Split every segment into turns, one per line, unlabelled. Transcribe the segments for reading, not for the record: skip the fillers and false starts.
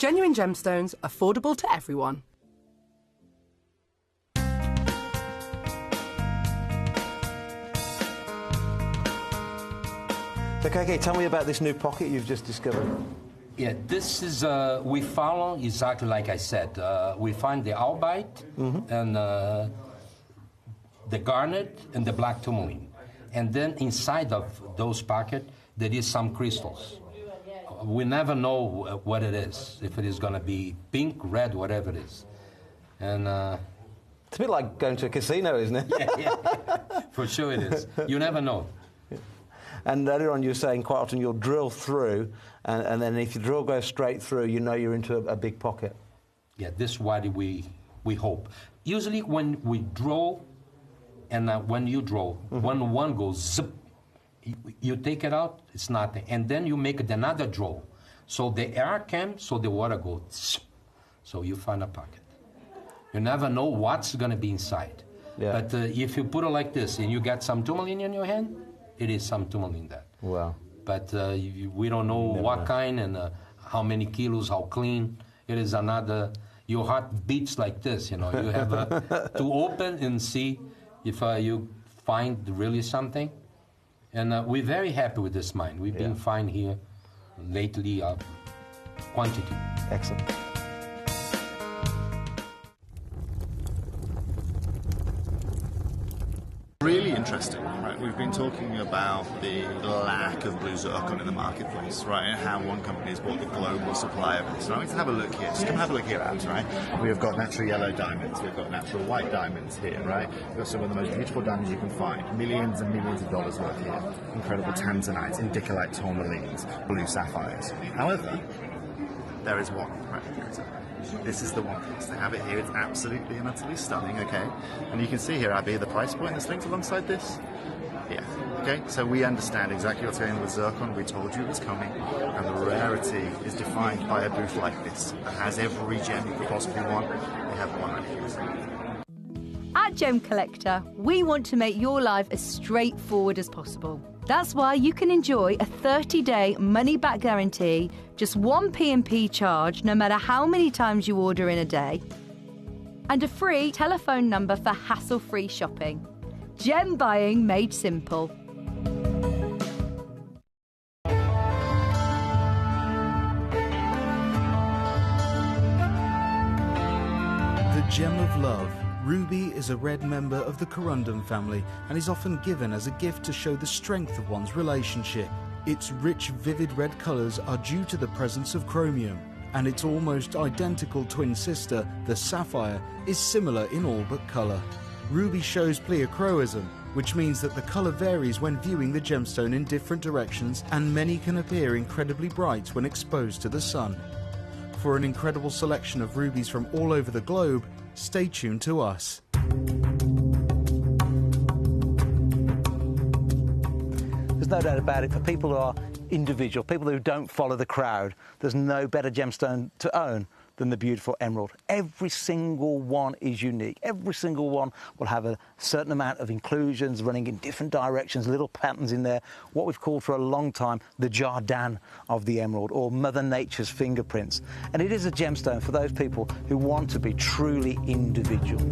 Genuine gemstones, affordable to everyone.
Okay, tell me about this new pocket you've just discovered.
Yeah, this is, we follow exactly like I said. We find the albite and the garnet and the black tourmaline. And then inside of those pockets, there is some crystals. We never know what it is, if it is going to be pink, red, whatever it is. And
it's a bit like going to a casino, isn't it?
Yeah, for sure it is. You never know.
And earlier on you were saying quite often you'll drill through, and then if your drill goes straight through, you know you're into a big pocket.
Yeah, this is what we hope. Usually when we draw, and when you draw, when one goes zip, you take it out, it's nothing. And then you make another draw. So the air comes, so the water goes zip. So you find a pocket. You never know what's going to be inside. Yeah. But if you put it like this and you get some tourmaline in your hand, it is some tourmaline there.
Wow.
But we don't know what kind and how many kilos, how clean. It is another, your heart beats like this, you know. You have to open and see if you find really something. And we're very happy with this mine. We've been fine here lately, quantity.
Excellent.
Really interesting, right? We've been talking about the lack of blue zircon in the marketplace, right? And how one company has bought the global supply of it. So I'm going to have a look here. Just come have a look here, Abs, right? We've got natural yellow diamonds. We've got natural white diamonds here, right? We've got some of the most beautiful diamonds you can find. Millions and millions of dollars worth here. Incredible tanzanites, indicolite tourmalines, blue sapphires. However, there is one, right? Here is it. This is the one piece. They have it here. It's absolutely and utterly stunning, okay? And you can see here, Abby, the price point that's linked alongside this. Yeah, okay? So we understand exactly what's going on with zircon. We told you it was coming. And the rarity is defined by a booth like this that has every gem you could possibly want. They have one right here.
At Gemcollector, we want to make your life as straightforward as possible. That's why you can enjoy a 30-day money-back guarantee, just one P&P charge, no matter how many times you order in a day, and a free telephone number for hassle-free shopping. Gem buying made simple.
The gem of love. Ruby is a red member of the corundum family and is often given as a gift to show the strength of one's relationship. Its rich, vivid red colours are due to the presence of chromium, and its almost identical twin sister, the sapphire, is similar in all but colour. Ruby shows pleochroism, which means that the colour varies when viewing the gemstone in different directions, and many can appear incredibly bright when exposed to the sun. For an incredible selection of rubies from all over the globe, stay tuned to us.
There's no doubt about it, for people who are individual, people who don't follow the crowd, there's no better gemstone to own than the beautiful emerald. Every single one is unique. Every single one will have a certain amount of inclusions running in different directions, little patterns in there, what we've called for a long time the Jardin of the emerald, or Mother Nature's fingerprints. And it is a gemstone for those people who want to be truly individual.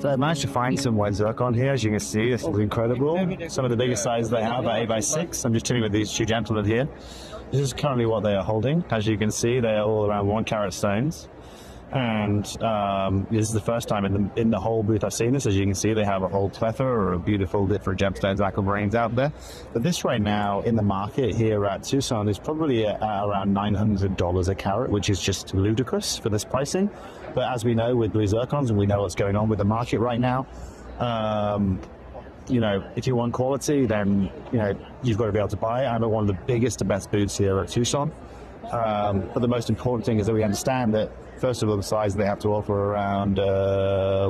So I managed to find some white zircon here, as you can see. This is incredible. Some of the biggest sizes they have are 8x6. I'm just chilling with these two gentlemen here. This is currently what they are holding. As you can see, they are all around 1 carat stones. And this is the first time in the whole booth I've seen this. As you can see, they have a whole plethora of beautiful different gemstones, aquamarines out there. But this right now in the market here at Tucson is probably around $900 a carat, which is just ludicrous for this pricing. But as we know with blue zircons, and we know what's going on with the market right now, you know, if you want quality, then, you know, you've got to be able to buy it. I'm at one of the biggest and best booths here at Tucson. But the most important thing is that we understand that, first of all, the size they have to offer around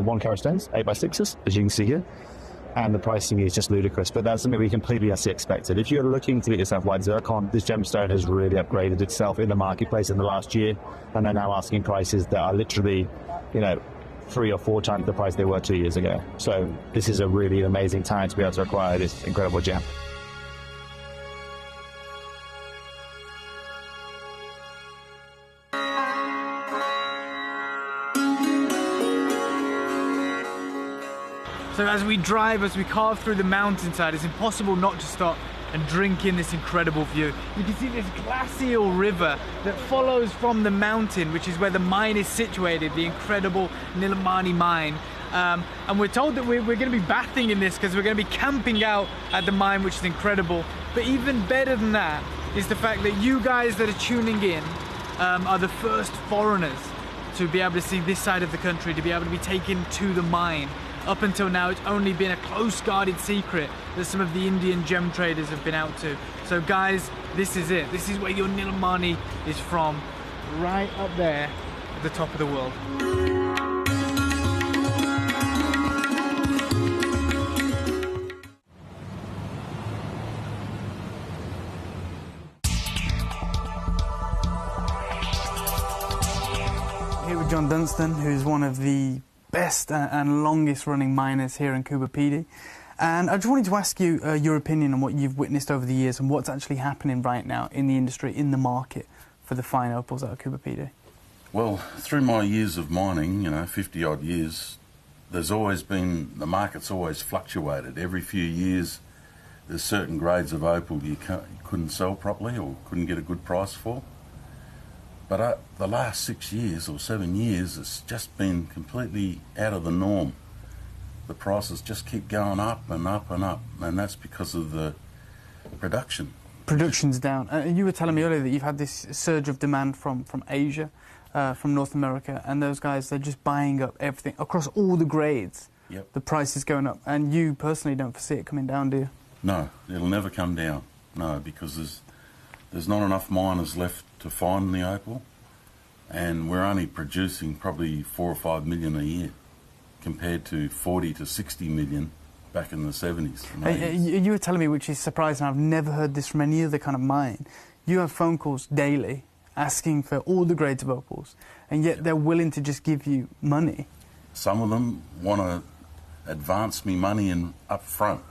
1 carat stones, 8x6s, as you can see here. And the pricing is just ludicrous, but that's something we completely as expected. If you're looking to get yourself white zircon, this gemstone has really upgraded itself in the marketplace in the last year, and they're now asking prices that are literally, you know, 3 or 4 times the price they were 2 years ago. So this is a really amazing time to be able to acquire this incredible gem.
So as we drive, as we carve through the mountainside, it's impossible not to stop and drink in this incredible view. You can see this glacial river that follows from the mountain, which is where the mine is situated, the incredible Nilamani mine. And we're told that we're going to be bathing in this because we're going to be camping out at the mine, which is incredible. But even better than that is the fact that you guys that are tuning in are the first foreigners to be able to see this side of the country, to be able to be taken to the mine. Up until now, it's only been a close guarded secret that some of the Indian gem traders have been out to. So guys, this is it. This is where your Nilamani is from, right up there at the top of the world. Here with John Dunstan, who's one of the best and longest running miners here in Coober Pedy. And I just wanted to ask you your opinion on what you've witnessed over the years and what's actually happening right now in the industry, in the market for the fine opals out of Coober Pedy.
Well, through my years of mining, 50 odd years, there's always been, the market's always fluctuated. Every few years there's certain grades of opal you couldn't sell properly or couldn't get a good price for. But the last 6 years or 7 years, it's just been completely out of the norm. The prices just keep going up and up and up, and that's because of the production.
Production's down. You were telling me earlier that you've had this surge of demand from Asia, from North America, and those guys, they're just buying up everything across all the grades.
Yep.
The price is going up, and you personally don't foresee it coming down, do you?
No, it'll never come down. No, because there's not enough miners left to find the opal, and we're only producing probably 4 or 5 million a year compared to 40 to 60 million back in the 70s.
You were telling me, which is surprising, I've never heard this from any other kind of mine. You have phone calls daily asking for all the grades of opals, and yet they're willing to just give you money.
Some of them want to advance me money up front,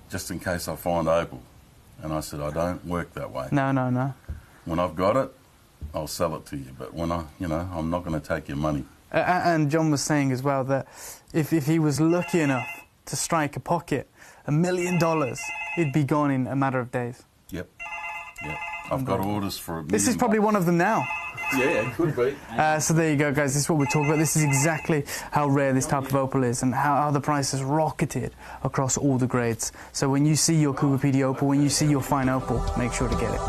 just in case I find opal. And I said, I don't work that way.
No.
When I've got it, I'll sell it to you. But when I'm not going to take your money.
And John was saying as well that if he was lucky enough to strike a pocket, $1 million, it'd be gone in a matter of days.
Yep. I've got orders for $1 million.
This is probably one of them now.
Yeah, it could be.
So there you go, guys. This is what we're talking about. This is exactly how rare this type of opal is and how the price has rocketed across all the grades. So when you see your Coober Pedy opal, when you see your fine opal, make sure to get it.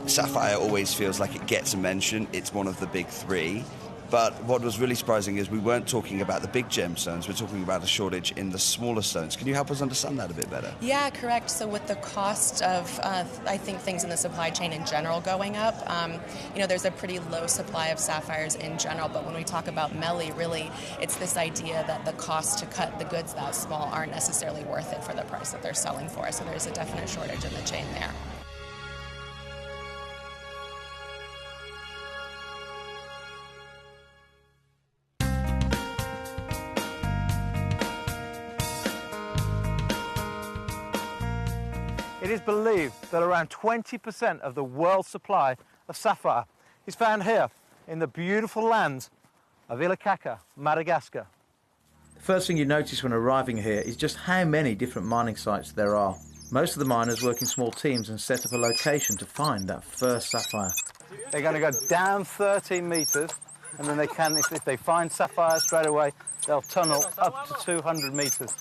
Sapphire always feels like it gets a mention. It's one of the big three. But what was really surprising is we weren't talking about the big gemstones, we're talking about a shortage in the smaller stones. Can you help us understand that a bit better?
Yeah, correct. So with the cost of, I think, things in the supply chain in general going up, there's a pretty low supply of sapphires in general, but when we talk about Melly, really, it's this idea that the cost to cut the goods that small aren't necessarily worth it for the price that they're selling for. So there's a definite shortage in the chain there.
It is believed that around 20% of the world's supply of sapphire is found here in the beautiful lands of Ilakaka, Madagascar.
The first thing you notice when arriving here is just how many different mining sites there are. Most of the miners work in small teams and set up a location to find that first sapphire.
They're going to go down 13 metres, and then they can, if they find sapphire straight away, they'll tunnel up to 200 metres.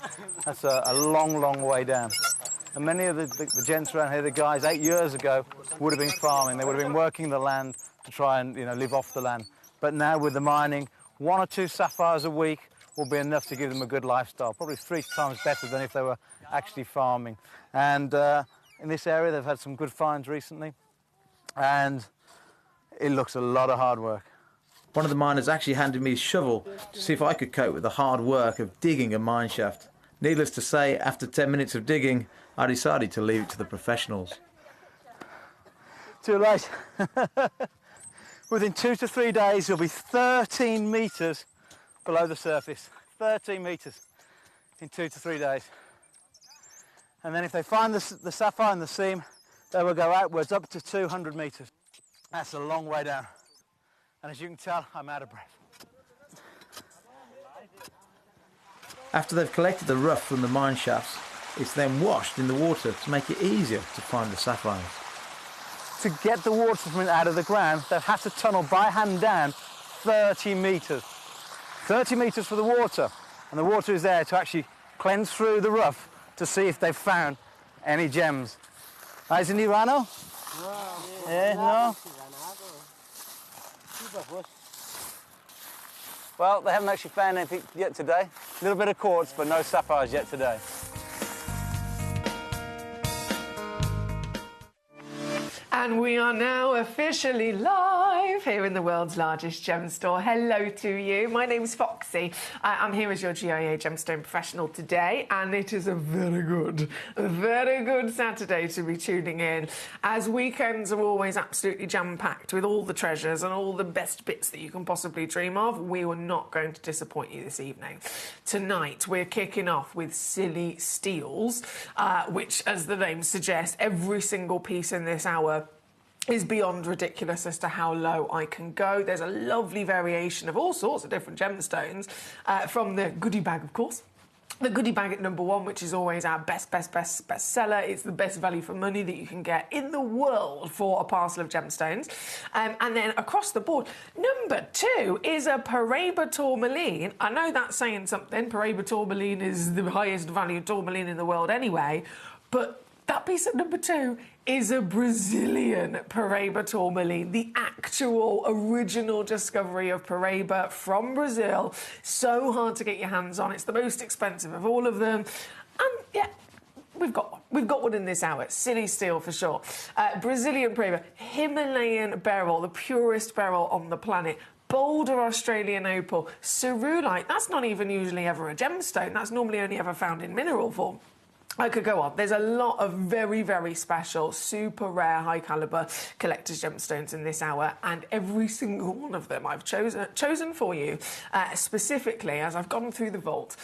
That's a long, long way down. And many of the gents around here, the guys 8 years ago, would have been farming. They would have been working the land to try and live off the land. But now with the mining, 1 or 2 sapphires a week will be enough to give them a good lifestyle, probably 3 times better than if they were actually farming. And in this area, they've had some good finds recently, and it looks a lot of hard work.
One of the miners actually handed me a shovel to see if I could cope with the hard work of digging a mine shaft. Needless to say, after 10 minutes of digging, I decided to leave it to the professionals.
Too late. Within 2 to 3 days, you'll be 13 metres below the surface. 13 metres in 2 to 3 days. And then if they find the sapphire in the seam, they will go outwards up to 200 metres. That's a long way down. And as you can tell, I'm out of breath.
After they've collected the rough from the mine shafts, it's then washed in the water to make it easier to find the sapphires.
To get the water from it out of the ground, they've had to tunnel by hand down 30 metres. 30 metres for the water. And the water is there to actually cleanse through the rough to see if they've found any gems. Is it Nirano? No. Well, they haven't actually found anything yet today. A little bit of quartz, but no sapphires yet today.
And we are now officially live here in the world's largest gem store. Hello to you. My name's Foxy. I'm here as your GIA gemstone professional today, and it is a very good Saturday to be tuning in, as weekends are always absolutely jam-packed with all the treasures and all the best bits that you can possibly dream of. We were not going to disappoint you this evening. Tonight, we're kicking off with Silly Steals, which, as the name suggests, every single piece in this hour is beyond ridiculous as to how low I can go. There's a lovely variation of all sorts of different gemstones from the goodie bag, of course. The goodie bag at number 1, which is always our best seller. It's the best value for money that you can get in the world for a parcel of gemstones. And then across the board, number 2 is a Paraiba tourmaline. I know that's saying something. Paraiba tourmaline is the highest value tourmaline in the world anyway, but that piece at number 2 is a Brazilian Paraiba tourmaline, the actual original discovery of Paraiba from Brazil. So hard to get your hands on. It's the most expensive of all of them. And yeah, we've got one. We've got one in this hour. Silly Steal for sure. Brazilian Paraiba, Himalayan beryl, the purest beryl on the planet. Boulder Australian opal, cerulite. That's not even usually ever a gemstone. That's normally only ever found in mineral form. I could go on. There's a lot of very special, super rare, high caliber collector's gemstones in this hour, and every single one of them I've chosen for you specifically as I've gone through the vault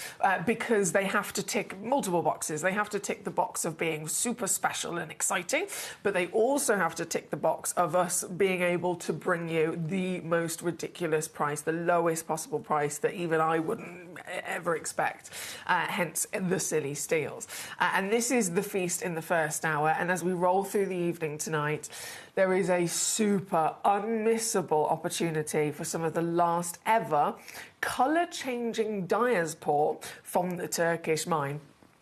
because they have to tick multiple boxes. They have to tick the box of being super special and exciting, but they also have to tick the box of us being able to bring you the most ridiculous price, the lowest possible price that even I wouldn't ever expect, hence the Silly Steals. And this is the feast in the first hour, and as we roll through the evening tonight, there is a super unmissable opportunity for some of the last ever colour-changing diaspore from the Turkish mine.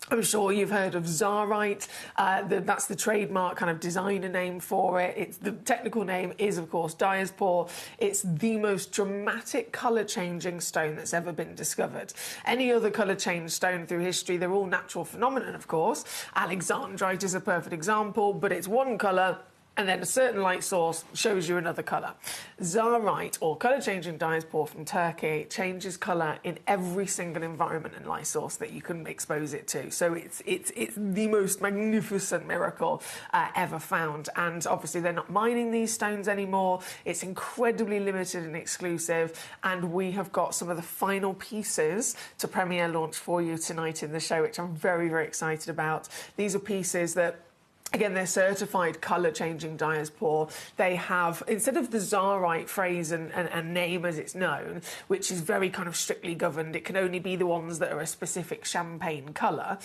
I'm sure you've heard of Zarite. That's the trademark kind of designer name for it. The technical name is, of course, diaspore. It's the most dramatic colour-changing stone that's ever been discovered. Any other colour-changed stone through history, they're all natural phenomenon, of course. Alexandrite is a perfect example, but it's one colour, and then a certain light source shows you another colour. Zarite, or colour-changing diaspore from Turkey, changes colour in every single environment and light source that you can expose it to. So it's the most magnificent miracle ever found. And obviously they're not mining these stones anymore. It's incredibly limited and exclusive. And we have got some of the final pieces to premiere launch for you tonight in the show, which I'm very excited about. These are pieces that, again, they're certified colour-changing diaspore. They have, instead of the Zarite phrase and name as it's known, which is very kind of strictly governed, it can only be the ones that are a specific champagne colour.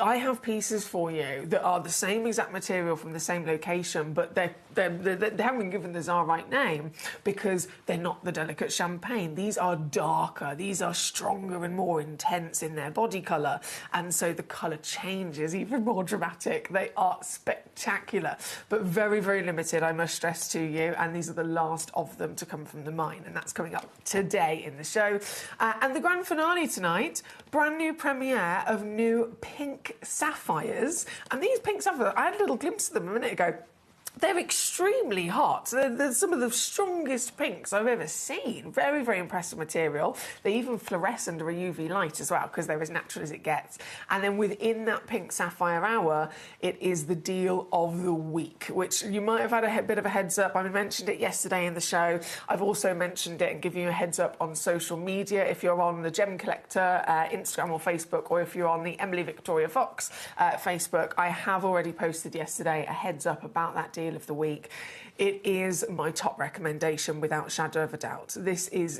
I have pieces for you that are the same exact material from the same location, but they haven't been given the Zarite name because they're not the delicate champagne. These are darker, these are stronger and more intense in their body colour, and so the colour change is even more dramatic. They are spectacular, but very limited, I must stress to you, and these are the last of them to come from the mine, and that's coming up today in the show. And the grand finale tonight, brand new premiere of new pink sapphires, and these pink sapphires, I had a little glimpse of them a minute ago. They're extremely hot. They're some of the strongest pinks I've ever seen. Very, very impressive material. They even fluoresce under a UV light as well, because they're as natural as it gets. And then within that pink sapphire hour, it is the deal of the week, which you might have had a bit of a heads up. I mentioned it yesterday in the show. I've also mentioned it and given you a heads up on social media. If you're on the Gemcollector Instagram or Facebook, or if you're on the Emily Victoria Fox Facebook, I have already posted yesterday a heads up about that deal of the week. It is my top recommendation without shadow of a doubt. This is,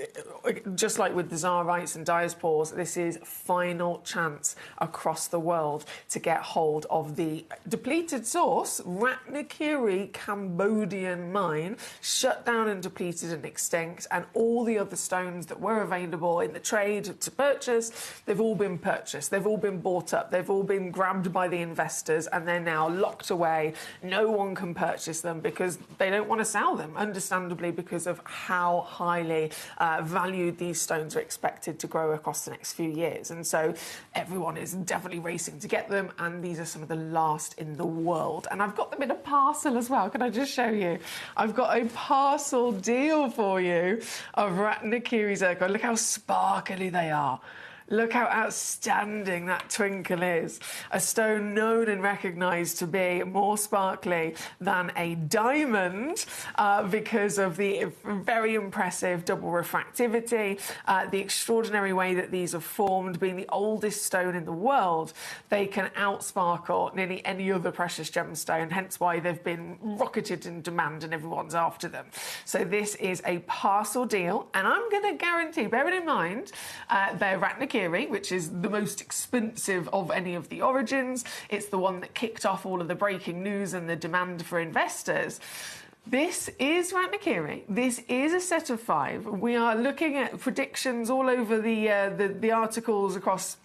just like with the Zarites and Diaspores, this is final chance across the world to get hold of the depleted source, Ratnakiri Cambodian mine, shut down and depleted and extinct, and all the other stones that were available in the trade to purchase, they've all been purchased, they've all been bought up, they've all been grabbed by the investors, and they're now locked away. No one can purchase them because they don't want to sell them, understandably, because of how highly valued these stones are expected to grow across the next few years. And so everyone is definitely racing to get them, and these are some of the last in the world. And I've got them in a parcel as well. Can I just show you? I've got a parcel deal for you of Ratnakiri zircon. Look how sparkly they are. Look how outstanding that twinkle is. A stone known and recognised to be more sparkly than a diamond because of the very impressive double refractivity, the extraordinary way that these are formed. Being the oldest stone in the world, they can outsparkle nearly any other precious gemstone, hence why they've been rocketed in demand and everyone's after them. So this is a parcel deal, and I'm going to guarantee, bearing in mind, they're Ratnakiri, which is the most expensive of any of the origins. It's the one that kicked off all of the breaking news and the demand for investors. This is Ratnakiri. This is a set of 5. We are looking at predictions all over the articles across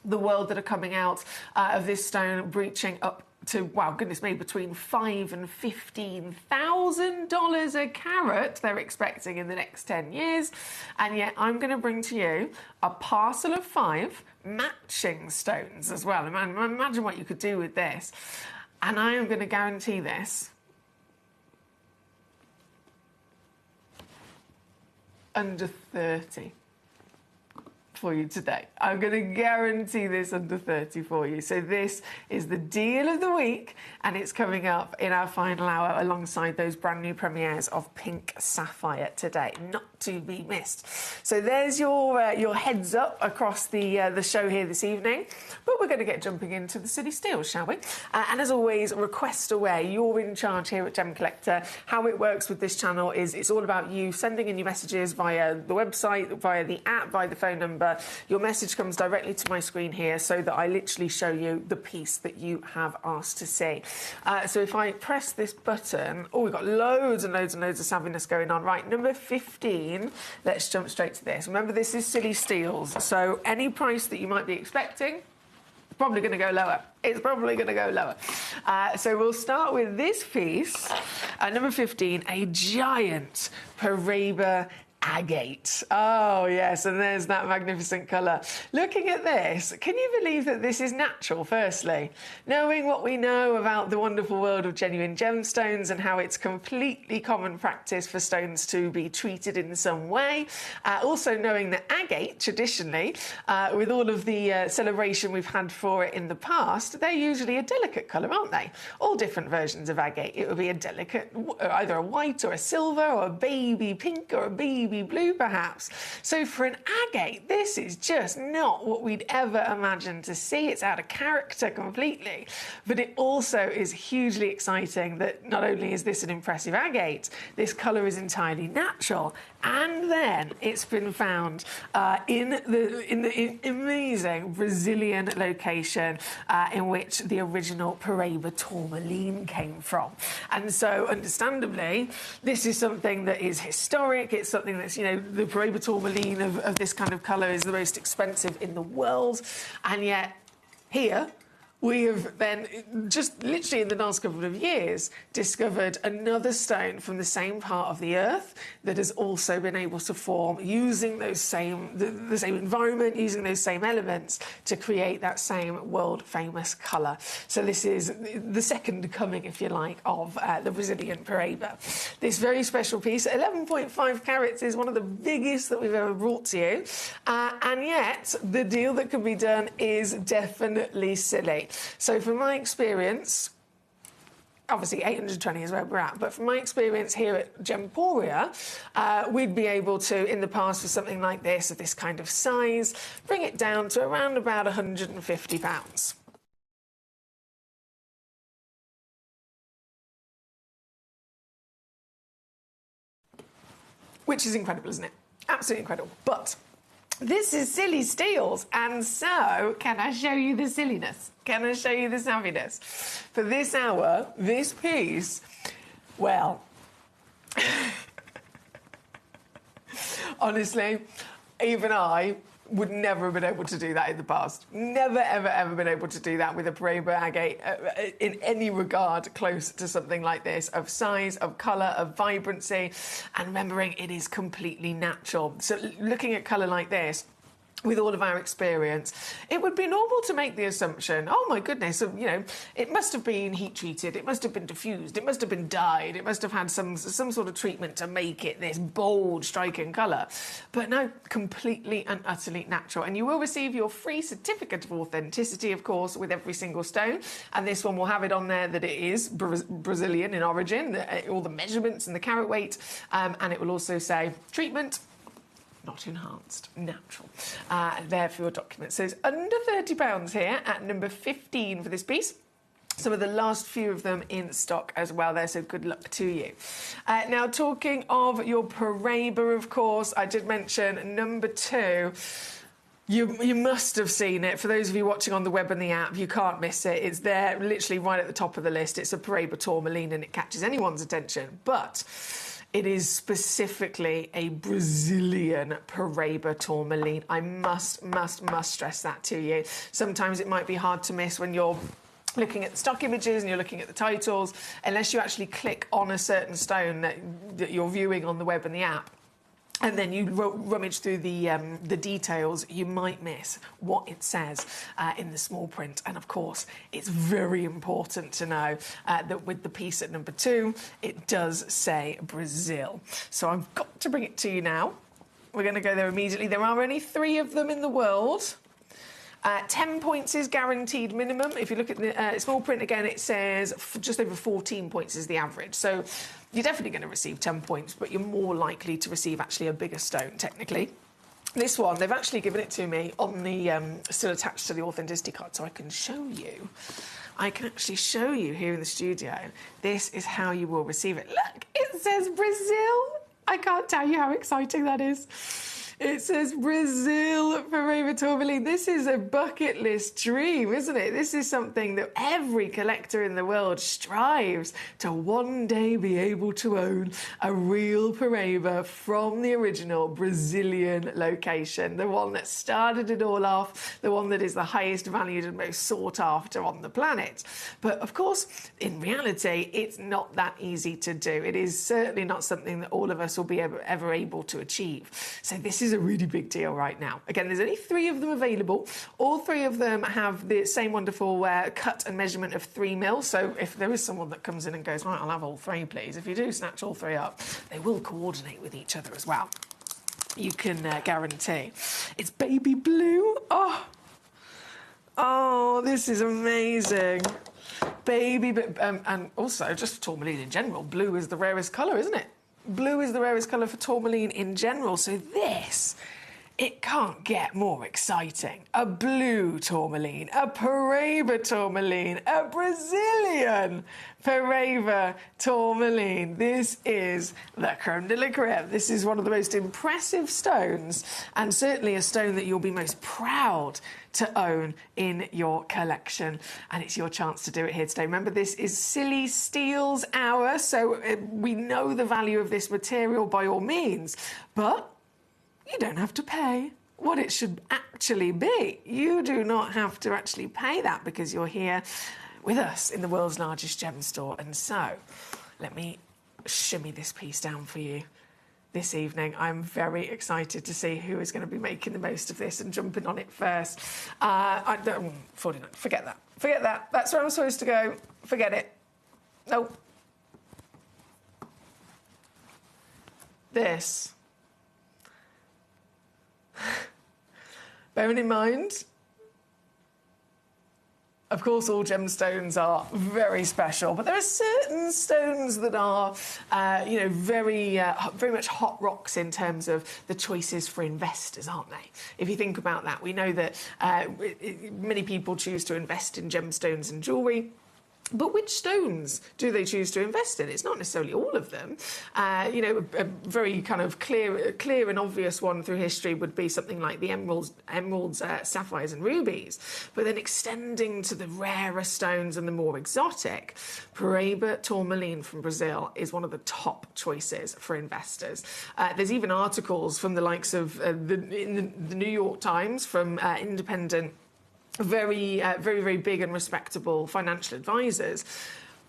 the world that are coming out of this stone breaching up to, wow, goodness me, between $5,000 and $15,000 a carat they're expecting in the next 10 years. And yet I'm going to bring to you a parcel of 5 matching stones as well. Imagine what you could do with this. And I am going to guarantee this under 30 for you today. I'm going to guarantee this under 30 for you. So this is the deal of the week, and it's coming up in our final hour alongside those brand new premieres of Pink Sapphire today. Not to be missed. So there's your heads up across the show here this evening. But we're going to get jumping into the City Steals, shall we? And as always, request away. You're in charge here at Gemcollector. How it works with this channel is it's all about you sending in your messages via the website, via the app, via the phone number. Your message comes directly to my screen here so that I literally show you the piece that you have asked to see. So if I press this button, oh, we've got loads and loads and loads of savviness going on. Right, number 15, let's jump straight to this. Remember, this is Silly Steals, so any price that you might be expecting, it's probably going to go lower. It's probably going to go lower. So we'll start with this piece, number 15, a giant Paraiba agate. Oh, yes, and there's that magnificent colour. Looking at this, can you believe that this is natural, firstly? Knowing what we know about the wonderful world of genuine gemstones and how it's completely common practice for stones to be treated in some way. Also knowing that agate, traditionally, with all of the celebration we've had for it in the past, they're usually a delicate colour, aren't they? All different versions of agate. It would be a delicate, either a white or a silver or a baby pink or a baby blue, perhaps. So for an agate, this is just not what we'd ever imagine to see. It's out of character completely, but it also is hugely exciting that not only is this an impressive agate, this colour is entirely natural, and then it's been found in the amazing Brazilian location in which the original Paraiba tourmaline came from. And so, understandably, this is something that is historic. It's something that's, you know, the Paraiba tourmaline of this kind of colour is the most expensive in the world. And yet, here, we have then, just literally in the last couple of years, discovered another stone from the same part of the Earth that has also been able to form using those the same environment, using those same elements to create that same world-famous colour. So this is the second coming, if you like, of the Brazilian Paraiba. This very special piece, 11.5 carats, is one of the biggest that we've ever brought to you. And yet, the deal that can be done is definitely silly. So from my experience, obviously 820 is where we're at, but from my experience here at Gemporia, we'd be able to, in the past, for something like this, of this kind of size, bring it down to around about £150. Which is incredible, isn't it? Absolutely incredible. But this is silly steels, and so can I show you the silliness? Can I show you the savviness? For this hour, this piece, well, honestly, even I would never have been able to do that in the past. Never, ever, ever been able to do that with a Paraiba agate in any regard close to something like this, of size, of colour, of vibrancy, and remembering it is completely natural. So looking at colour like this, with all of our experience, it would be normal to make the assumption, oh my goodness, you know, it must have been heat treated, it must have been diffused, it must have been dyed, it must have had some sort of treatment to make it this bold, striking colour. But no, completely and utterly natural. And you will receive your free certificate of authenticity, of course, with every single stone. And this one will have it on there that it is Brazilian in origin, all the measurements and the carat weight. And it will also say treatment, not enhanced, natural. There for your documents. So it's under £30 here at number 15 for this piece. Some of the last few of them in stock as well there, so good luck to you. Now, talking of your Paraiba, of course, I did mention number 2. You must have seen it. For those of you watching on the web and the app, you can't miss it. It's there literally right at the top of the list. It's a Paraiba tourmaline and it catches anyone's attention. But it is specifically a Brazilian Paraiba tourmaline. I must stress that to you. Sometimes it might be hard to miss when you're looking at the stock images and you're looking at the titles, unless you actually click on a certain stone that you're viewing on the web and the app. And then you rummage through the details, you might miss what it says in the small print. And of course, it's very important to know that with the piece at number 2, it does say Brazil. So I've got to bring it to you now. We're going to go there immediately. There are only 3 of them in the world. 10 points is guaranteed minimum. If you look at the small print again, it says just over 14 points is the average. So you're definitely going to receive 10 points, but you're more likely to receive actually a bigger stone, technically. This one, they've actually given it to me on the still attached to the authenticity card, so I can show you. I can actually show you here in the studio. This is how you will receive it. Look, it says Brazil. I can't tell you how exciting that is. It says Brazil Paraiba tourmaline. This is a bucket list dream, isn't it? This is something that every collector in the world strives to one day be able to own, a real Paraiba from the original Brazilian location, the one that started it all off, the one that is the highest valued and most sought after on the planet. But of course, in reality, it's not that easy to do. It is certainly not something that all of us will be ever able to achieve. So this is a really big deal right now. Again, there's only 3 of them available. All 3 of them have the same wonderful cut and measurement of 3mm. So if there is someone that comes in and goes, right, I'll have all 3, please. If you do snatch all 3 up, they will coordinate with each other as well. You can guarantee. It's baby blue. Oh, this is amazing. Baby, and also just tourmaline in general, blue is the rarest colour, isn't it? Blue is the rarest colour for tourmaline in general, so this, it can't get more exciting. A blue tourmaline, a Paraiba tourmaline, a Brazilian Paraiba tourmaline. This is the creme de la creme. This is one of the most impressive stones, and certainly a stone that you'll be most proud to own in your collection, and it's your chance to do it here today. Remember, this is Silly Steels Hour, so we know the value of this material by all means, but you don't have to pay. what it should actually be. You do not have to actually pay that because you're here with us in the world's largest gem store. And so, let me shimmy this piece down for you this evening. I'm very excited to see who is going to be making the most of this and jumping on it first. 49, forget that. Forget that. That's where I'm supposed to go. Forget it. Nope. This. Bearing in mind, of course, all gemstones are very special, but there are certain stones that are, very much hot rocks in terms of the choices for investors, aren't they? If you think about that, we know that many people choose to invest in gemstones and jewellery. But which stones do they choose to invest in? It's not necessarily all of them. A very kind of clear and obvious one through history would be something like the emeralds, sapphires and rubies. But then extending to the rarer stones and the more exotic, Paraíba tourmaline from Brazil is one of the top choices for investors. There's even articles from the likes of the New York Times, from independent, very big and respectable financial advisors.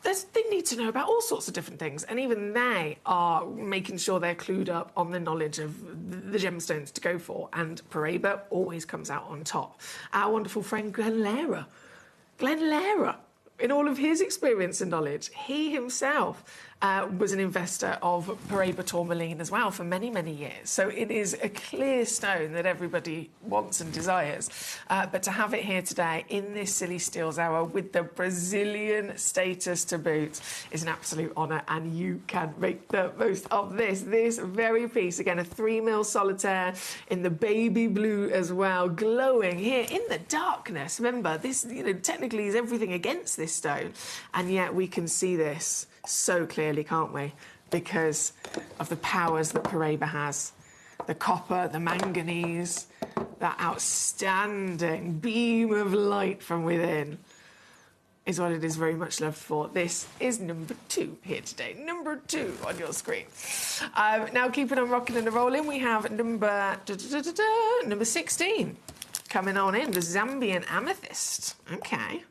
They need to know about all sorts of different things, and even they are making sure they're clued up on the knowledge of the gemstones to go for, and Paraíba always comes out on top. Our wonderful friend Glenn Lehrer, in all of his experience and knowledge, he himself was an investor of Paraíba tourmaline as well for many, many years. So it is a clear stone that everybody wants and desires. But to have it here today in this Silly Steals Hour with the Brazilian status to boot is an absolute honour, and you can make the most of this. This very piece, again, a 3mm solitaire in the baby blue as well, glowing here in the darkness. Remember, this, technically is everything against this stone, and yet we can see this so clearly, can't we? Because of the powers that Paraíba has. The copper, the manganese, that outstanding beam of light from within is what it is very much loved for. This is number 2 here today. Number 2 on your screen. Now, keeping on rocking and rolling, we have number 16 coming on in, the Zambian amethyst. Okay.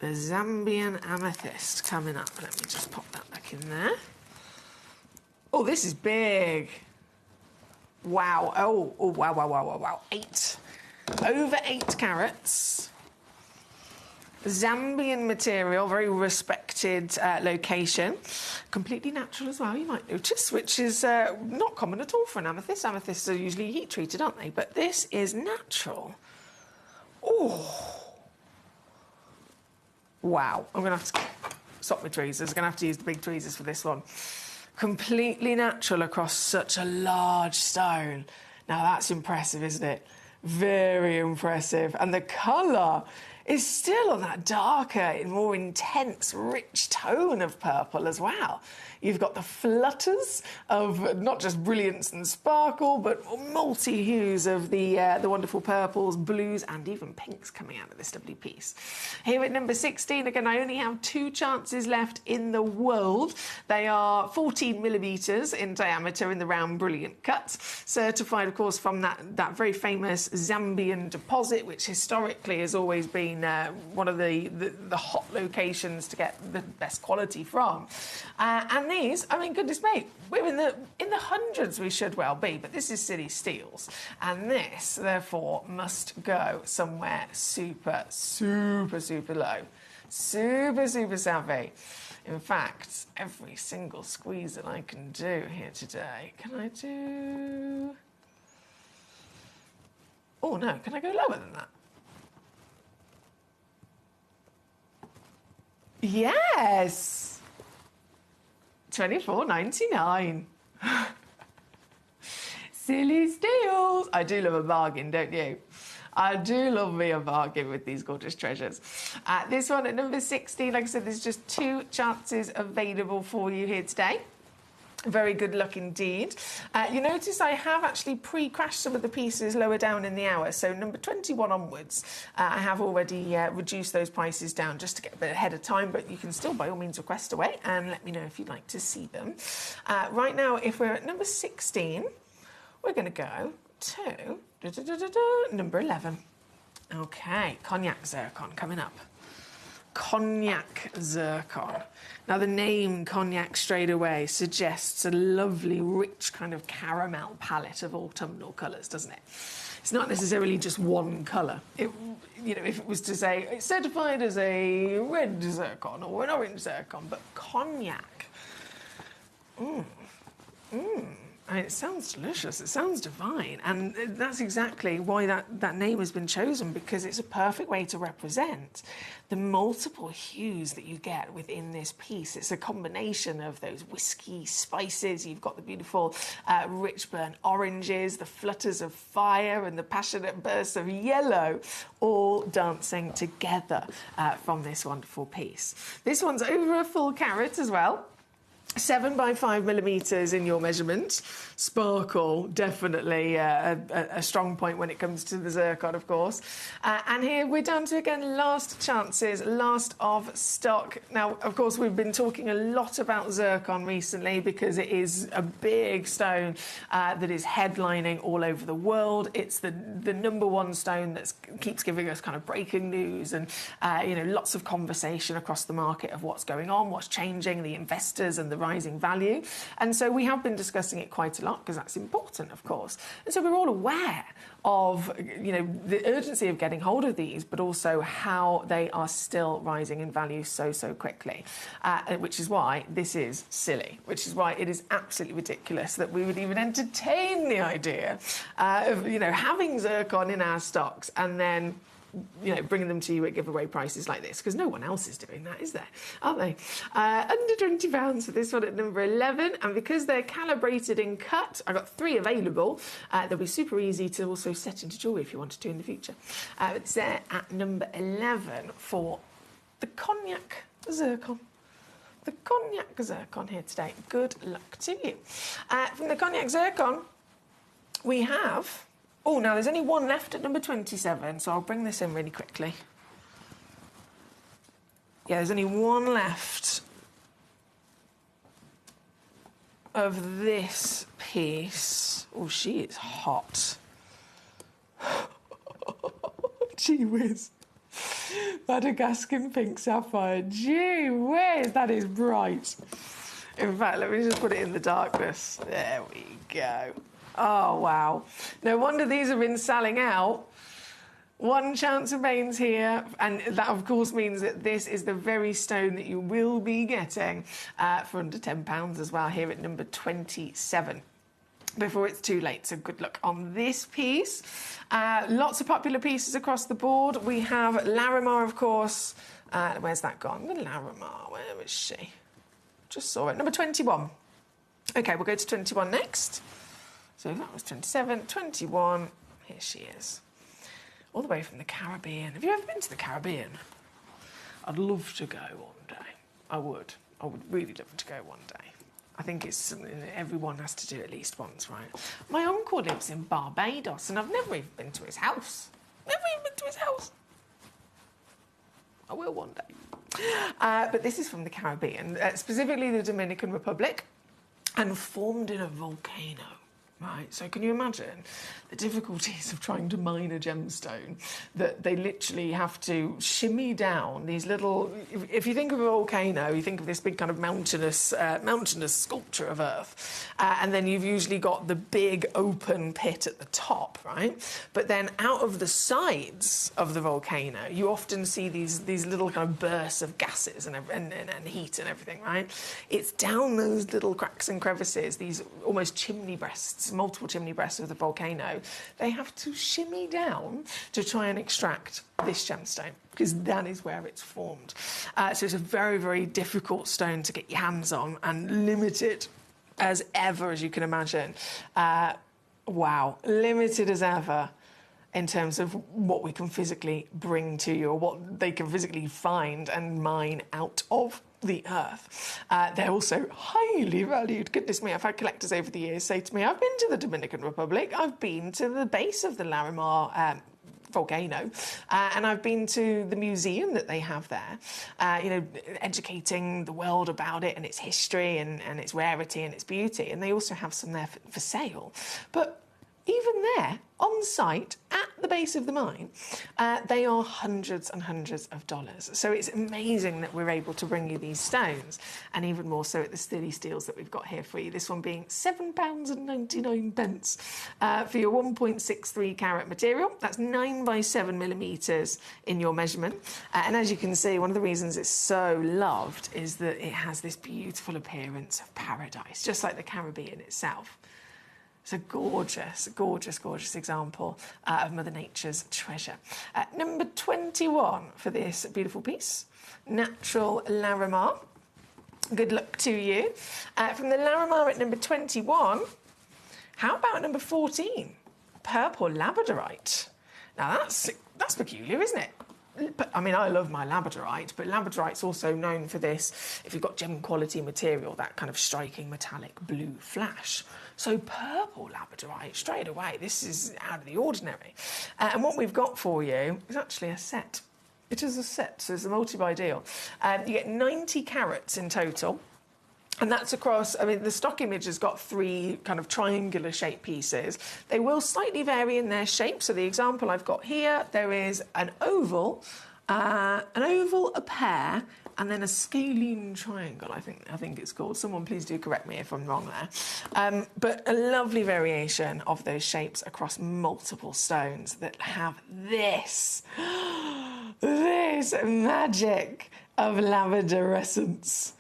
The Zambian amethyst coming up. Let me just pop that back in there. Oh, this is big. Wow. Oh, wow. 8. Over 8 carats. Zambian material, very respected location. Completely natural as well, you might notice, which is not common at all for an amethyst. Amethysts are usually heat-treated, aren't they? But this is natural. Oh. Wow, I'm going to have to stop my tweezers. I'm going to have to use the big tweezers for this one. Completely natural across such a large stone. Now, that's impressive, isn't it? Very impressive. And the colour is still on that darker, more intense, rich tone of purple as well. You've got the flutters of not just brilliance and sparkle, but multi-hues of the wonderful purples, blues, and even pinks coming out of this lovely piece. Here at number 16, again, I only have 2 chances left in the world. They are 14mm in diameter in the round brilliant cut, certified, of course, from that very famous Zambian deposit, which historically has always been one of the hot locations to get the best quality from. And these, I mean, goodness me, we're in the hundreds, we should well be, but this is Silly Steals, and this, therefore, must go somewhere super, super, super low. Super, super savvy. In fact, every single squeeze that I can do here today, can I do... Oh, no, can I go lower than that? Yes! $24.99. Silly Steals. I do love a bargain, don't you? I do love me a bargain with these gorgeous treasures. This one at number 16, like I said, there's just 2 chances available for you here today. Very good luck indeed. You notice I have actually pre-crashed some of the pieces lower down in the hour. So number 21 onwards, I have already reduced those prices down just to get a bit ahead of time. But you can still, by all means, request away and let me know if you'd like to see them. Right now, if we're at number 16, we're going to go to Number 11. Okay, cognac zircon coming up. Cognac zircon. Now, the name cognac straight away suggests a lovely, rich kind of caramel palette of autumnal colours, doesn't it? It's not necessarily just one colour. If it was to say it's certified as a red zircon or an orange zircon, but cognac. I mean, it sounds delicious, it sounds divine, and that's exactly why that name has been chosen, because it's a perfect way to represent the multiple hues that you get within this piece. It's a combination of those whiskey spices, you've got the beautiful rich burnt oranges, the flutters of fire and the passionate bursts of yellow, all dancing together from this wonderful piece. This one's over a full carat as well. 7 by 5 millimetres in your measurement. Sparkle, definitely a strong point when it comes to the zircon, of course. And here we're down to, again, last chances, last of stock. Now, of course, we've been talking a lot about zircon recently because it is a big stone that is headlining all over the world. It's the number one stone that keeps giving us kind of breaking news and, lots of conversation across the market of what's going on, what's changing, the investors and the rising value. And so we have been discussing it quite a lot because that's important, of course. And so we're all aware of, the urgency of getting hold of these, but also how they are still rising in value so quickly, which is why this is silly, which is why it is absolutely ridiculous that we would even entertain the idea of, having zircon in our stocks and then bringing them to you at giveaway prices like this, because no one else is doing that, is there? Aren't they? Under £20 for this one at number 11, and because they're calibrated in cut, I've got 3 available. They'll be super easy to also set into jewellery if you wanted to in the future. It's there at number 11 for the cognac zircon. The cognac zircon here today. Good luck to you. From the cognac zircon, we have... Oh, now there's only one left at number 27, so I'll bring this in really quickly. Yeah, there's only one left of this piece. Oh, she is hot. Gee whiz. Madagascar pink sapphire. Gee whiz, that is bright. In fact, let me just put it in the darkness. There we go. Oh, wow. No wonder these have been selling out. One chance remains here, and that, of course, means that this is the very stone that you will be getting for under £10 as well, here at number 27. Before it's too late, so good luck on this piece. Lots of popular pieces across the board. We have Larimar, of course. Where's that gone? The Larimar, where is she? Just saw it. Number 21. OK, we'll go to 21 next. So that was 27, 21, here she is. All the way from the Caribbean. Have you ever been to the Caribbean? I'd love to go one day. I would really love to go one day. I think it's something that everyone has to do at least once, right? My uncle lives in Barbados and I've never even been to his house. Never even been to his house. I will one day. But this is from the Caribbean, specifically the Dominican Republic, and formed in a volcano. Right, so can you imagine the difficulties of trying to mine a gemstone, that they literally have to shimmy down these little... If you think of a volcano, you think of this big kind of mountainous sculpture of earth, and then you've usually got the big open pit at the top, right? But then out of the sides of the volcano, you often see these little kind of bursts of gases and heat and everything, right? It's down those little cracks and crevices, these almost chimney breasts, multiple chimney breasts of the volcano, they have to shimmy down to try and extract this gemstone, because that is where it's formed. So it's a very, very difficult stone to get your hands on, and limited as ever, as you can imagine. Wow, limited as ever in terms of what we can physically bring to you, or what they can physically find and mine out of the earth. They're also highly valued. Goodness me, I've had collectors over the years say to me, I've been to the Dominican Republic, I've been to the base of the Larimar volcano, and I've been to the museum that they have there, educating the world about it and its history and its rarity and its beauty, and they also have some there for sale. But even there, on site, at the base of the mine, they are hundreds and hundreds of dollars. So it's amazing that we're able to bring you these stones, and even more so at the stilly steels that we've got here for you. This one being £7.99 for your 1.63 carat material. That's 9 by 7 millimetres in your measurement. And as you can see, one of the reasons it's so loved is that it has this beautiful appearance of paradise, just like the Caribbean itself. It's a gorgeous, gorgeous, gorgeous example of Mother Nature's treasure. Number 21 for this beautiful piece, Natural Larimar. Good luck to you. From the Larimar at number 21, how about number 14, Purple Labradorite? Now that's peculiar, isn't it? I mean, I love my labradorite, but labradorite's also known for this, if you've got gem quality material, that kind of striking metallic blue flash. So purple labradorite, straight away, this is out of the ordinary. And what we've got for you is actually a set. It is a set, so it's a multi-buy deal. You get 90 carats in total. And that's across, I mean, the stock image has got 3 kind of triangular shaped pieces. They will slightly vary in their shape. So the example I've got here, there is an oval, a pear, and then a scalene triangle, I think it's called. Someone please do correct me if I'm wrong there. But a lovely variation of those shapes across multiple stones that have this magic of labradorescence.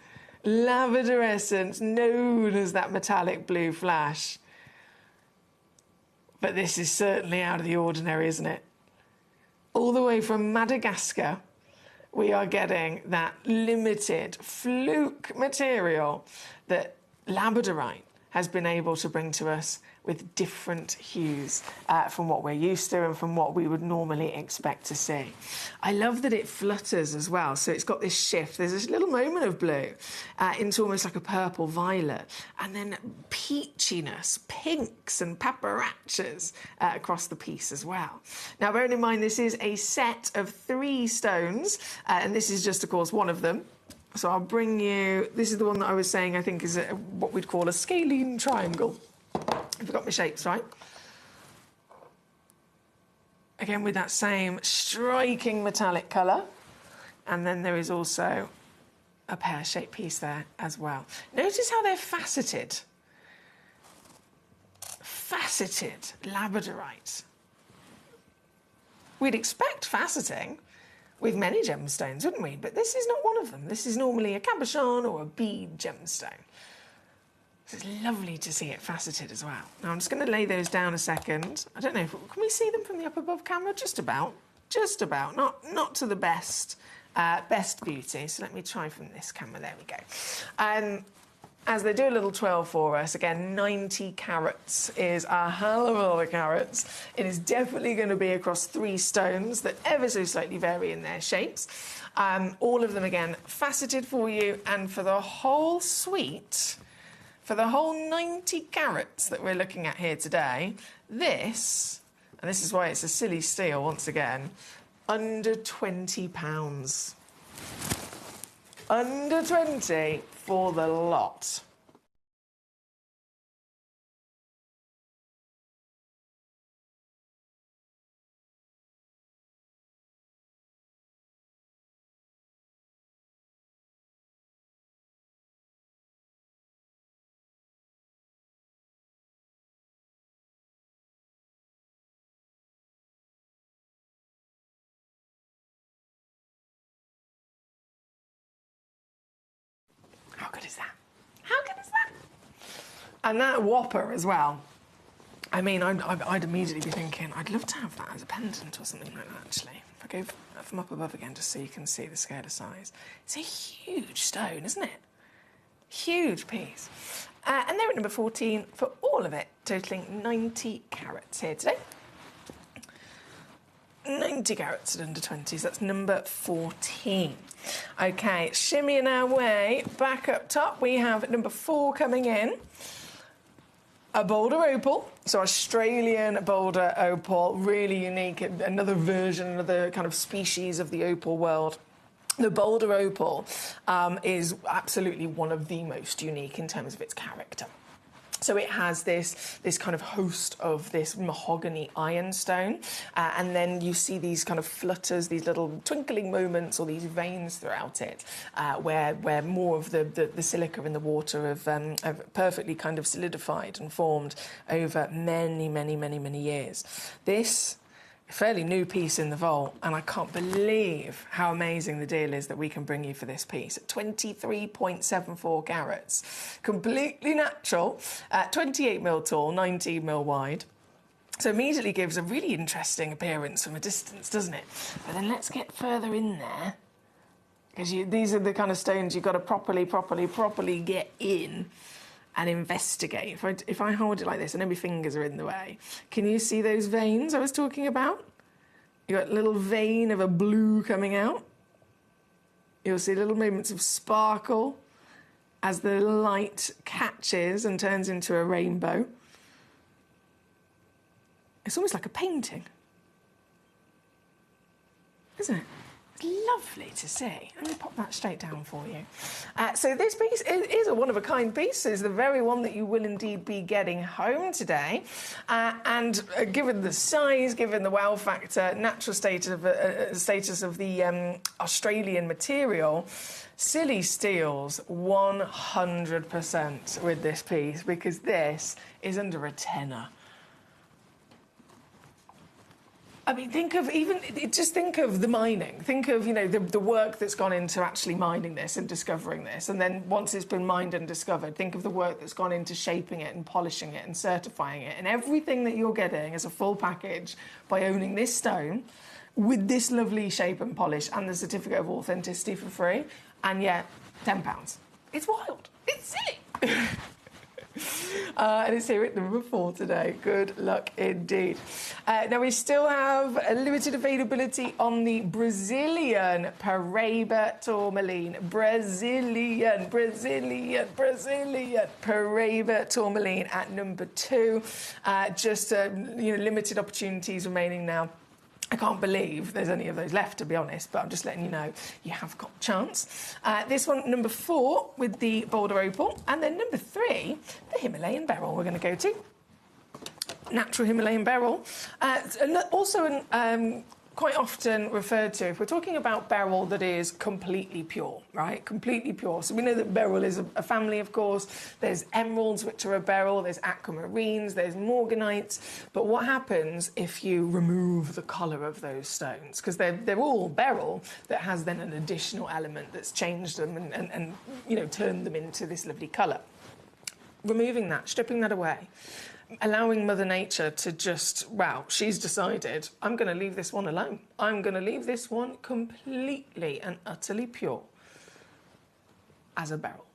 Labradorescence, known as that metallic blue flash. But this is certainly out of the ordinary, isn't it? All the way from Madagascar, we are getting that limited fluke material that labradorite has been able to bring to us with different hues from what we're used to and from what we would normally expect to see. I love that it flutters as well, so it's got this shift. There's this little moment of blue into almost like a purple violet, and then peachiness, pinks and paparachas across the piece as well. Now, bearing in mind, this is a set of 3 stones, and this is just, of course, one of them. So I'll bring you, this is the one that I was saying I think is what we'd call a scalene triangle. If I've got my shapes right. Again, with that same striking metallic colour. And then there is also a pear-shaped piece there as well. Notice how they're faceted. Faceted labradorite. We'd expect faceting with many gemstones, wouldn't we? But this is not one of them. This is normally a cabochon or a bead gemstone. It's lovely to see it faceted as well. Now I'm just going to lay those down a second. I don't know, can we see them from the up above camera? Just about, not to the best beauty. So let me try from this camera, there we go. As they do a little twirl for us, again, 90 carats is a hell of a lot of carats. It is definitely going to be across 3 stones that ever so slightly vary in their shapes. All of them, again, faceted for you, and for the whole suite, for the whole 90 carats that we're looking at here today, this, and this is why it's a silly steal once again, under £20. Under 20 for the lot. How good is that? How good is that? And that whopper as well. I mean, I'd immediately be thinking, I'd love to have that as a pendant or something like that, actually. If I go from up above again, just so you can see the scale of size. It's a huge stone, isn't it? Huge piece. And they're at number 14 for all of it, totaling 90 carats here today. 90 carats at under 20s, that's number 14. OK, shimmying our way back up top, we have number 4 coming in. A boulder opal, so Australian boulder opal, really unique, another version, another kind of species of the opal world. The boulder opal is absolutely one of the most unique in terms of its character. So it has this kind of host of this mahogany ironstone, and then you see these kind of flutters, these little twinkling moments or these veins throughout it, where more of the silica in the water have perfectly kind of solidified and formed over many years. This fairly new piece in the vault, and I can't believe how amazing the deal is that we can bring you for this piece at 23.74 carats, completely natural, 28mm tall, 19mm wide. So immediately gives a really interesting appearance from a distance, doesn't it? But then let's get further in there, because these are the kind of stones you've got to properly get in and investigate. If I hold it like this, I know my fingers are in the way. Can you see those veins I was talking about? You've got a little vein of a blue coming out. You'll see little moments of sparkle as the light catches and turns into a rainbow. It's almost like a painting, isn't it? Lovely to see. Let me pop that straight down for you. So this piece is a one-of-a-kind piece. It's the very one that you will indeed be getting home today. And given the size, given the wow factor, natural status of the Australian material, silly steals 100% with this piece, because this is under a tenner. I mean, think of the mining. Think of, the work that's gone into actually mining this and discovering this. And then once it's been mined and discovered, think of the work that's gone into shaping it and polishing it and certifying it. And everything that you're getting as a full package by owning this stone with this lovely shape and polish and the certificate of authenticity for free. And yet, £10. It's wild. It's silly. And it's here at number 4 today. Good luck indeed. Now, we still have a limited availability on the Brazilian Paraíba tourmaline. Brazilian Paraíba tourmaline at number 2. Just limited opportunities remaining now. I can't believe there's any of those left, to be honest, but I'm just letting you know you have got a chance. This one, number 4, with the Boulder Opal. And then number 3, the Himalayan beryl we're going to go to. Natural Himalayan beryl. Also quite often referred to, if we're talking about beryl that is completely pure, right? Completely pure. So we know that beryl is a family, of course. There's emeralds, which are a beryl. There's aquamarines. There's morganites. But what happens if you remove the colour of those stones? Because they're all beryl that has then an additional element that's changed them and turned them into this lovely colour. Removing that, stripping that away, allowing Mother Nature to just, she's decided, I'm going to leave this one alone. I'm going to leave this one completely and utterly pure as a beryl.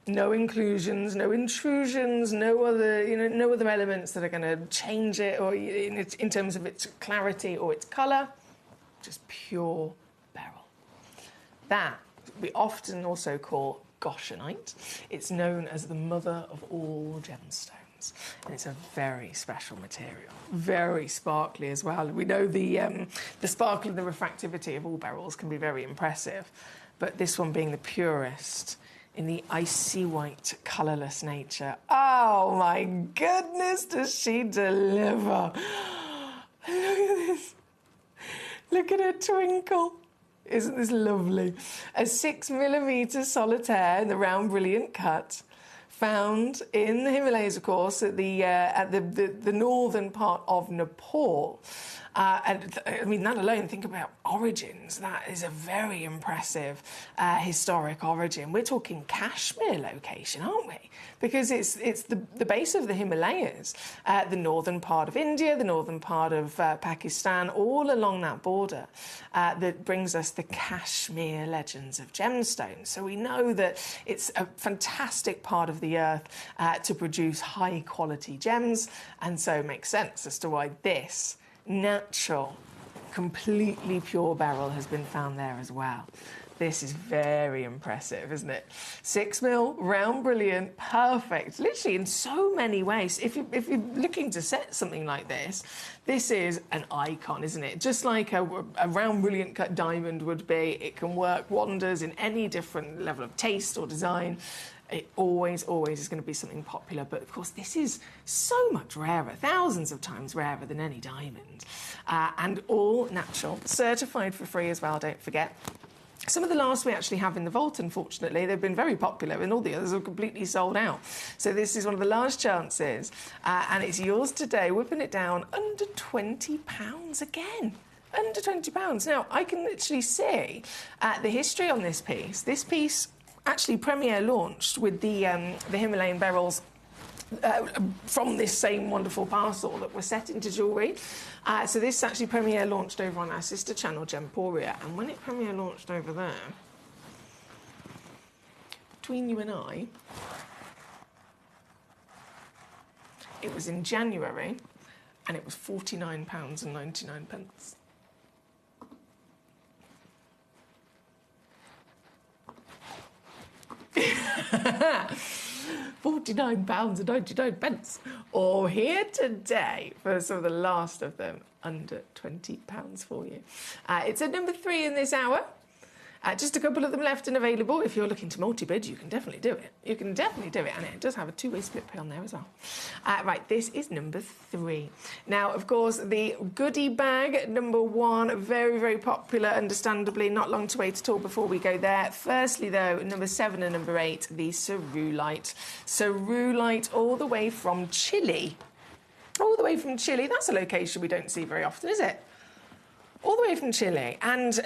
No inclusions, no intrusions, no other elements that are going to change it or in terms of its clarity or its colour. Just pure beryl. That we often also call goshenite. It's known as the mother of all gemstones. And it's a very special material, very sparkly as well. We know the sparkle and the refractivity of all beryls can be very impressive, but this one being the purest in the icy white, colourless nature. Oh my goodness, does she deliver? Look at this. Look at her twinkle. Isn't this lovely? A 6mm solitaire in the round, brilliant cut. Found in the Himalayas, of course, at the northern part of Nepal. And I mean, that alone, think about origins. That is a very impressive historic origin. We're talking Kashmir location, aren't we? Because it's the base of the Himalayas, the northern part of India, the northern part of Pakistan, all along that border, that brings us the Kashmir legends of gemstones. So we know that it's a fantastic part of the earth to produce high-quality gems, and so it makes sense as to why this natural, completely pure beryl has been found there as well. This is very impressive, isn't it? 6mm, round, brilliant, perfect. Literally in so many ways. If you're looking to set something like this, this is an icon, isn't it? Just like a round, brilliant cut diamond would be, it can work wonders in any different level of taste or design. It always is going to be something popular. But, of course, this is so much rarer, thousands of times rarer than any diamond. And all natural, certified for free as well, don't forget. Some of the last we actually have in the vault, unfortunately. They've been very popular, and all the others are completely sold out. So this is one of the last chances, and it's yours today. Whipping it down under £20 again. Under £20. Now, I can literally see the history on this piece. This piece actually premiere launched with the Himalayan beryls from this same wonderful parcel that were set into jewellery. So this actually premiere launched over on our sister channel, Gemporia, and when it premiere launched over there, between you and I, it was in January, and it was £49.99. £49.99, or here today for some of the last of them under £20 for you. It's at number 3 in this hour. Just a couple of them left and available. If you're looking to multi-bid, you can definitely do it. You can definitely do it, and it does have a two-way split pay on there as well. Right, this is number 3. Now, of course, the goodie bag, number 1, very, very popular, understandably. Not long to wait at all before we go there. Firstly, though, number 7 and number 8, the cerulite. Cerulite all the way from Chile. All the way from Chile. That's a location we don't see very often, is it? All the way from Chile. And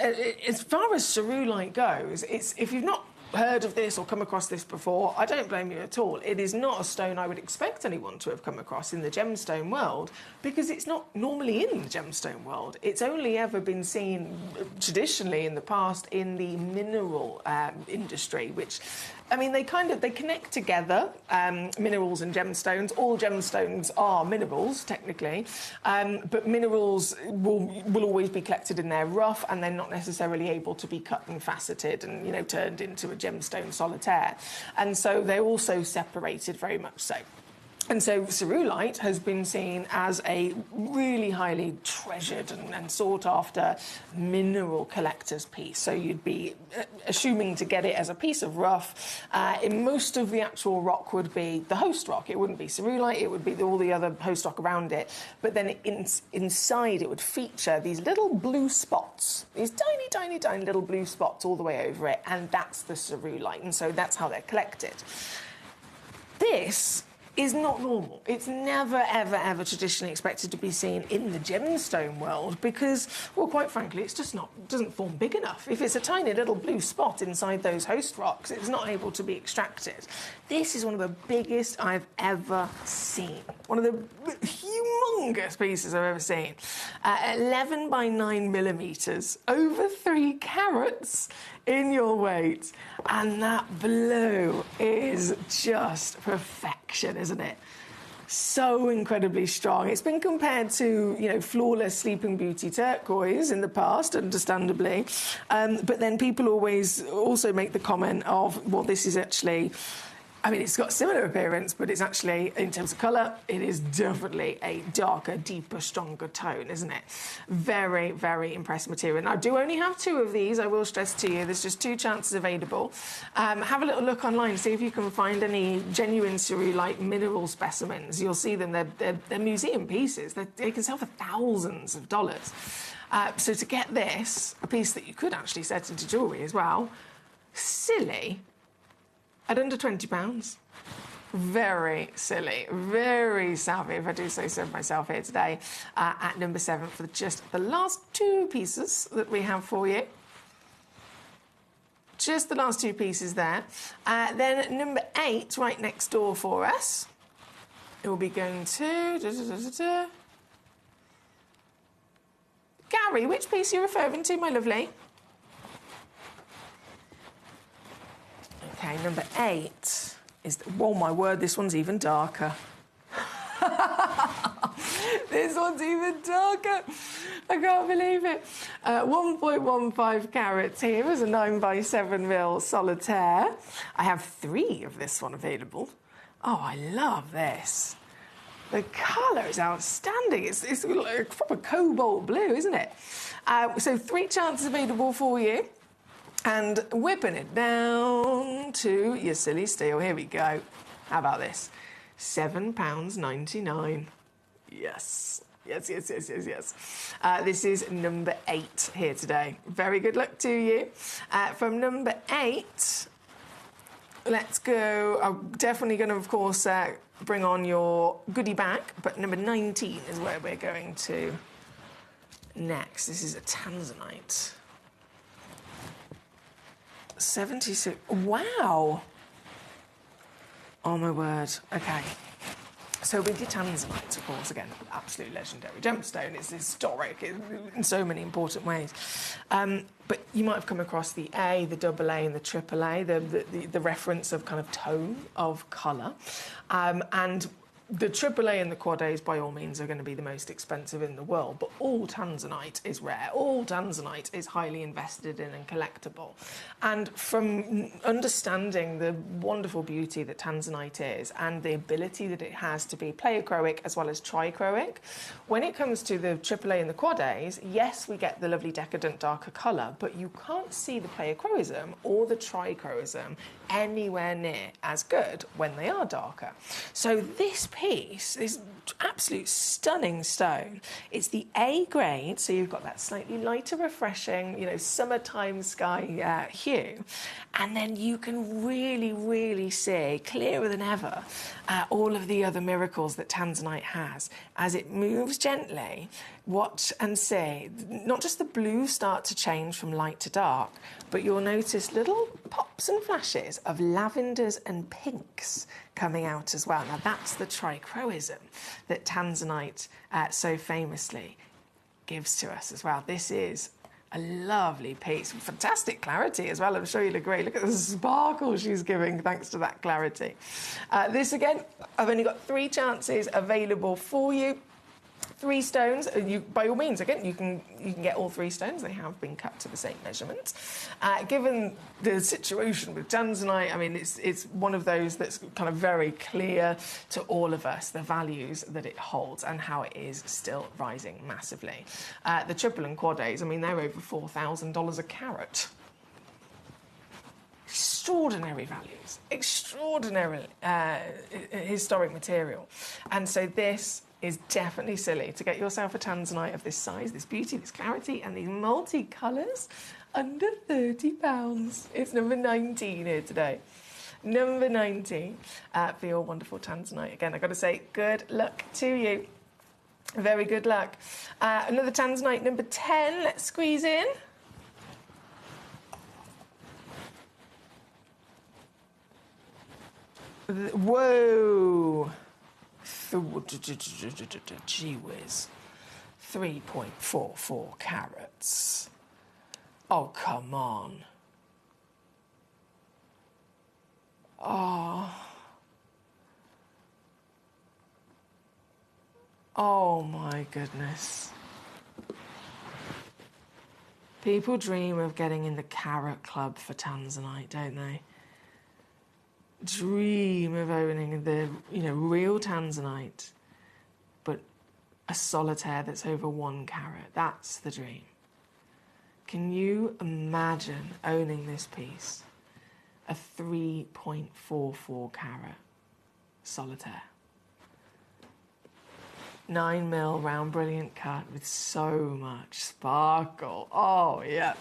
as far as cerulite goes, if you've not heard of this or come across this before, I don't blame you at all. It is not a stone I would expect anyone to have come across in the gemstone world, because it's not normally in the gemstone world. It's only ever been seen traditionally in the past in the mineral industry, which, I mean, they connect together, minerals and gemstones. All gemstones are minerals, technically, but minerals will always be collected in their rough, and they're not necessarily able to be cut and faceted and, you know, turned into a gemstone solitaire. And so they're also separated very much so. And so cerulite has been seen as a really highly treasured and sought-after mineral collector's piece. So you'd be assuming to get it as a piece of rough. In most of the actual rock would be the host rock. It wouldn't be cerulite, it would be all the other host rock around it. But then inside it would feature these little blue spots, these tiny, tiny, tiny little blue spots all the way over it, and that's the cerulite. And so that's how they're collected. This is not normal. It's never, ever, ever traditionally expected to be seen in the gemstone world because, well, quite frankly, it's just doesn't form big enough. If it's a tiny little blue spot inside those host rocks, it's not able to be extracted. This is one of the biggest I've ever seen. One of the humongous pieces I've ever seen. 11 by 9 millimetres, over 3 carats in your weight. And that blue is just perfection, isn't it? So incredibly strong. It's been compared to, you know, flawless Sleeping Beauty turquoise in the past, understandably. But then people always also make the comment of, well, this is actually, I mean, it's got a similar appearance, but it's actually, in terms of colour, it is definitely a darker, deeper, stronger tone, isn't it? Very, very impressive material. And I do only have 2 of these, I will stress to you. There's just 2 chances available. Have a little look online, see if you can find any genuine cerulite mineral specimens. You'll see them. They're museum pieces. They can sell for thousands of dollars. So to get this, a piece that you could actually set into jewellery as well, silly, at under £20. Very silly, very savvy, if I do say so myself here today, at number 7 for just the last 2 pieces that we have for you. Just the last 2 pieces there. Then number 8, right next door for us. It will be going to... Gary, which piece are you referring to, my lovely? Okay, number 8 is... Oh, my word, this one's even darker. This one's even darker. I can't believe it. 1.15 carats here is a 9x7mm solitaire. I have 3 of this one available. Oh, I love this. The colour is outstanding. It's like a proper cobalt blue, isn't it? So 3 chances available for you. And whipping it down to your silly steel. Here we go. How about this? £7.99. Yes. Yes. This is number 8 here today. Very good luck to you. From number 8, let's go. I'm definitely going to, of course, bring on your goodie bag, but number 19 is where we're going to next. This is a tanzanite. 76. Wow. Oh, my word. OK. So with your tanzanite, of course, again, absolute legendary gemstone. It's historic in so many important ways. But you might have come across the A, the double A and the triple A, the reference of kind of tone of colour. And the AAA and the Quad A's, by all means, are going to be the most expensive in the world, but all tanzanite is rare. All tanzanite is highly invested in and collectible. And from understanding the wonderful beauty that tanzanite is and the ability that it has to be pleochroic as well as trichroic, when it comes to the AAA and the Quad A's, yes, we get the lovely decadent darker colour, but you can't see the pleochroism or the trichroism anywhere near as good when they are darker. So this piece, this absolute stunning stone, it's the A grade, so you've got that slightly lighter, refreshing, summertime sky hue, and then you can really, really see clearer than ever all of the other miracles that tanzanite has as it moves gently. Watch and see, not just the blues start to change from light to dark, but you'll notice little pops and flashes of lavenders and pinks coming out as well. Now, that's the trichroism that tanzanite so famously gives to us as well. This is a lovely piece, fantastic clarity as well. I'm sure you'll agree. Look at the sparkle she's giving thanks to that clarity. This, again, I've only got 3 chances available for you. 3 stones. By all means, again, you can get all 3 stones. They have been cut to the same measurement. Given the situation with tanzanite, I mean, it's one of those that's kind of very clear to all of us, the values that it holds and how it is still rising massively. The triple and quad A's, I mean, they're over $4,000 a carat. Extraordinary values, extraordinary historic material. And so this is definitely silly to get yourself a tanzanite of this size, this beauty, this clarity, and these multi-colours under £30. It's number 19 here today. Number 19 for your wonderful tanzanite. Again, I've got to say, good luck to you. Very good luck. Another tanzanite, number 10. Let's squeeze in. Whoa. Gee whiz. 3.44 carats. Oh, come on. Oh, my goodness. People dream of getting in the carat club for tanzanite, don't they? Dream of owning the, real tanzanite, but a solitaire that's over 1 carat. That's the dream. Can you imagine owning this piece? A 3.44 carat solitaire. 9mm round brilliant cut with so much sparkle. Oh, yes.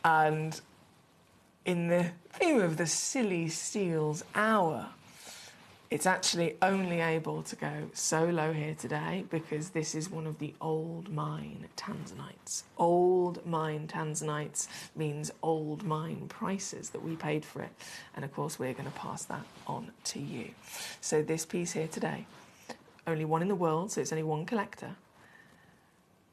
And in the theme of the silly steals hour, it's actually only able to go so low here today because this is one of the old mine tanzanites. Old mine tanzanites means old mine prices that we paid for it. And of course, we're going to pass that on to you. So this piece here today, only one in the world, so it's only one collector.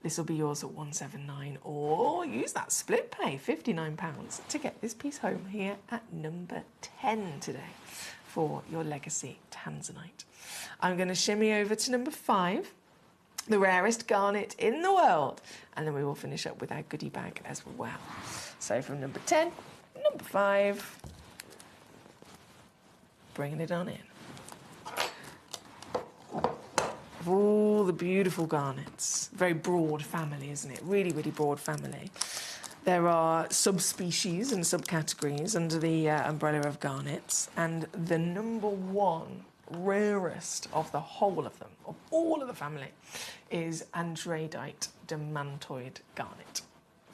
This will be yours at $179, or use that split pay, £59, to get this piece home here at number 10 today for your legacy tanzanite. I'm going to shimmy over to number 5. the rarest garnet in the world. And then we will finish up with our goodie bag as well. So from number 10, number 5, bringing it on in. Of all the beautiful garnets, very broad family, isn't it? Really, really broad family. There are subspecies and subcategories under the umbrella of garnets, and the number 1 rarest of the whole of them, of all of the family, is andradite demantoid garnet.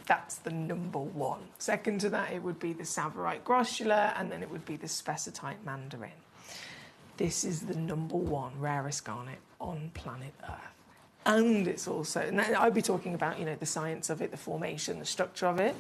That's the number 1. Second to that, it would be the tsavorite grossula, and then it would be the spessartite mandarin. This is the number 1 rarest garnet on planet Earth. And it's also, and I'd be talking about, you know, the science of it, the formation, the structure of it.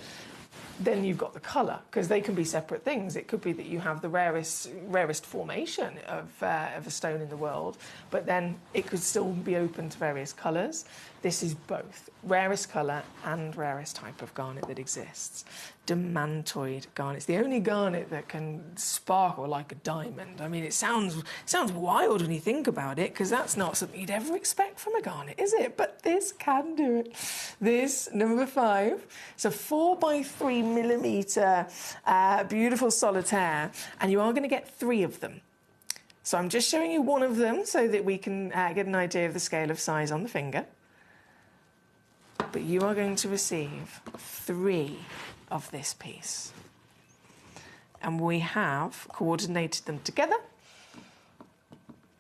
Then you've got the colour, because they can be separate things. It could be that you have the rarest formation of a stone in the world, but then it could still be open to various colours. This is both rarest colour and rarest type of garnet that exists. Demantoid garnet. It's the only garnet that can sparkle like a diamond. I mean, it sounds wild when you think about it, because that's not something you'd ever expect from a garnet, is it? But this can do it. This, number 5, it's a 4 by 3 millimetre beautiful solitaire, and you are going to get 3 of them. So I'm just showing you one of them so that we can get an idea of the scale of size on the finger. But you are going to receive 3 of this piece. And we have coordinated them together.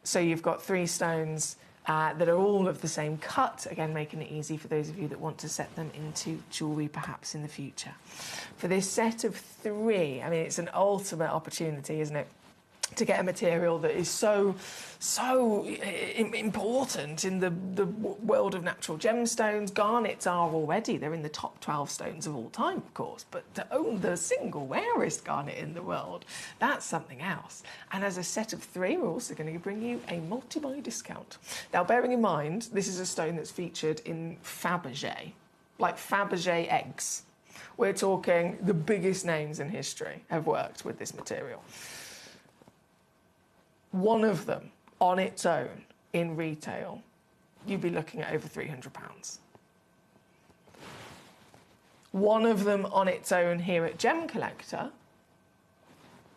So you've got 3 stones that are all of the same cut, again making it easy for those of you that want to set them into jewellery perhaps in the future. For this set of 3, I mean, it's an ultimate opportunity, isn't it, to get a material that is so important in the world of natural gemstones. Garnets are already, they're in the top 12 stones of all time, of course, but to own the single rarest garnet in the world, that's something else. And as a set of 3, we're also going to bring you a multi-buy discount. Now, bearing in mind, this is a stone that's featured in Fabergé, like Fabergé eggs. We're talking the biggest names in history have worked with this material. One of them, on its own, in retail, you'd be looking at over £300. One of them on its own here at Gemcollector,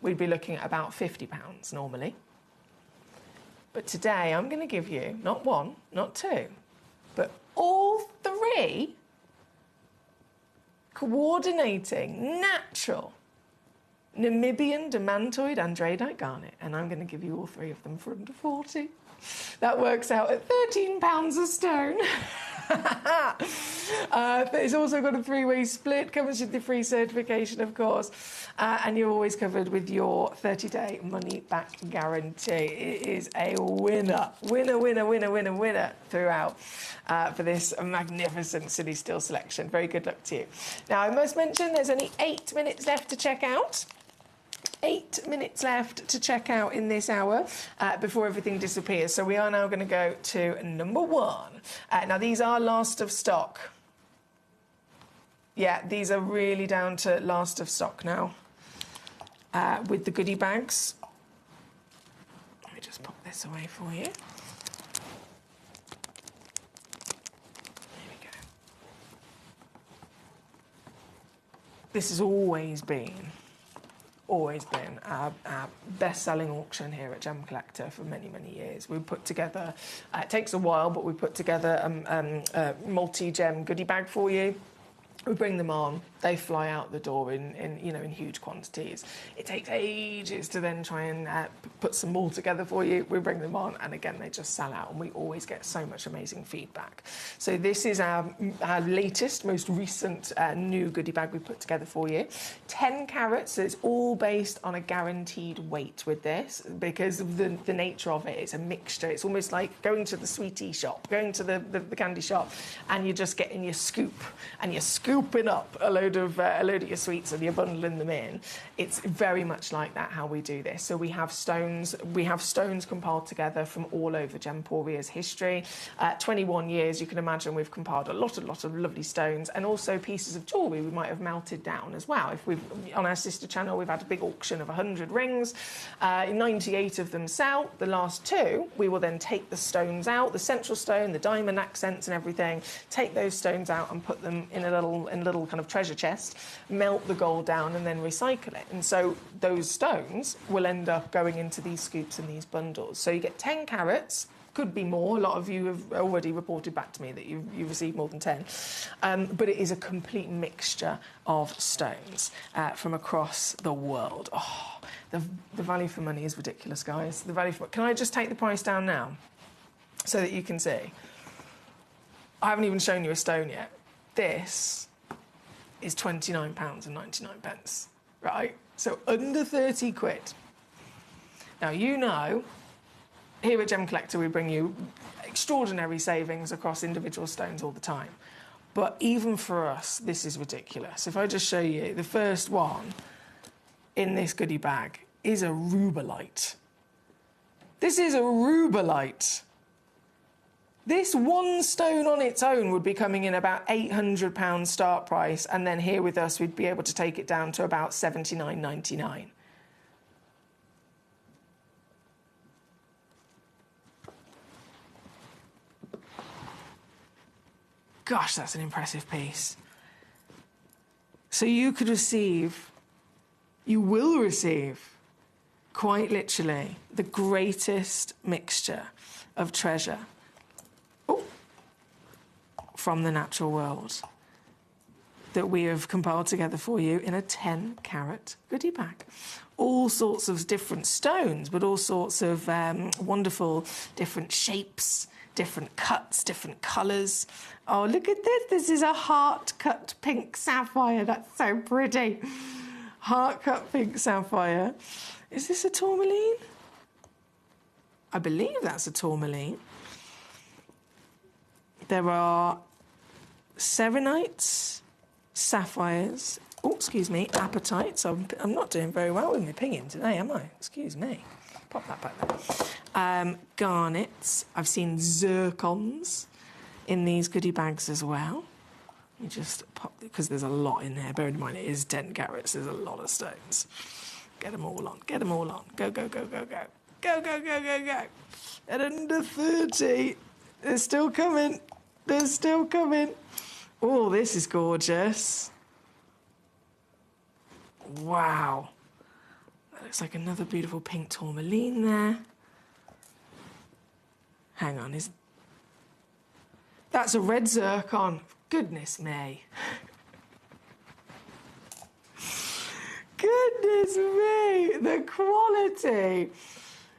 we'd be looking at about £50 normally. But today I'm going to give you not 1, not 2, but all 3 coordinating natural Namibian demantoid andradite garnet, and I'm going to give you all 3 of them for under 40. That works out at £13 a stone. But it's also got a 3-way split, comes with the free certification, of course, and you're always covered with your 30-day money-back guarantee. It is a winner throughout for this magnificent City Steel selection. Very good luck to you. Now, I must mention there's only 8 minutes left to check out. 8 minutes left to check out in this hour before everything disappears. So we are now going to go to number 1. Now, these are last of stock. Yeah, these are really down to last of stock now with the goodie bags. Let me just pop this away for you. There we go. This has always been our best-selling auction here at Gemcollector for many, many years. We put together, it takes a while, but we put together a multi-gem goodie bag for you. We bring them on, they fly out the door in huge quantities. It takes ages to then try and put some more together for you. We bring them on, and again, they just sell out, and we always get so much amazing feedback. So this is our latest, most recent new goodie bag we put together for you. 10 carats, so it's all based on a guaranteed weight with this, because of the nature of it. It's a mixture. It's almost like going to the sweetie shop, going to the candy shop, and you're just getting your scoop, and your scoop scooping up a load of your sweets and you're bundling them in. It's very much like that how we do this. So we have stones compiled together from all over Gemporia's history. 21 years, you can imagine we've compiled a lot of lovely stones, and also pieces of jewellery we might have melted down as well. If we've on our sister channel, we've had a big auction of 100 rings. 98 of them sell. The last 2, we will then take the stones out, the central stone, the diamond accents and everything, take those stones out and put them in a little kind of treasure chest, melt the gold down and then recycle it. And so those stones will end up going into these scoops and these bundles. So you get 10 carats, could be more. A lot of you have already reported back to me that you've received more than 10. But it is a complete mixture of stones from across the world. Oh, the value for money is ridiculous, guys. The value for... Can I just take the price down now so that you can see? I haven't even shown you a stone yet. This is £29.99, right? So under 30 quid. Now, you know, here at Gemcollector, we bring you extraordinary savings across individual stones all the time. But even for us, this is ridiculous. If I just show you, the first one in this goodie bag is a rubellite. This is a rubellite. This one stone on its own would be coming in about £800 start price, and then here with us, we'd be able to take it down to about £79.99. Gosh, that's an impressive piece. So you will receive, quite literally, the greatest mixture of treasure from the natural world that we have compiled together for you in a 10-carat goodie bag. All sorts of different stones, but all sorts of wonderful different shapes, different cuts, different colours. Oh, look at this. This is a heart-cut pink sapphire. That's so pretty. Heart-cut pink sapphire. Is this a tourmaline? I believe that's a tourmaline. There are serenites, sapphires, apatites. I'm not doing very well with my pinging today, am I? Excuse me. Pop that back there. Garnets. I've seen zircons in these goodie bags as well. You just pop, because there's a lot in there. Bear in mind, it is 10 carats. There's a lot of stones. Get them all on. Get them all on. Go, go, go, go, go. Go, go, go, go, go. At under 30. They're still coming. They're still coming. Oh, this is gorgeous. Wow. That looks like another beautiful pink tourmaline there. Hang on, that's a red zircon. Goodness me. Goodness me. The quality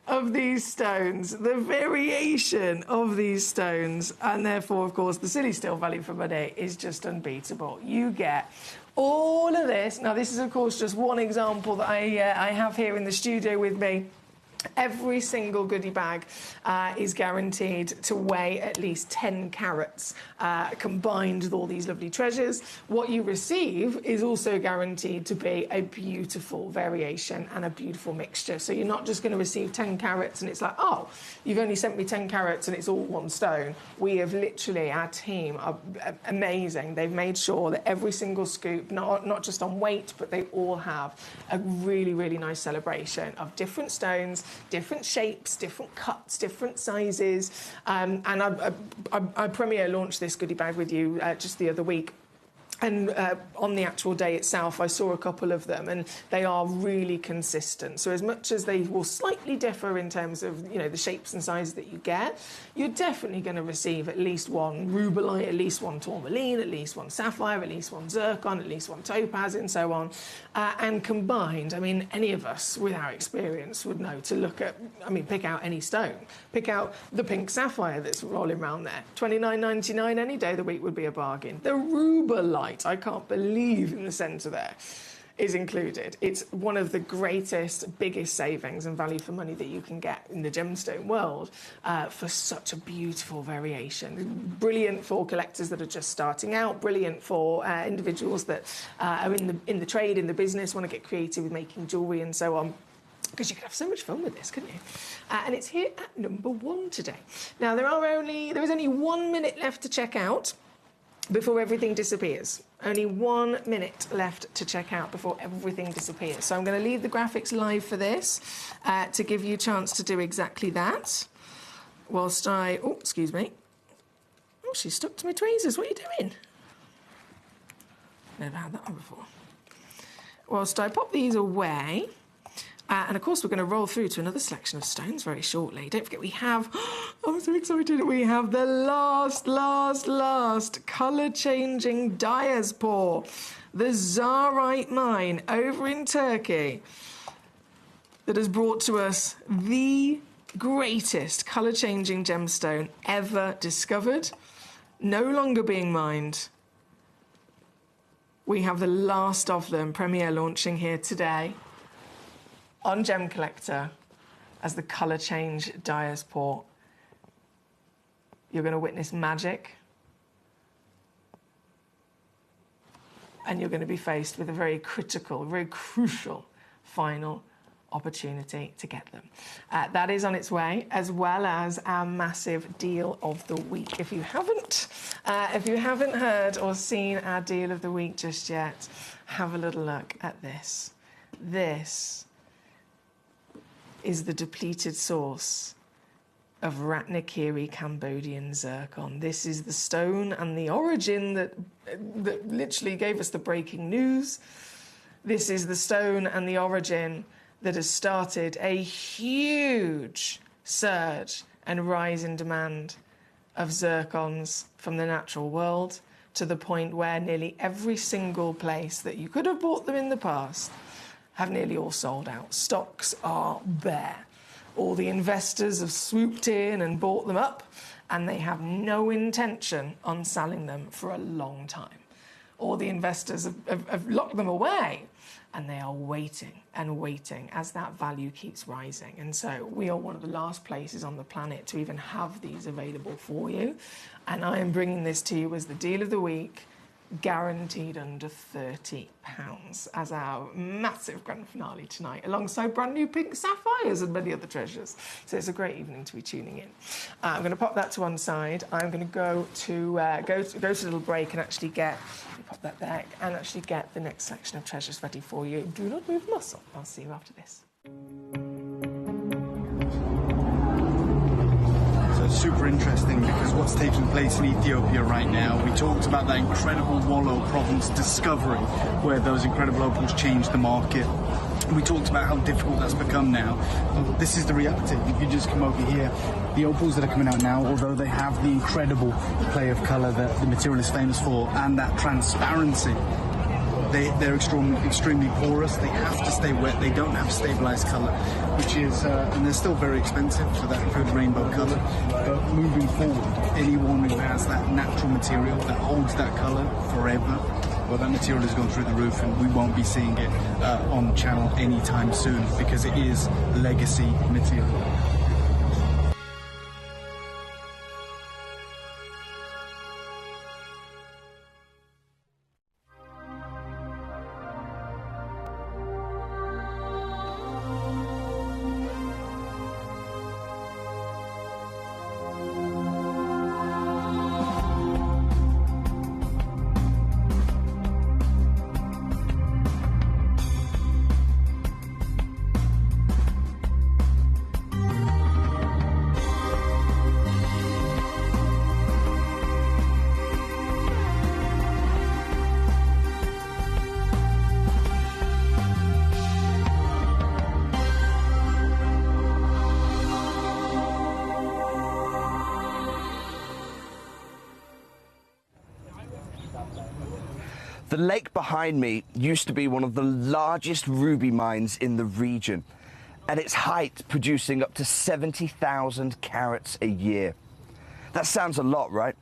of these stones, the variation of these stones, and therefore, of course, the silly still value for money is just unbeatable. You get all of this. Now, this is, of course, just one example that I have here in the studio with me. Every single goodie bag is guaranteed to weigh at least 10 carats, combined with all these lovely treasures. What you receive is also guaranteed to be a beautiful variation and a beautiful mixture. So you're not just going to receive 10 carats and it's like, oh, you've only sent me 10 carats and it's all one stone. We have literally, our team are amazing. They've made sure that every single scoop, not just on weight, but they all have a really, really nice celebration of different stones, different shapes, different cuts, different sizes. And I premiere launched this goodie bag with you just the other week. And on the actual day itself, I saw a couple of them, and they are really consistent. So as much as they will slightly differ in terms of, you know, the shapes and sizes that you get, you're definitely going to receive at least one rubellite, at least one tourmaline, at least one sapphire, at least one zircon, at least one topaz, and so on. And combined, I mean, any of us with our experience would know to look at, I mean, pick out any stone. Pick out the pink sapphire that's rolling around there. $29.99 any day of the week would be a bargain. The rubellite, I can't believe in the centre there. is included. It's one of the greatest, biggest savings and value for money that you can get in the gemstone world for such a beautiful variation. Brilliant for collectors that are just starting out, brilliant for individuals that are in the trade, in the business, want to get creative with making jewellery and so on. Because you could have so much fun with this, couldn't you? And it's here at number 1 today. Now, there is only 1 minute left to check out before everything disappears. Only 1 minute left to check out before everything disappears. So I'm going to leave the graphics live for this to give you a chance to do exactly that. Whilst I... Oh, excuse me. Oh, she's stuck to my tweezers. What are you doing? Never had that one before. Whilst I pop these away... and, of course, we're going to roll through to another selection of stones very shortly. Don't forget, we have... I'm so excited. We have the last colour-changing diaspore. The Czarite mine over in Turkey that has brought to us the greatest colour-changing gemstone ever discovered. No longer being mined. We have the last of them, premiere launching here today on Gemcollector as the colour change diaspore. You're going to witness magic, and you're going to be faced with a very critical, very crucial final opportunity to get them. That is on its way, as well as our massive deal of the week. If you haven't heard or seen our deal of the week just yet, have a little look at this. This is the depleted source of Ratnakiri Cambodian zircon. This is the stone and the origin that literally gave us the breaking news. This is the stone and the origin that has started a huge surge and rise in demand of zircons from the natural world, to the point where nearly every single place that you could have bought them in the past have nearly all sold out. Stocks are bare. All the investors have swooped in and bought them up, and they have no intention on selling them for a long time. All the investors have locked them away, and they are waiting and waiting as that value keeps rising. And so we are one of the last places on the planet to even have these available for you. And I am bringing this to you as the deal of the week, guaranteed under £30 as our massive grand finale tonight, alongside brand new pink sapphires and many other treasures. So it's a great evening to be tuning in. I'm going to pop that to one side. I'm going to go to a little break and actually pop that there and actually get the next section of treasures ready for you. Do not move muscle. I'll see you after this.
Super interesting, because what's taking place in Ethiopia right now, we talked about that incredible Wollo province discovery where those incredible opals changed the market. We talked about how difficult that's become now. This is the reality. If you just come over here, the opals that are coming out now, although they have the incredible play of colour that the material is famous for and that transparency, they're extremely porous. They have to stay wet. They don't have stabilised colour, which is, and they're still very expensive for that good rainbow colour. But moving forward, anyone who has that natural material that holds that colour forever, well, that material has gone through the roof, and we won't be seeing it on the channel anytime soon, because it is legacy material.
The lake behind me used to be one of the largest ruby mines in the region, at its height producing up to 70,000 carats a year. That sounds a lot, right?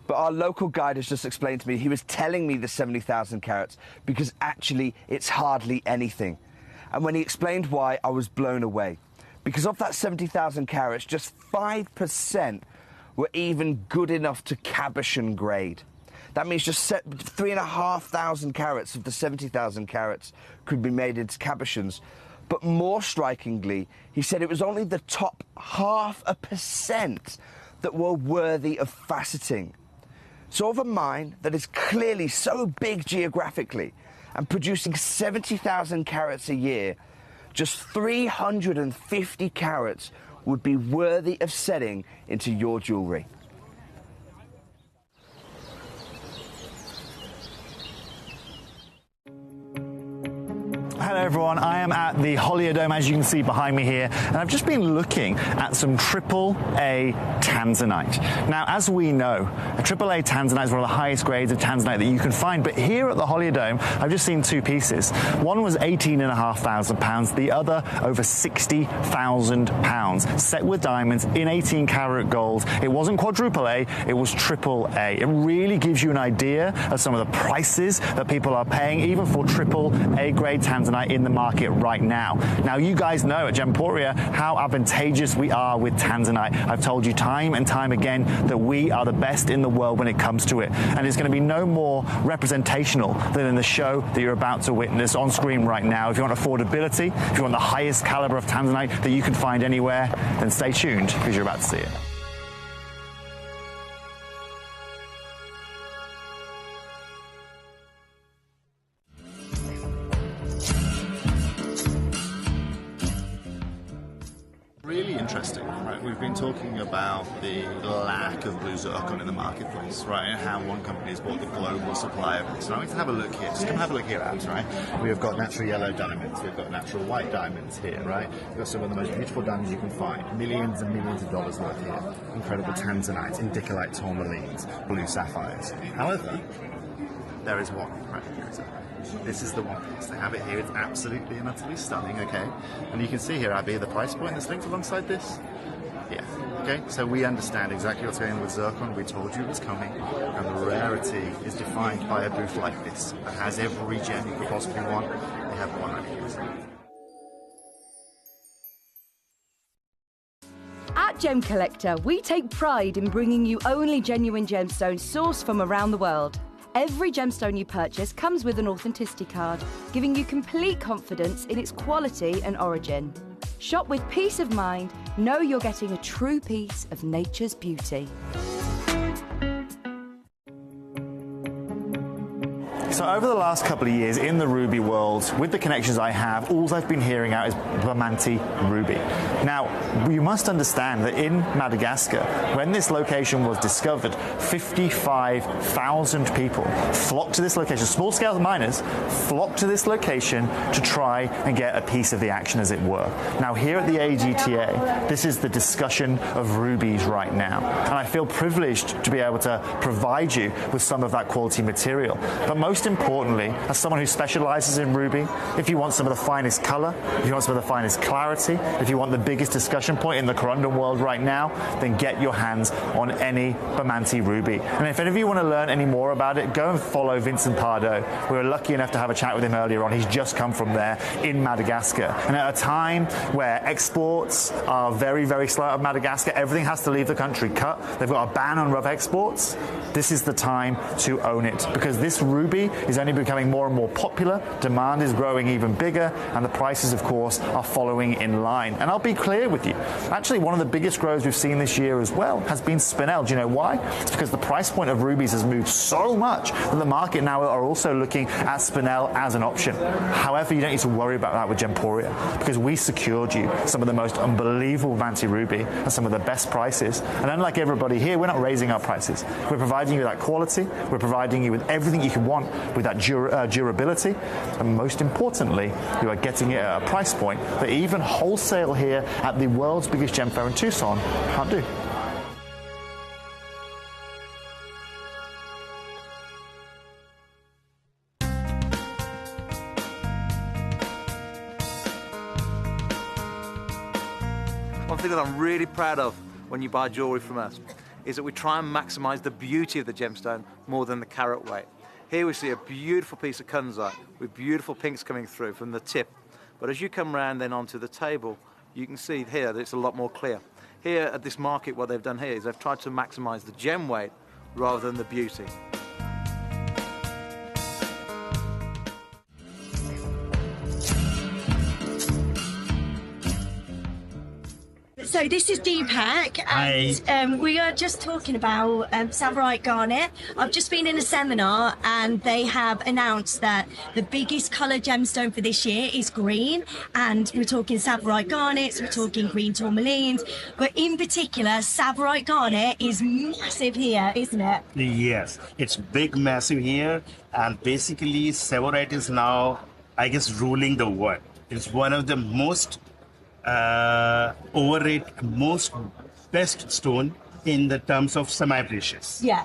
But our local guide has just explained to me, he was telling me the 70,000 carats because actually it's hardly anything. And when he explained why, I was blown away. Because of that 70,000 carats, just 5% were even good enough to cabochon grade. That means just 3,500 carats of the 70,000 carats could be made into cabochons. But more strikingly, he said it was only the top 0.5% that were worthy of faceting. So of a mine that is clearly so big geographically and producing 70,000 carats a year, just 350 carats would be worthy of setting into your jewellery.
Hello everyone, I am at the Holiodome, as you can see behind me here, and I've just been looking at some AAA tanzanite. Now, as we know, a AAA tanzanite is one of the highest grades of tanzanite that you can find, but here at the Holiodome, I've just seen two pieces. One was £18,500, the other over £60,000, set with diamonds in 18 karat gold. It wasn't quadruple A, it was AAA. It really gives you an idea of some of the prices that people are paying, even for AAA grade tanzanite in the market right now. Now, you guys know at Gemporia how advantageous we are with tanzanite. I've told you time and time again that we are the best in the world when it comes to it, and it's going to be no more representational than in the show that you're about to witness on screen right now. If you want affordability, if you want the highest caliber of tanzanite that you can find anywhere, then stay tuned because you're about to see it.
Really interesting, right? We've been talking about the lack of blue zircon in the marketplace, right? And how one company has bought the global supply of it. So I'm going to have a look here. Just come have a look here, Abs, right? We've got natural yellow diamonds. We've got natural white diamonds here, right? We've got some of the most beautiful diamonds you can find. Millions and millions of dollars worth here. Incredible tanzanites, indicolite tourmalines, blue sapphires. However, there is one right here. This is the one piece. They have it here. It's absolutely and utterly stunning, okay? And you can see here, Abby, the price point that's linked alongside this. Yeah, okay? So we understand exactly what's going on with zircon. We told you it was coming. And the rarity is defined by a booth like this that has every gem you could possibly want. They have one right here.
At Gemcollector, we take pride in bringing you only genuine gemstones sourced from around the world. Every gemstone you purchase comes with an authenticity card, giving you complete confidence in its quality and origin. Shop with peace of mind, know you're getting a true piece of nature's beauty.
So over the last couple of years in the ruby world, with the connections I have, all I've been hearing out is Bamanti ruby. Now, you must understand that in Madagascar, when this location was discovered, 55,000 people flocked to this location. Small-scale miners flocked to this location to try and get a piece of the action, as it were. Now, here at the AGTA, this is the discussion of rubies right now. And I feel privileged to be able to provide you with some of that quality material. But most importantly, as someone who specializes in ruby, if you want some of the finest color, if you want some of the finest clarity, if you want the biggest discussion point in the corundum world right now, then get your hands on any Bamanti ruby. And if any of you want to learn any more about it, go and follow Vincent Pardo. We were lucky enough to have a chat with him earlier on. He's just come from there in Madagascar. And at a time where exports are very, very slow out of Madagascar, everything has to leave the country cut. They've got a ban on rough exports. This is the time to own it, because this ruby is only becoming more and more popular, demand is growing even bigger, and the prices, of course, are following in line. And I'll be clear with you, actually one of the biggest grows we've seen this year as well has been Spinel. Do you know why? It's because the price point of rubies has moved so much that the market now are also looking at Spinel as an option. However, you don't need to worry about that with Gemporia, because we secured you some of the most unbelievable Bamanti ruby and some of the best prices. And unlike everybody here, we're not raising our prices. We're providing you with that quality, we're providing you with everything you can want, with that durability, and most importantly, you are getting it at a price point that even wholesale here at the world's biggest gem fair in Tucson can't do.
One thing that I'm really proud of when you buy jewellery from us
is that we try and maximise the beauty of the gemstone more than the carat weight. Here we see a beautiful piece of kunzite with beautiful pinks coming through from the tip. But as you come round then onto the table, you can see here that it's a lot more clear. Here at this market, what they've done here is they've tried to maximise the gem weight rather than the beauty.
So this is Deepak, and we are just talking about Savarite Garnet. I've just been in a seminar, and they have announced that the biggest colour gemstone for this year is green, and we're talking Savarite Garnets, we're talking green tourmalines, but in particular, Savarite Garnet is massive here, isn't it?
Yes, it's big, massive here, and basically Savarite is now, I guess, ruling the world. It's one of the most overrated, most best stone in the terms of semi-precious.
Yeah.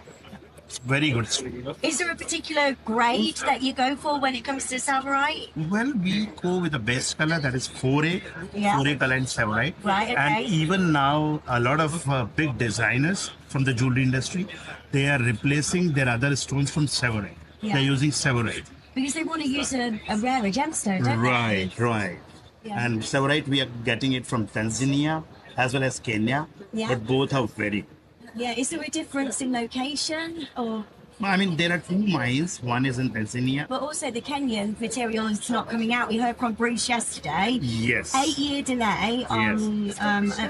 It's very good stone.
Is there a particular grade that you go for when it comes to Savarite?
Well, we go with the best color, that is 4A,
Yeah.
4A color and Savarite.
Right, okay.
And even now, a lot of big designers from the jewelry industry, they are replacing their other stones from Savarite.
Yeah.
They're using Savarite.
Because they want to use a rarer gemstone, don't they?
Right.
Yeah.
And Savarite, we are getting it from Tanzania as well as Kenya,
Yeah.
but both are very good.
Yeah, is there a difference in location or?
I mean, there are two mines. One is in Tanzania.
But also the Kenyan material is not coming out. We heard from Bruce yesterday.
Yes.
8-year delay on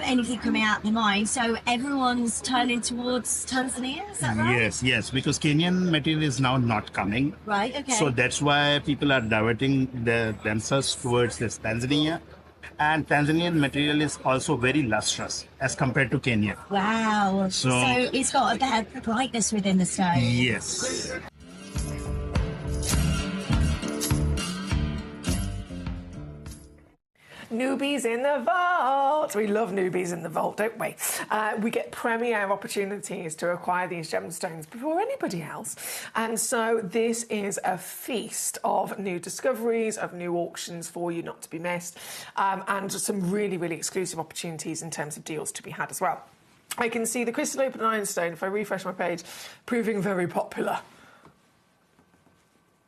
anything coming out of the mine. So everyone's turning towards Tanzania, is that right?
Yes, because Kenyan material is now not coming.
Right, okay.
So that's why people are diverting themselves towards this Tanzania. And Tanzanian material is also very lustrous as compared to Kenya.
Wow.
So
it's got a better brightness within the stone.
Yes.
Newbies in the vault. We love newbies in the vault, don't we? We get premier opportunities to acquire these gemstones before anybody else. And so this is a feast of new discoveries, of new auctions for you not to be missed, and some really, really exclusive opportunities in terms of deals to be had as well. I can see the crystal open ironstone, if I refresh my page, proving very popular.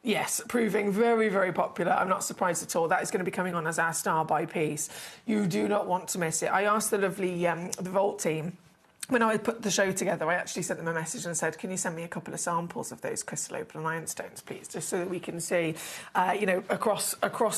Yes, proving very, very popular. I'm not surprised at all. That is going to be coming on as our star by piece. You do not want to miss it. I asked the lovely the Vault team, when I put the show together, I actually sent them a message and said, can you send me a couple of samples of those crystal opal and ironstones, please, just so that we can see, across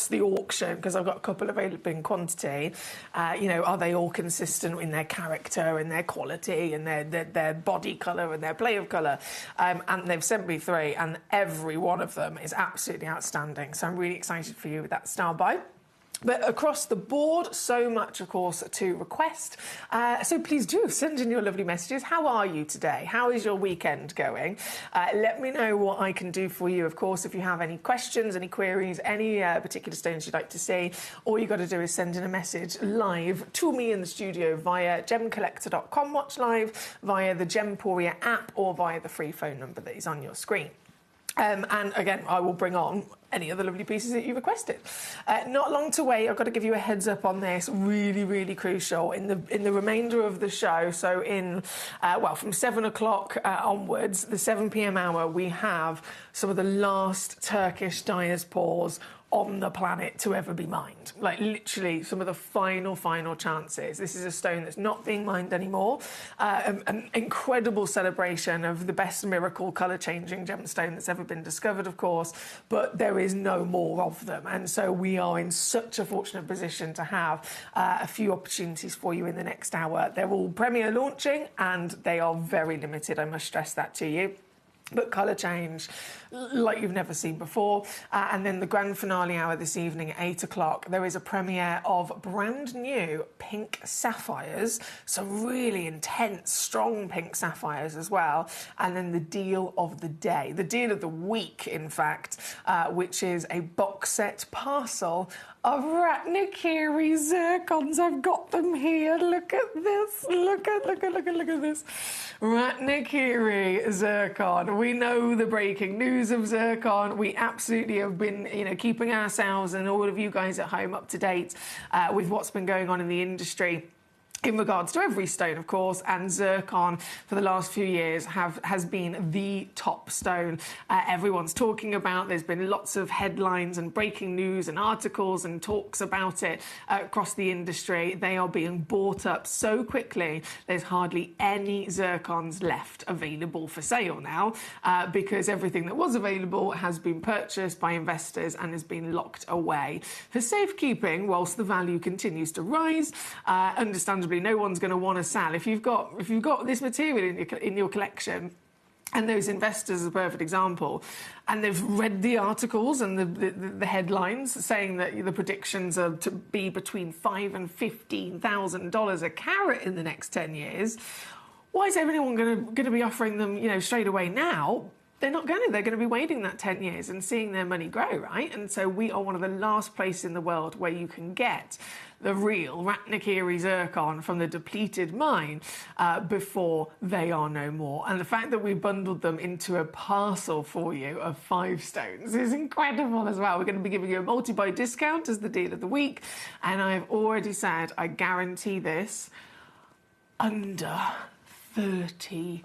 the auction, because I've got a couple available in quantity, are they all consistent in their character and their quality and their body colour and their play of colour? And they've sent me 3, and every one of them is absolutely outstanding. So I'm really excited for you with that star buy. But across the board, so much, of course, to request. So please do send in your lovely messages. How are you today? How is your weekend going? Let me know what I can do for you, of course, if you have any questions, any queries, any particular stones you'd like to see. All you've got to do is send in a message live to me in the studio via gemcollector.com, watch live, via the Gemporia app, or via the free phone number that is on your screen. And again, I will bring on any other lovely pieces that you requested. Not long to wait. I've got to give you a heads up on this. Really, really crucial in the remainder of the show. So from 7 o'clock onwards, the 7 p.m. hour, we have some of the last Turkish diaspores on the planet to ever be mined. Like, literally, some of the final chances. This is a stone that's not being mined anymore. An incredible celebration of the best miracle colour-changing gemstone that's ever been discovered, of course, but there is no more of them. And so we are in such a fortunate position to have a few opportunities for you in the next hour. They're all premier launching, and they are very limited, I must stress that to you. But colour change like you've never seen before. And then the grand finale hour this evening at 8 o'clock, there is a premiere of brand new pink sapphires. Some really intense, strong pink sapphires as well. And then the deal of the day, the deal of the week, in fact, which is a box set parcel of Ratnakiri zircons. I've got them here. Look at this. Look at this. Ratnakiri zircon. We know the breaking news of zircon. We absolutely have been, keeping ourselves and all of you guys at home up to date with what's been going on in the industry. in regards to every stone, of course, and zircon for the last few years has been the top stone everyone's talking about. There's been lots of headlines and breaking news and articles and talks about it across the industry. They are being bought up so quickly, there's hardly any zircons left available for sale now because everything that was available has been purchased by investors and has been locked away for safekeeping whilst the value continues to rise. Understandably, no one's going to want to sell if you've got this material in your collection. And those investors are a perfect example. And they've read the articles and the headlines saying that the predictions are to be between $5,000 and $15,000 a carat in the next 10 years. Why is everyone going to be offering them, straight away now? They're not going to. They're going to be waiting that 10 years and seeing their money grow, right? And so we are one of the last places in the world where you can get the real Ratnakiri zircon from the depleted mine before they are no more. And the fact that we bundled them into a parcel for you of 5 stones is incredible as well. We're going to be giving you a multi-buy discount as the deal of the week. And I've already said I guarantee this under £30.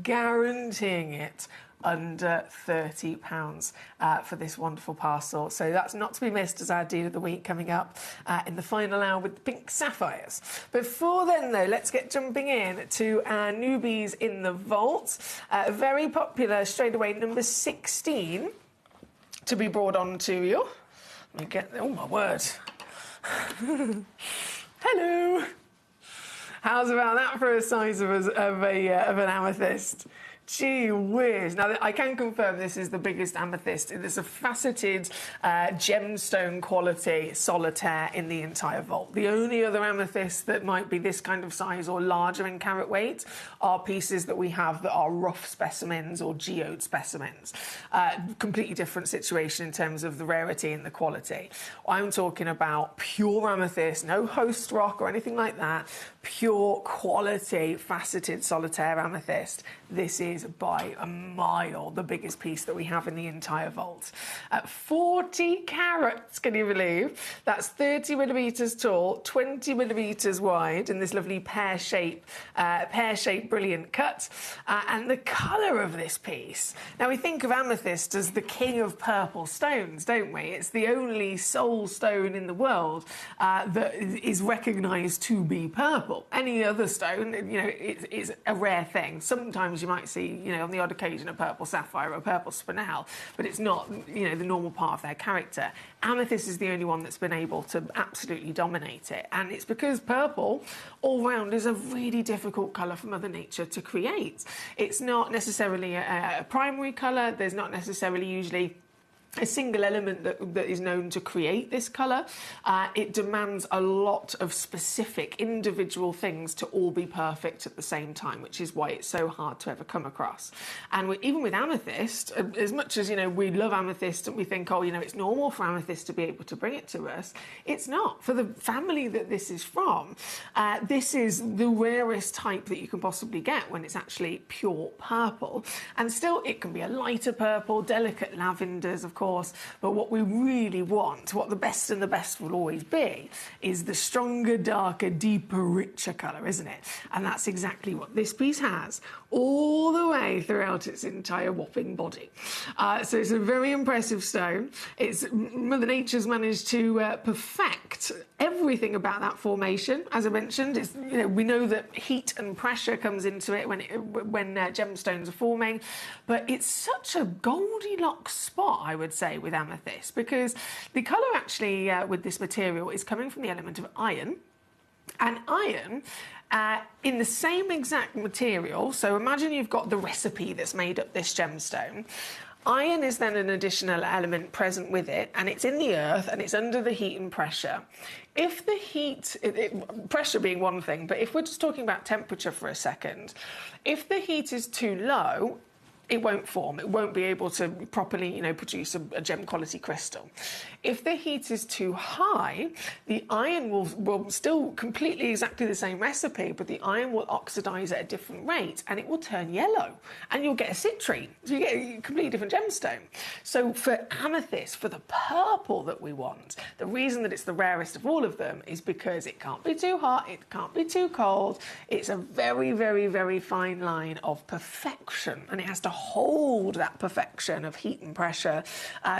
Guaranteeing it under £30 for this wonderful parcel. So that's not to be missed as our deal of the week coming up in the final hour with the pink sapphires. Before then, though, let's get jumping in to our newbies in the vault. Very popular straight away, number 16 to be brought on to you. Let me get, oh my word. Hello. How's about that for a size of an amethyst? Gee whiz. Now, I can confirm this is the biggest amethyst. It is a faceted gemstone quality solitaire in the entire vault. The only other amethyst that might be this kind of size or larger in carat weight are pieces that we have that are rough specimens or geode specimens. Completely different situation in terms of the rarity and the quality. I'm talking about pure amethyst, no host rock or anything like that. Pure quality faceted solitaire amethyst. This is by a mile the biggest piece that we have in the entire vault. At 40 carats, can you believe? That's 30 millimetres tall, 20 millimetres wide in this lovely pear-shaped brilliant cut. And the colour of this piece. Now, we think of amethyst as the king of purple stones, don't we? It's the only sole stone in the world that is recognised to be purple. Any other stone, it's a rare thing. Sometimes you might see, on the odd occasion, a purple sapphire or a purple spinel, but it's not, the normal part of their character. Amethyst is the only one that's been able to absolutely dominate it, and it's because purple, all round, is a really difficult colour for Mother Nature to create. It's not necessarily a primary colour. There's not necessarily usually a single element that is known to create this colour. It demands a lot of specific individual things to all be perfect at the same time, which is why it's so hard to ever come across. And even with amethyst, as much as we love amethyst and we think, it's normal for amethyst to be able to bring it to us, it's not. For the family that this is from, this is the rarest type that you can possibly get when it's actually pure purple. And still, it can be a lighter purple, delicate lavenders, of course, but what we really want, what the best and the best will always be, is the stronger, darker, deeper, richer colour, isn't it? And that's exactly what this piece has, all the way throughout its entire whopping body. So it's a very impressive stone. Mother Nature's managed to perfect everything about that formation. As I mentioned, we know that heat and pressure comes into it when gemstones are forming, but it's such a Goldilocks spot, I would say, with amethyst, because the colour actually with this material is coming from the element of iron. And iron, in the same exact material, so imagine you've got the recipe that's made up this gemstone. Iron is then an additional element present with it, and it's in the earth, and it's under the heat and pressure. If the heat, pressure being one thing, but if we're just talking about temperature for a second, if the heat is too low, It won't form. It won't be able to properly, you know, produce a gem quality crystal. If the heat is too high, the iron will still completely exactly the same recipe, but the iron will oxidize at a different rate and it will turn yellow and you'll get a citrine. So you get a completely different gemstone. So for amethyst, for the purple that we want, the reason that it's the rarest of all of them is because it can't be too hot, it can't be too cold. It's a very, very, very fine line of perfection, and it has to hold that perfection of heat and pressure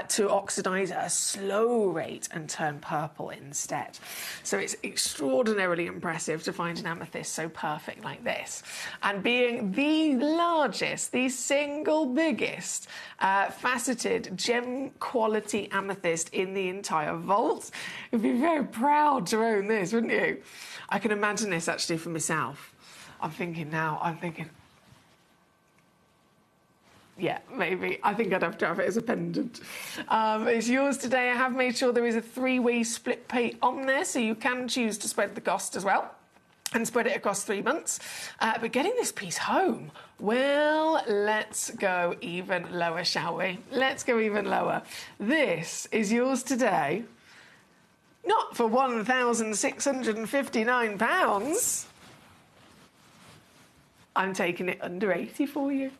to oxidize at a slow rate and turn purple instead. So it's extraordinarily impressive to find an amethyst so perfect like this. And being the largest, the single biggest faceted gem quality amethyst in the entire vault, you'd be very proud to own this, wouldn't you? I can imagine this actually for myself. I'm thinking, yeah, maybe. I think I'd have to have it as a pendant. It's yours today. I have made sure there is a 3-way split pay on there, so you can choose to spread the cost as well and spread it across 3 months. But getting this piece home, well, let's go even lower, shall we? Let's go even lower. This is yours today, not for £1,659. I'm taking it under 80 for you.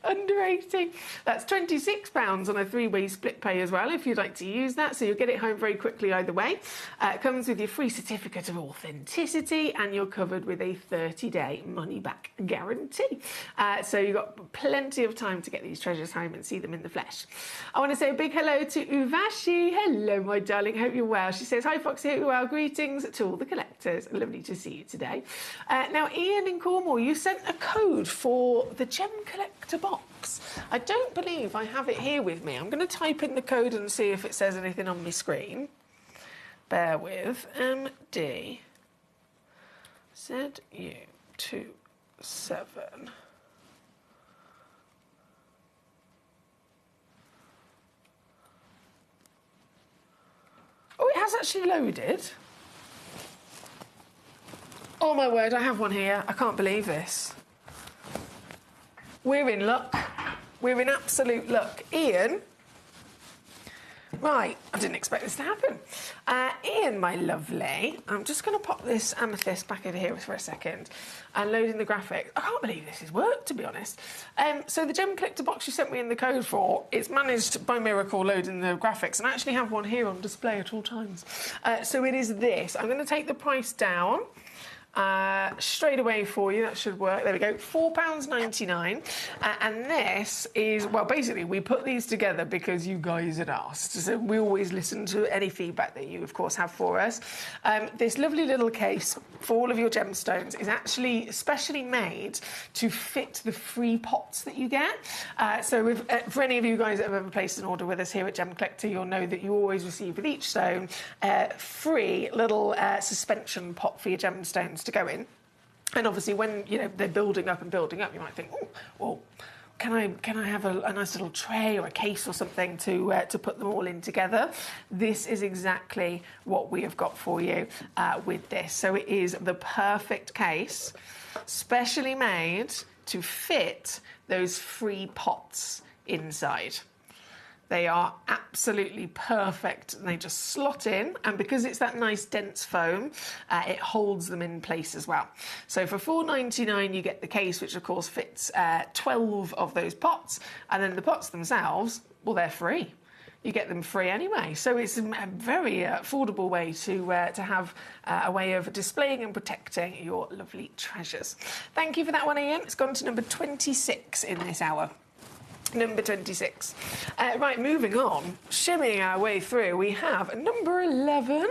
Under 80. That's £26 on a 3-way split pay as well, if you'd like to use that. So you'll get it home very quickly either way. It comes with your free certificate of authenticity, and you're covered with a 30-day money-back guarantee. So you've got plenty of time to get these treasures home and see them in the flesh. I want to say a big hello to Uvashi. Hello, my darling. Hope you're well. She says, hi, Foxy. Hope you're well. Greetings to all the collectors. Lovely to see you today. Now, Ian in Cornwall, you sent a code for the Gemcollector box. I don't believe I have it here with me. I'm going to type in the code and see if it says anything on my screen. Bear with. MD ZU27. Oh, it has actually loaded. Oh my word, I have one here. I can't believe this. We're in luck. We're in absolute luck. Ian. Right, I didn't expect this to happen. Ian, my lovely, I'm just going to pop this amethyst back over here for a second and load in the graphics. I can't believe this has worked, to be honest. So the Gemcollector box you sent me in the code for, it's managed by miracle loading the graphics, and I actually have one here on display at all times. So it is this. I'm going to take the price down. Straight away for you, that should work. There we go, £4.99. And this is, well, basically we put these together because you guys had asked. So we always listen to any feedback that you, of course, have for us. This lovely little case for all of your gemstones is actually specially made to fit the free pots that you get. So if, for any of you guys that have ever placed an order with us here at Gemcollector, you'll know that you always receive with each stone a free little suspension pot for your gemstones to go in. And obviously when, you know, they're building up, you might think, oh, well, can I have a nice little tray or a case or something to put them all in together? This is exactly what we have got for you with this. So it is the perfect case, specially made to fit those free pots inside. They are absolutely perfect, and they just slot in, and because it's that nice dense foam, it holds them in place as well. So for $4.99 you get the case, which of course fits 12 of those pots, and then the pots themselves, well, they're free. You get them free anyway. So it's a very affordable way to have a way of displaying and protecting your lovely treasures. Thank you for that one, Ian. It's gone to number 26 in this hour. Number 26. Right, moving on, shimmying our way through, we have number 11.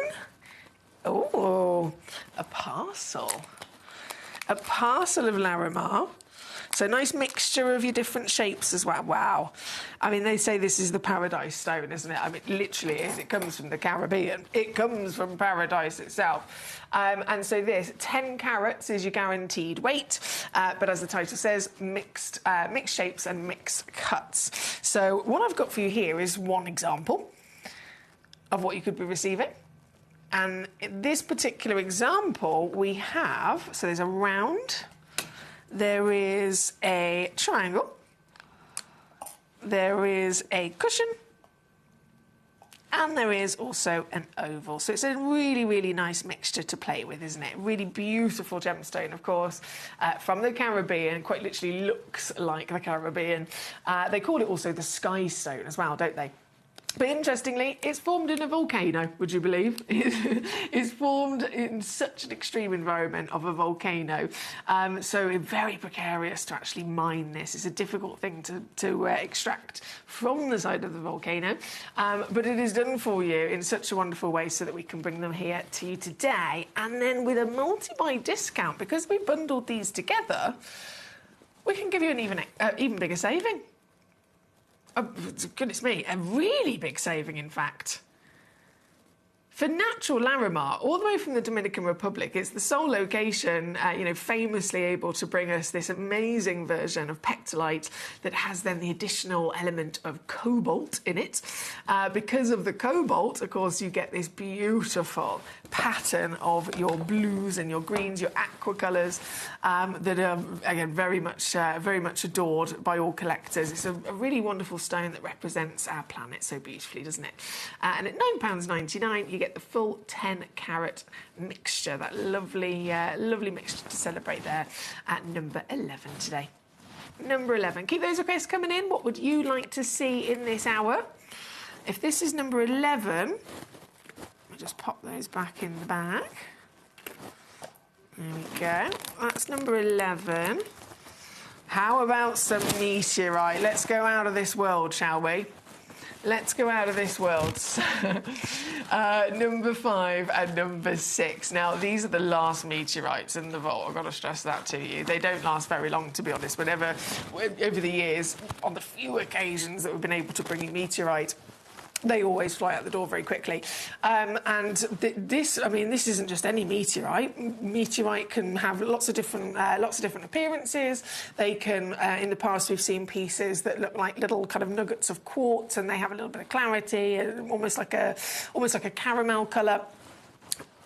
Oh, a parcel. A parcel of Larimar. So nice mixture of your different shapes as well. Wow. I mean, they say this is the paradise stone, isn't it? I mean, it literally is. It comes from the Caribbean. It comes from paradise itself. And so this, 10 carats is your guaranteed weight. But as the title says, mixed shapes and mixed cuts. So what I've got for you here is one example of what you could be receiving. And in this particular example, we have, so there's a round, there is a triangle, there is a cushion, and there is also an oval. So it's a really, really nice mixture to play with, isn't it? Really beautiful gemstone, of course, from the Caribbean. Quite literally looks like the Caribbean. They call it also the sky stone as well, don't they? But interestingly, it's formed in a volcano, would you believe? It's formed in such an extreme environment of a volcano. So it's very precarious to actually mine this. It's a difficult thing to extract from the side of the volcano. But it is done for you in such a wonderful way so that we can bring them here to you today. And then with a multi-buy discount, because we bundled these together, we can give you an even bigger saving. Oh, goodness me, a really big saving, in fact. For natural Larimar, all the way from the Dominican Republic, it's the sole location, famously able to bring us this amazing version of pectolite that has then the additional element of cobalt in it. Because of the cobalt, of course, you get this beautiful pattern of your blues and your greens, your aqua colours, that are, again, very much adored by all collectors. It's a really wonderful stone that represents our planet so beautifully, doesn't it? And at £9.99, you get the full 10-carat mixture, that lovely mixture to celebrate there at number 11 today. Number 11. Keep those requests coming in. What would you like to see in this hour? If this is number 11, let me just pop those back in the bag. There we go. That's number 11. How about some meteorite? Let's go out of this world, shall we? Let's go out of this world. Number 5 and number 6. Now, these are the last meteorites in the vault. I've got to stress that to you. They don't last very long, to be honest. Whenever, over the years, on the few occasions that we've been able to bring you meteorite, they always fly out the door very quickly. This isn't just any meteorite. Meteorite can have lots of different appearances. They can, in the past, we've seen pieces that look like little kind of nuggets of quartz, and they have a little bit of clarity, almost like a caramel colour.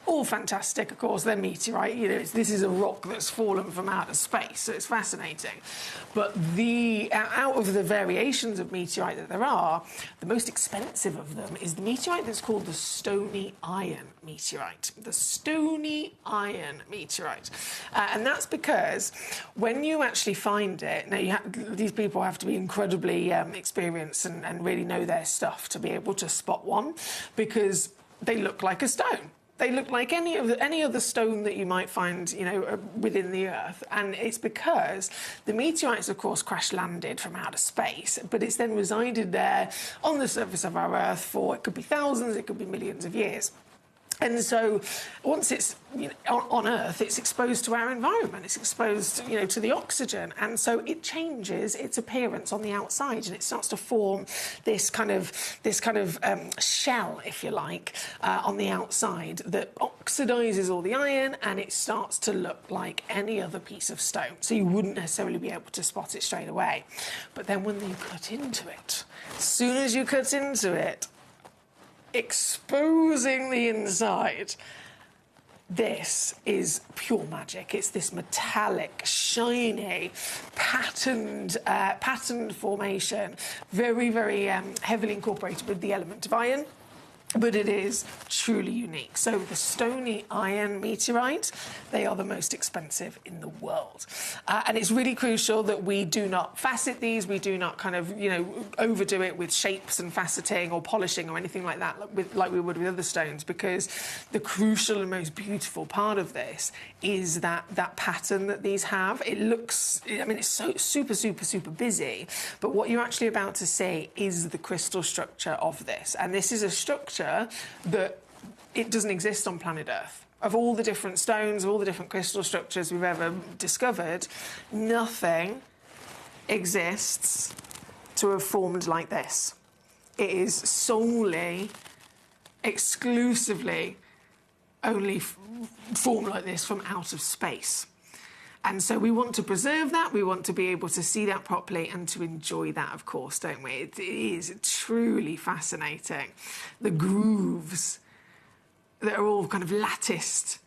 All fantastic, of course. They're meteorite. This is a rock that's fallen from outer space, so it's fascinating. But out of the variations of meteorite that there are, the most expensive of them is the meteorite that's called the stony iron meteorite. The stony iron meteorite. And that's because when you actually find it, now these people have to be incredibly experienced and really know their stuff to be able to spot one, because they look like a stone. They look like any other stone that you might find, within the Earth. And it's because the meteorites, of course, crash-landed from outer space, but it's then resided there on the surface of our Earth for, it could be thousands, it could be millions of years. And so once it's on Earth, it's exposed to our environment, it's exposed to the oxygen, and so it changes its appearance on the outside, and it starts to form this kind of shell, if you like, on the outside that oxidizes all the iron, and it starts to look like any other piece of stone. So you wouldn't necessarily be able to spot it straight away. But then when you cut into it, as soon as you cut into it, exposing the inside, this is pure magic. It's this metallic, shiny, patterned formation, very, very heavily incorporated with the element of iron. But it is truly unique. So the stony iron meteorite, they are the most expensive in the world. And it's really crucial that we do not facet these, we do not kind of, overdo it with shapes and faceting or polishing or anything like that, like we would with other stones, because the crucial and most beautiful part of this is that pattern that these have. It looks, it's so super, super, super busy, but what you're actually about to see is the crystal structure of this. And this is a structure that it doesn't exist on planet Earth. Of all the different stones, of all the different crystal structures we've ever discovered, nothing exists to have formed like this. It is solely, exclusively, only formed like this from out of space. And so we want to preserve that, we want to be able to see that properly and to enjoy that, of course, don't we? It is truly fascinating. The grooves that are all kind of latticed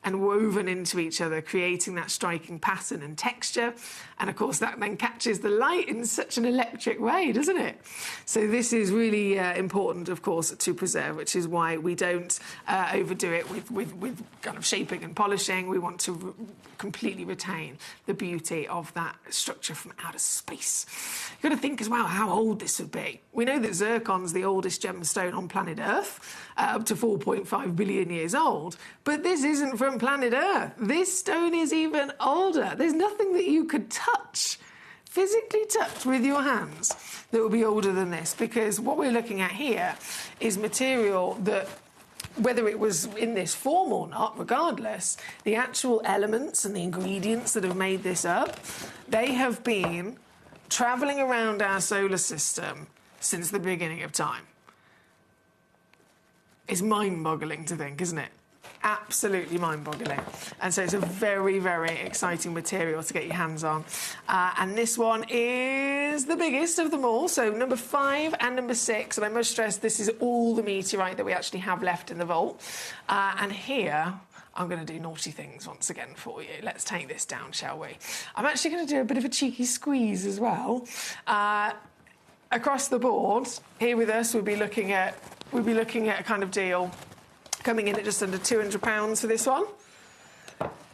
and woven into each other, creating that striking pattern and texture. And of course, that then catches the light in such an electric way, doesn't it? So this is really important, of course, to preserve, which is why we don't overdo it with kind of shaping and polishing. We want to completely retain the beauty of that structure from outer space. You've got to think as well how old this would be. We know that zircon's the oldest gemstone on planet Earth, up to 4.5 billion years old, but this isn't from planet Earth. This stone is even older. There's nothing that you could touch, physically touch with your hands, that will be older than this, because what we're looking at here is material that, whether it was in this form or not, regardless, the actual elements and the ingredients that have made this up, they have been travelling around our solar system since the beginning of time. It's mind-boggling to think, isn't it? Absolutely mind-boggling. And so it's a very, very exciting material to get your hands on. And this one is the biggest of them all. So number 5 and number 6. And I must stress, this is all the meteorite that we actually have left in the vault. And here, I'm going to do naughty things once again for you. Let's take this down, shall we? I'm actually going to do a bit of a cheeky squeeze as well. Across the board, here with us, we'll be looking at a kind of deal coming in at just under £200 for this one.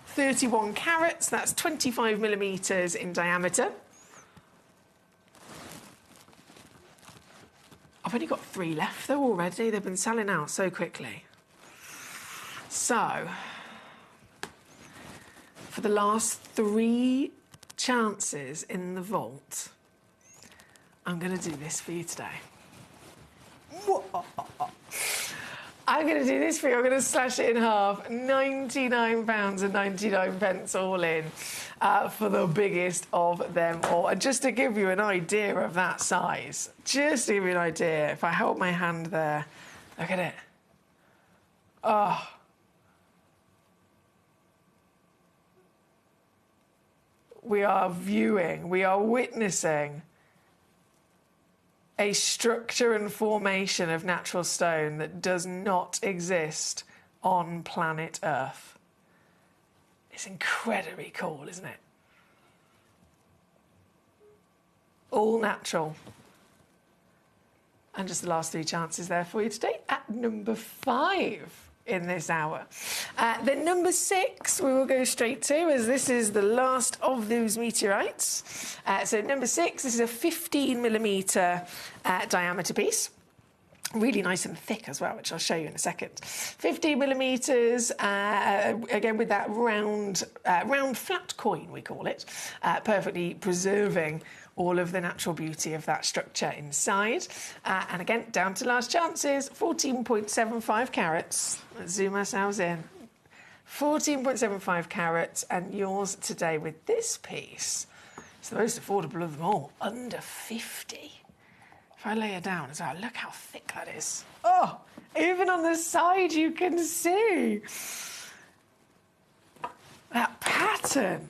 31 carats, that's 25 millimetres in diameter. I've only got 3 left though already. They've been selling out so quickly. So, for the last 3 chances in the vault, I'm going to do this for you today. I'm going to do this for you. I'm going to slash it in half. £99.99 all in for the biggest of them all. And just to give you an idea of that size, just to give you an idea, if I hold my hand there, look at it. Oh. We are witnessing a structure and formation of natural stone that does not exist on planet Earth. It's incredibly cool, isn't it? All natural. And just the last 3 chances there for you today at number 5 in this hour. Then number 6 we will go straight to, as this is the last of those meteorites. So number 6, this is a 15 millimetre diameter piece. Really nice and thick as well, which I'll show you in a second. 15 millimetres, again with that round flat coin, we call it, perfectly preserving all of the natural beauty of that structure inside. And again, down to last chances, 14.75 carats. Let's zoom ourselves in. 14.75 carats, and yours today with this piece. It's the most affordable of them all, under 50. If I lay it down as well, look how thick that is. Oh, even on the side you can see that pattern.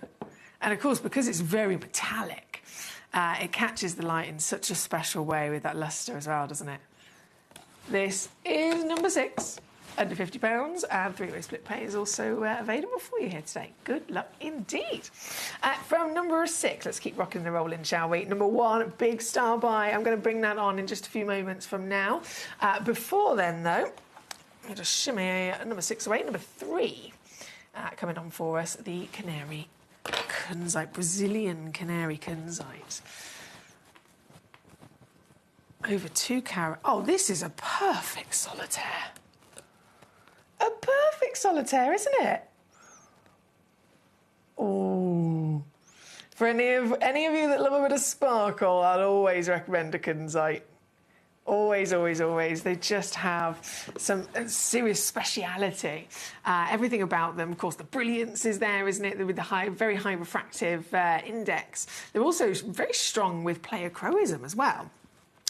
And of course, because it's very metallic, it catches the light in such a special way with that lustre as well, doesn't it? This is number 6, under £50, and 3-way split pay is also available for you here today. Good luck indeed. From number 6, let's keep rocking the roll in, shall we? Number 1, big star buy. I'm going to bring that on in just a few moments from now. Before then, though, I'll just shimmy number 6 away. Number 3, coming on for us, the Canary Kunzite, Brazilian Canary Kunzite. Over 2 carat. Oh, this is a perfect solitaire. A perfect solitaire, isn't it? Oh. For any of you that love a bit of sparkle, I'd always recommend a Kunzite. Always, always, always. They just have some serious speciality. Everything about them, of course, the brilliance is there, isn't it? With the very high refractive index. They're also very strong with pleochroism as well.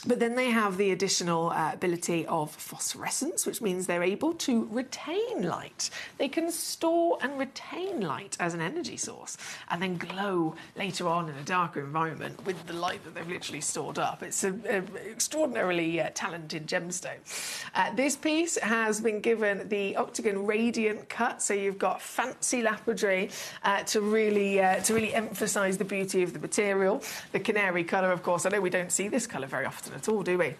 But then they have the additional ability of phosphorescence, which means they're able to retain light. They can store and retain light as an energy source and then glow later on in a darker environment with the light that they've literally stored up. It's an extraordinarily talented gemstone. This piece has been given the octagon radiant cut, so you've got fancy lapidary to really emphasise the beauty of the material. The canary colour, of course, I know we don't see this colour very often at all, do we?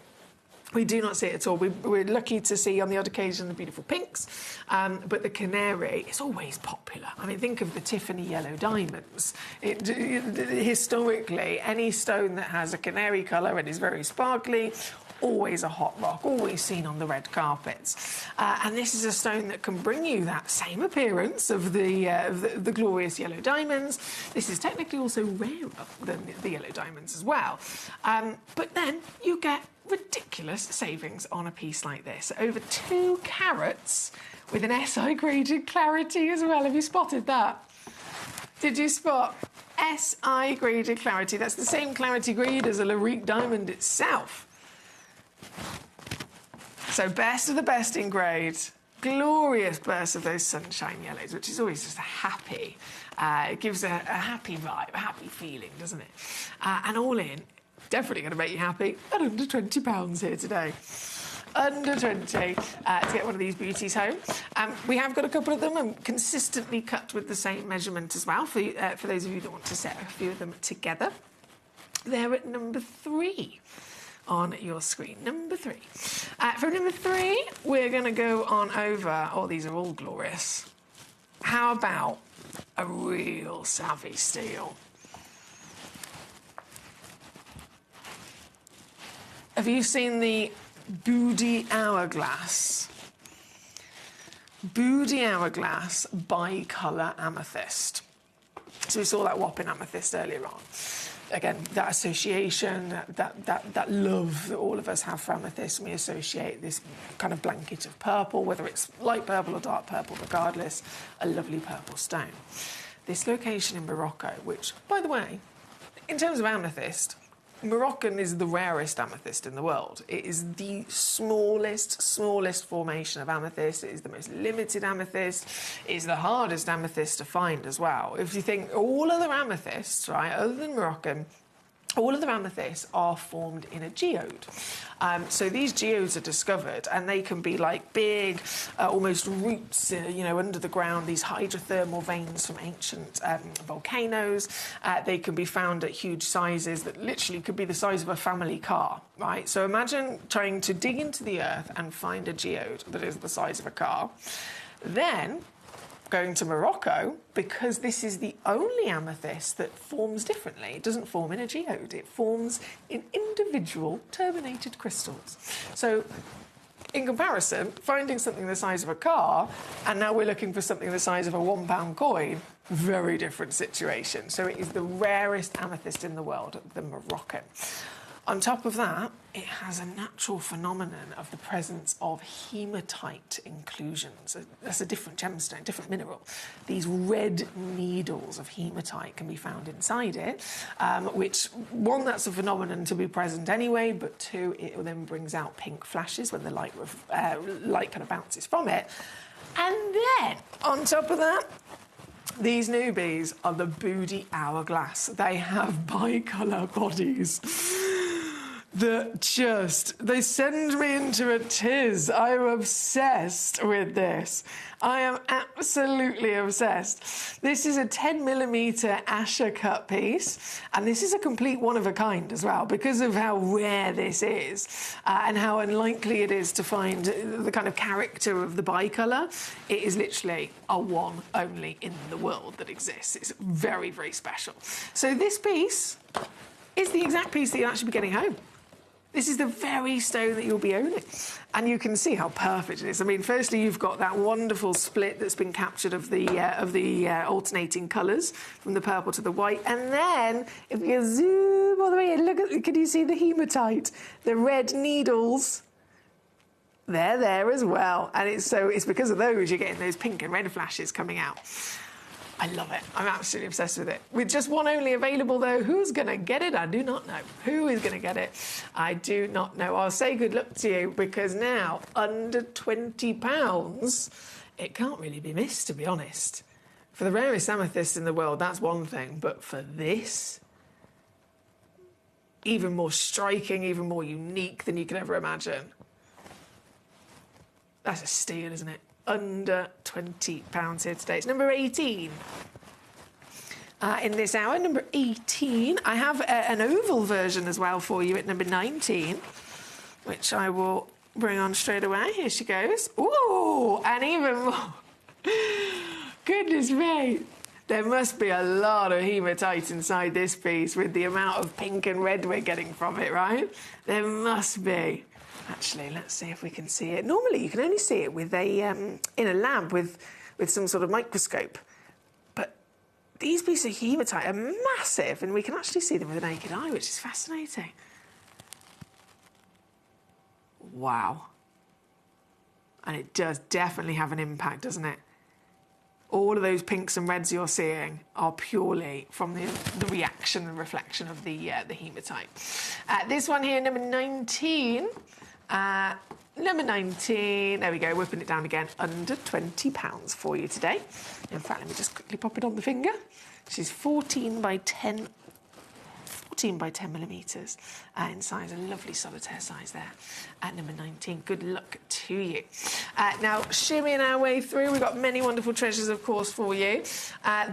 We do not see it at all. We're lucky to see on the odd occasion the beautiful pinks, but the canary is always popular. I mean, think of the Tiffany yellow diamonds. Historically, any stone that has a canary colour and is very sparkly, always a hot rock, always seen on the red carpets. And this is a stone that can bring you that same appearance of the glorious yellow diamonds. This is technically also rarer than the yellow diamonds as well. But then you get ridiculous savings on a piece like this. Over 2 carats with an SI graded clarity as well. Have you spotted that? Did you spot SI graded clarity? That's the same clarity grade as a Larique diamond itself. So best of the best in grade, glorious burst of those sunshine yellows, which is always just a happy, it gives a happy vibe, a happy feeling, doesn't it? And all in, definitely going to make you happy at under £20 here today. Under 20 to get one of these beauties home. We have got a couple of them and consistently cut with the same measurement as well for those of you that want to set a few of them together. They're at number 3. On your screen. Number 3. For number 3, we're going to go on over... Oh, these are all glorious. How about a real savvy steel? Have you seen the Booty Hourglass? Booty Hourglass bicolour amethyst. So we saw that whopping amethyst earlier on. Again, that association, that love that all of us have for amethyst, and we associate this kind of blanket of purple, whether it's light purple or dark purple, regardless, a lovely purple stone. This location in Morocco, which, by the way, in terms of amethyst, Moroccan is the rarest amethyst in the world. It is the smallest formation of amethyst. It is the most limited amethyst. It is the hardest amethyst to find as well. If you think all other amethysts, right, other than Moroccan, all of the amethysts are formed in a geode. So these geodes are discovered, and they can be like big, almost roots, under the ground, these hydrothermal veins from ancient volcanoes. They can be found at huge sizes that literally could be the size of a family car, right? So imagine trying to dig into the earth and find a geode that is the size of a car. Then going to Morocco, because this is the only amethyst that forms differently. It doesn't form in a geode. It forms in individual terminated crystals. So in comparison, finding something the size of a car, and now we're looking for something the size of a £1 coin, very different situation. So it is the rarest amethyst in the world, the Moroccan. On top of that, it has a natural phenomenon of the presence of hematite inclusions. That's a different gemstone, different mineral. These red needles of hematite can be found inside it, which, one, that's a phenomenon to be present anyway, but 2, it then brings out pink flashes when the light kind of bounces from it. And then, on top of that, these newbies are the Booty Hourglass. They have bicolour bodies that they send me into a tiz. I'm obsessed with this. I am absolutely obsessed. This is a 10mm Asher cut piece, and this is a complete one-of-a-kind as well, because of how rare this is and how unlikely it is to find the kind of character of the bicolour. It is literally a one only in the world that exists. It's very, very special. So this piece is the exact piece that you'll actually be getting home. This is the very stone that you'll be owning. And you can see how perfect it is. I mean, firstly, you've got that wonderful split that's been captured of the alternating colours, from the purple to the white. And then, if you zoom all the way in, can you see the hematite? The red needles, they're there as well. And it's because of those you're getting those pink and red flashes coming out. I love it. I'm absolutely obsessed with it. With just one only available, though, who's going to get it? I do not know. Who is going to get it? I do not know. I'll say good luck to you, because now, under £20, it can't really be missed, to be honest. For the rarest amethyst in the world, that's one thing. But for this, even more striking, even more unique than you could ever imagine. That's a steal, isn't it? Under £20 here today. It's number 18 in this hour. Number 18. I have an oval version as well for you at number 19, which I will bring on straight away. Here she goes. Ooh, and even more. Goodness me. There must be a lot of hematite inside this piece with the amount of pink and red we're getting from it, right? There must be. Actually, let's see if we can see it. Normally, you can only see it with a in a lab with some sort of microscope. But these pieces of hematite are massive, and we can actually see them with the naked eye, which is fascinating. Wow. And it does definitely have an impact, doesn't it? All of those pinks and reds you're seeing are purely from the reaction and reflection of the hematite. This one here, number 19. Number 19, there we go, whipping it down again, under £20 for you today. In fact, let me just quickly pop it on the finger. She's 14 by 10 millimetres in size, a lovely solitaire size there at number 19. Good luck to you. Now, shimmying our way through, we've got many wonderful treasures, of course, for you.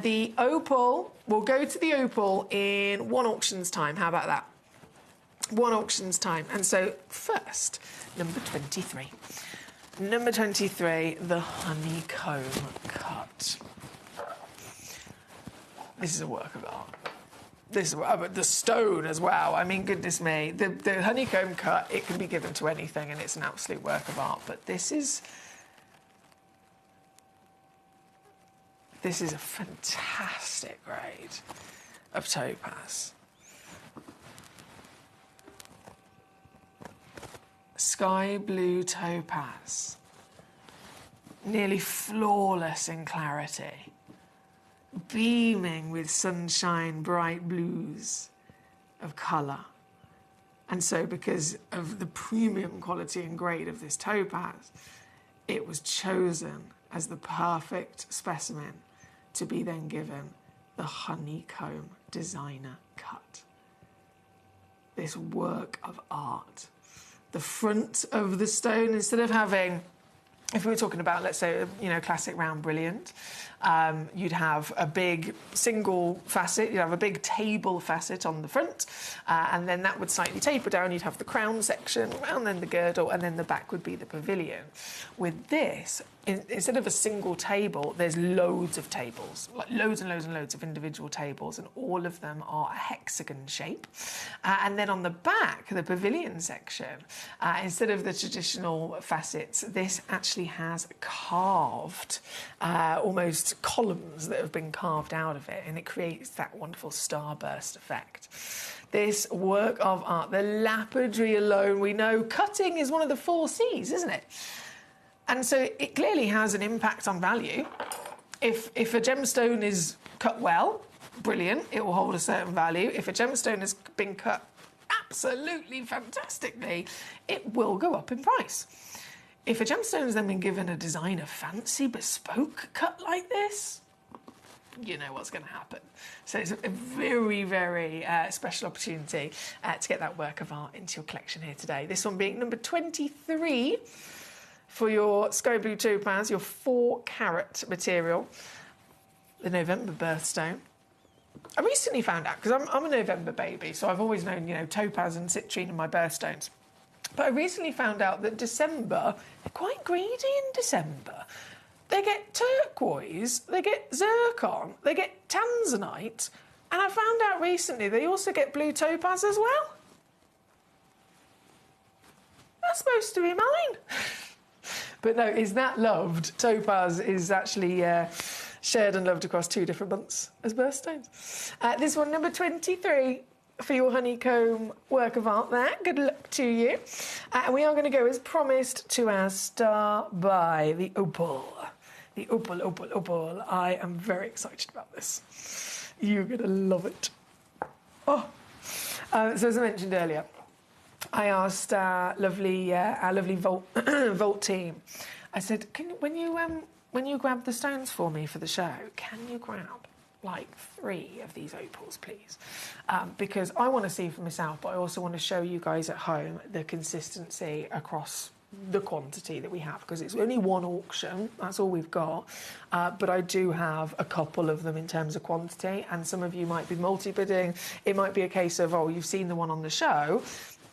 The opal, we'll go to the opal in one auction's time. How about that? One auction's time. And so, first, number 23. Number 23, the honeycomb cut. This is a work of art. This is the stone as well. I mean, goodness me. The honeycomb cut, it can be given to anything, and it's an absolute work of art. But this is a fantastic grade of topaz. Sky blue topaz, nearly flawless in clarity, beaming with sunshine, bright blues of colour. And so, because of the premium quality and grade of this topaz, it was chosen as the perfect specimen to be then given the honeycomb designer cut. This work of art. The front of the stone, instead of having, if we were talking about, let's say, classic round brilliant, you'd have a big single facet, you'd have a big table facet on the front, and then that would slightly taper down. You'd have the crown section, and then the girdle, and then the back would be the pavilion. With this, instead of a single table, there's loads of tables, like loads and loads and loads of individual tables, and all of them are a hexagon shape. And then on the back, the pavilion section, instead of the traditional facets, this actually has carved, almost columns that have been carved out of it, and it creates that wonderful starburst effect. This work of art, the lapidary alone, we know cutting is one of the 4 C's, isn't it? And so it clearly has an impact on value. If a gemstone is cut well, brilliant, it will hold a certain value. If a gemstone has been cut absolutely fantastically, it will go up in price. If a gemstone has then been given a designer fancy bespoke cut like this, you know what's going to happen. So it's a very, very special opportunity to get that work of art into your collection here today. This one being number 23 for your Sky Blue Topaz, your 4-carat material, the November birthstone. I recently found out, because I'm a November baby, so I've always known, topaz and citrine are my birthstones. But I recently found out that December, they're quite greedy in December. They get turquoise, they get zircon, they get tanzanite, and I found out recently they also get blue topaz as well. That's supposed to be mine. But no, is that loved? Topaz is actually shared and loved across 2 different months as birthstones. This one, number 23, for your honeycomb work of art there. Good luck to you. And we are going to go, as promised, to our star by the opal. The opal. I am very excited about this. You're going to love it. Oh. So as I mentioned earlier, I asked our lovely Vault Vault team. I said, when you grab the stones for me for the show, can you grab like 3 of these opals, please? Because I want to see for myself, but I also want to show you guys at home the consistency across the quantity that we have, because it's only one auction, that's all we've got, but I do have a couple of them in terms of quantity, and some of you might be multi-bidding. It might be a case of, oh, you've seen the one on the show,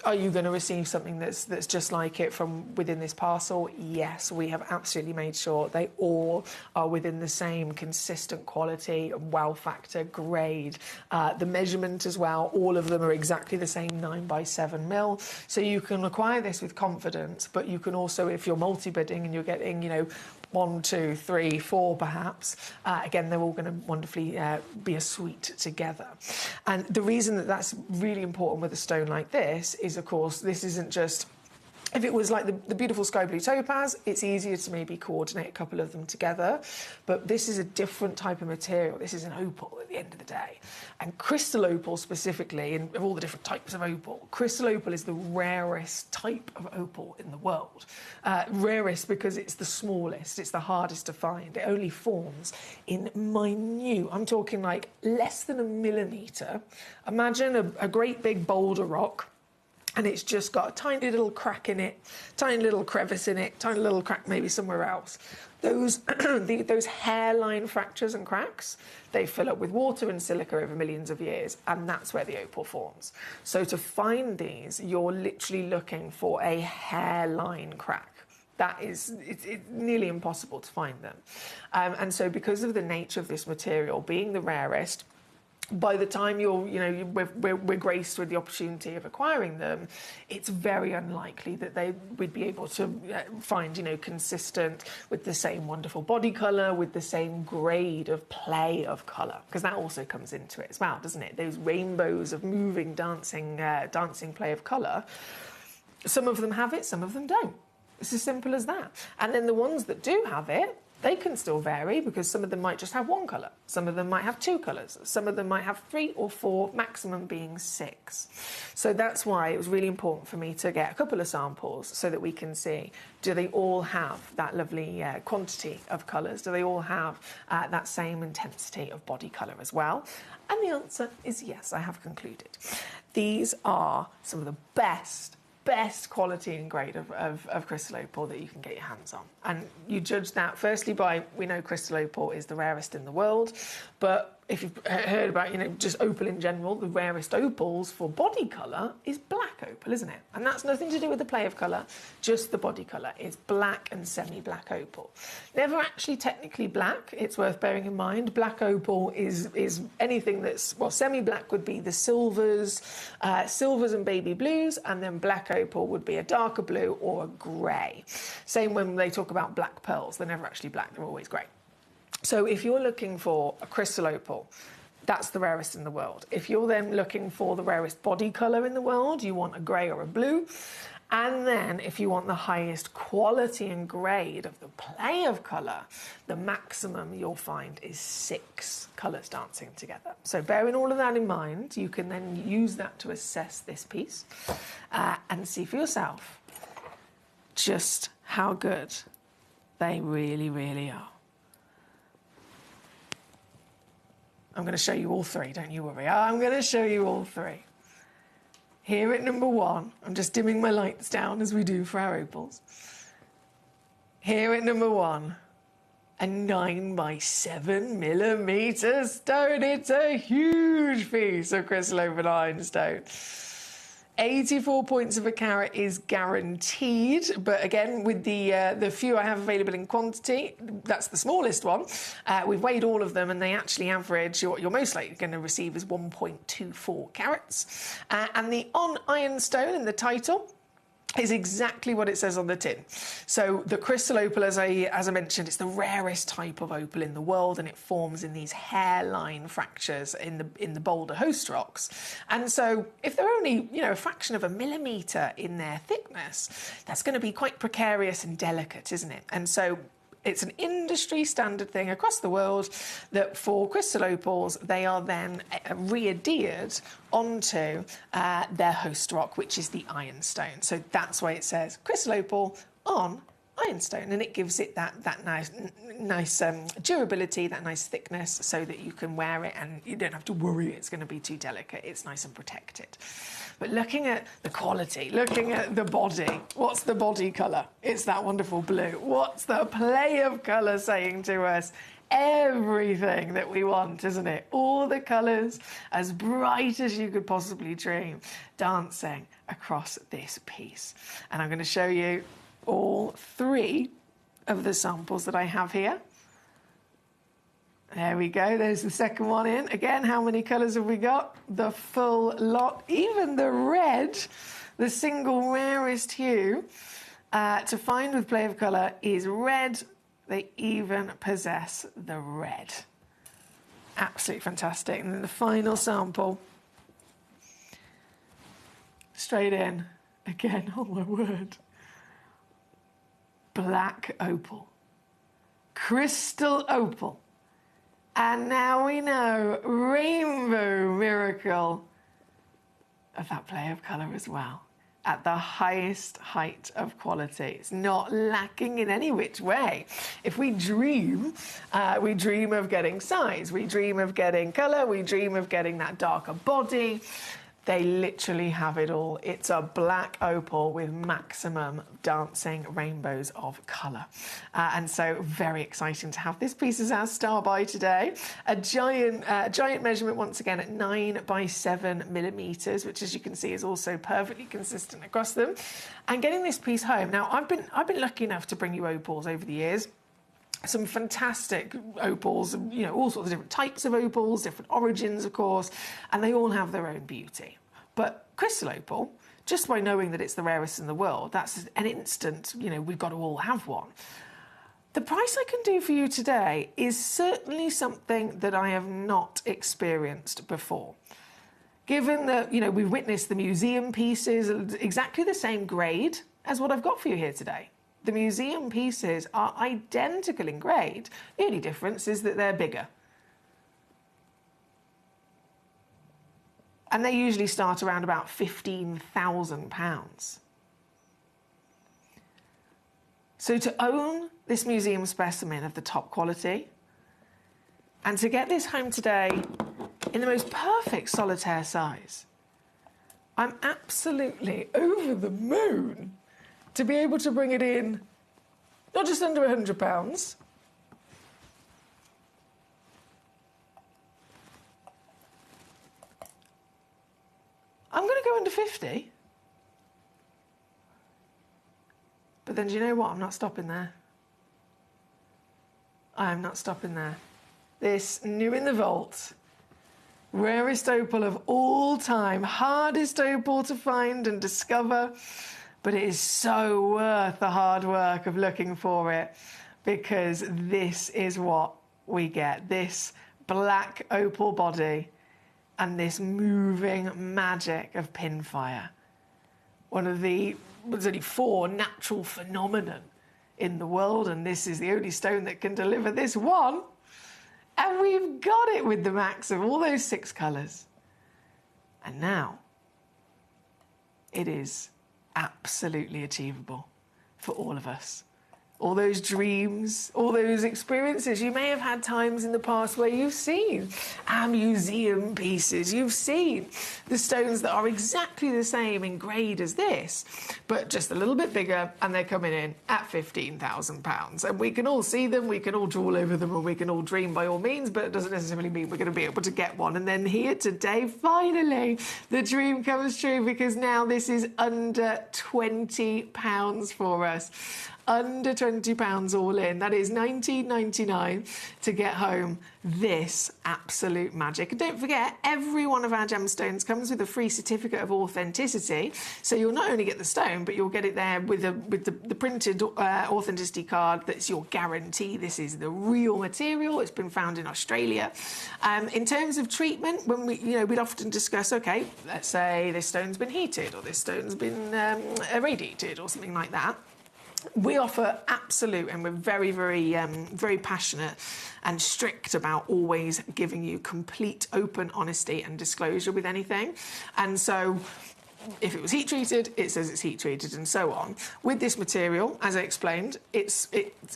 are you going to receive something that's just like it from within this parcel? Yes, we have absolutely made sure they all are within the same consistent quality, wow factor, grade. The measurement as well, all of them are exactly the same 9x7 mm. So you can acquire this with confidence, but you can also, if you're multi-bidding and you're getting, you know, 1, 2, 3, 4 perhaps, again, they're all going to wonderfully be a suite together. And the reason that that's really important with a stone like this is, of course, this isn't just... If it was like the beautiful sky blue topaz, it's easier to maybe coordinate a couple of them together. But this is a different type of material. This is an opal at the end of the day. And crystal opal specifically, and of all the different types of opal, crystal opal is the rarest type of opal in the world. Rarest because it's the smallest, it's the hardest to find. It only forms in minute, I'm talking like less than a millimetre. Imagine a great big boulder rock, and it's just got a tiny little crack in it, tiny little crevice in it, tiny little crack maybe somewhere else. Those, those hairline fractures and cracks, they fill up with water and silica over millions of years, and that's where the opal forms. So to find these, you're literally looking for a hairline crack. That is, it's nearly impossible to find them. And so because of the nature of this material being the rarest, by the time we're graced with the opportunity of acquiring them, it's very unlikely that we'd be able to find, consistent with the same wonderful body colour, with the same grade of play of colour, because that also comes into it as well, doesn't it? Those rainbows of moving, dancing play of colour. Some of them have it, some of them don't. It's as simple as that. And then the ones that do have it, they can still vary, because some of them might just have 1 colour, some of them might have 2 colours, some of them might have 3 or 4, maximum being 6. So that's why it was really important for me to get a couple of samples so that we can see, do they all have that lovely quantity of colours? Do they all have that same intensity of body colour as well? And the answer is yes, I have concluded. These are some of the best quality and grade of crystal opal that you can get your hands on. And you judge that firstly by, we know crystal opal is the rarest in the world, but if you've heard about, just opal in general, the rarest opals for body colour is black opal, isn't it? And that's nothing to do with the play of colour, just the body colour. It's black and semi-black opal. Never actually technically black, it's worth bearing in mind. Black opal is anything that's, well, semi-black would be the silvers and baby blues, and then black opal would be a darker blue or a grey. Same when they talk about black pearls, they're never actually black, they're always grey. So if you're looking for a crystal opal, that's the rarest in the world. If you're then looking for the rarest body colour in the world, you want a grey or a blue. And then if you want the highest quality and grade of the play of colour, the maximum you'll find is 6 colours dancing together. So bearing all of that in mind, you can then use that to assess this piece and see for yourself just how good they really, really are. I'm going to show you all 3, don't you worry. I'm going to show you all 3. Here at number 1, I'm just dimming my lights down as we do for our opals. Here at number 1, a 9x7 stone. It's a huge piece of crystal opal ironstone. 84 points of a carat is guaranteed, but again, with the few I have available in quantity, that's the smallest one. We've weighed all of them, and they actually average, what you're most likely going to receive is 1.24 carats. And the on ironstone in the title is exactly what it says on the tin. So the crystal opal, as I mentioned, it's the rarest type of opal in the world, and it forms in these hairline fractures in the boulder host rocks. And so if they're only, a fraction of a millimetre in their thickness, that's going to be quite precarious and delicate, isn't it? And so It's an industry standard thing across the world that for crystal opals, they are then re-adhered onto their host rock, which is the ironstone. So that's why it says crystal opal on ironstone, and it gives it that nice durability, that nice thickness, so that you can wear it and you don't have to worry it's going to be too delicate. It's nice and protected. But looking at the quality, looking at the body, what's the body colour? It's that wonderful blue. What's the play of colour saying to us? Everything that we want, isn't it? All the colours, as bright as you could possibly dream, dancing across this piece. And I'm going to show you all 3 of the samples that I have here. There we go, there's the second one in. Again, how many colours have we got? The full lot, even the red, the single rarest hue to find with play of colour is red. They even possess the red. Absolutely fantastic. And then the final sample, straight in. Again, oh my word. Black opal, crystal opal, and now we know rainbow miracle of that play of colour as well, at the highest height of quality. It's not lacking in any which way. If we dream of getting size, we dream of getting colour, we dream of getting that darker body. They literally have it all. It's a black opal with maximum dancing rainbows of colour. And so very exciting to have this piece as our star by today. A giant measurement once again at 9 by 7 millimetres, which as you can see is also perfectly consistent across them. And getting this piece home. Now I've been lucky enough to bring you opals over the years. Some fantastic opals, you know, all sorts of different types of opals, different origins, of course, and they all have their own beauty. But crystal opal, just by knowing that it's the rarest in the world, that's an instant, you know, we've got to all have one. The price I can do for you today is certainly something that I have not experienced before. Given that, you know, we've witnessed the museum pieces, exactly the same grade as what I've got for you here today. The museum pieces are identical in grade. The only difference is that they're bigger. And they usually start around about £15,000. So to own this museum specimen of the top quality and to get this home today in the most perfect solitaire size, I'm absolutely over the moon to be able to bring it in not just under £100, I'm going to go under 50. But then do you know what? I'm not stopping there. I am not stopping there. This new in the vault, rarest opal of all time, hardest opal to find and discover, but it is so worth the hard work of looking for it, because this is what we get. This black opal body and this moving magic of pinfire. One of the, there's only 4 natural phenomenon in the world, and this is the only stone that can deliver this one. And we've got it with the max of all those 6 colours. And now it is absolutely achievable for all of us. All those dreams, all those experiences. You may have had times in the past where you've seen our museum pieces. You've seen the stones that are exactly the same in grade as this, but just a little bit bigger, and they're coming in at £15,000. And we can all see them, we can all drool over them, and we can all dream by all means, but it doesn't necessarily mean we're going to be able to get one. And then here today, finally, the dream comes true, because now this is under £20 for us. Under £20 all in. That is $19.99 to get home this absolute magic. And don't forget, every one of our gemstones comes with a free certificate of authenticity. So you'll not only get the stone, but you'll get it there with the printed authenticity card that's your guarantee. This is the real material. It's been found in Australia. In terms of treatment, when we'd often discuss, okay, let's say this stone's been heated, or this stone's been irradiated, or something like that. We offer absolute, and we're very, very, very passionate and strict about always giving you complete open honesty and disclosure with anything. And so if it was heat treated, it says it's heat treated and so on. With this material, as I explained, it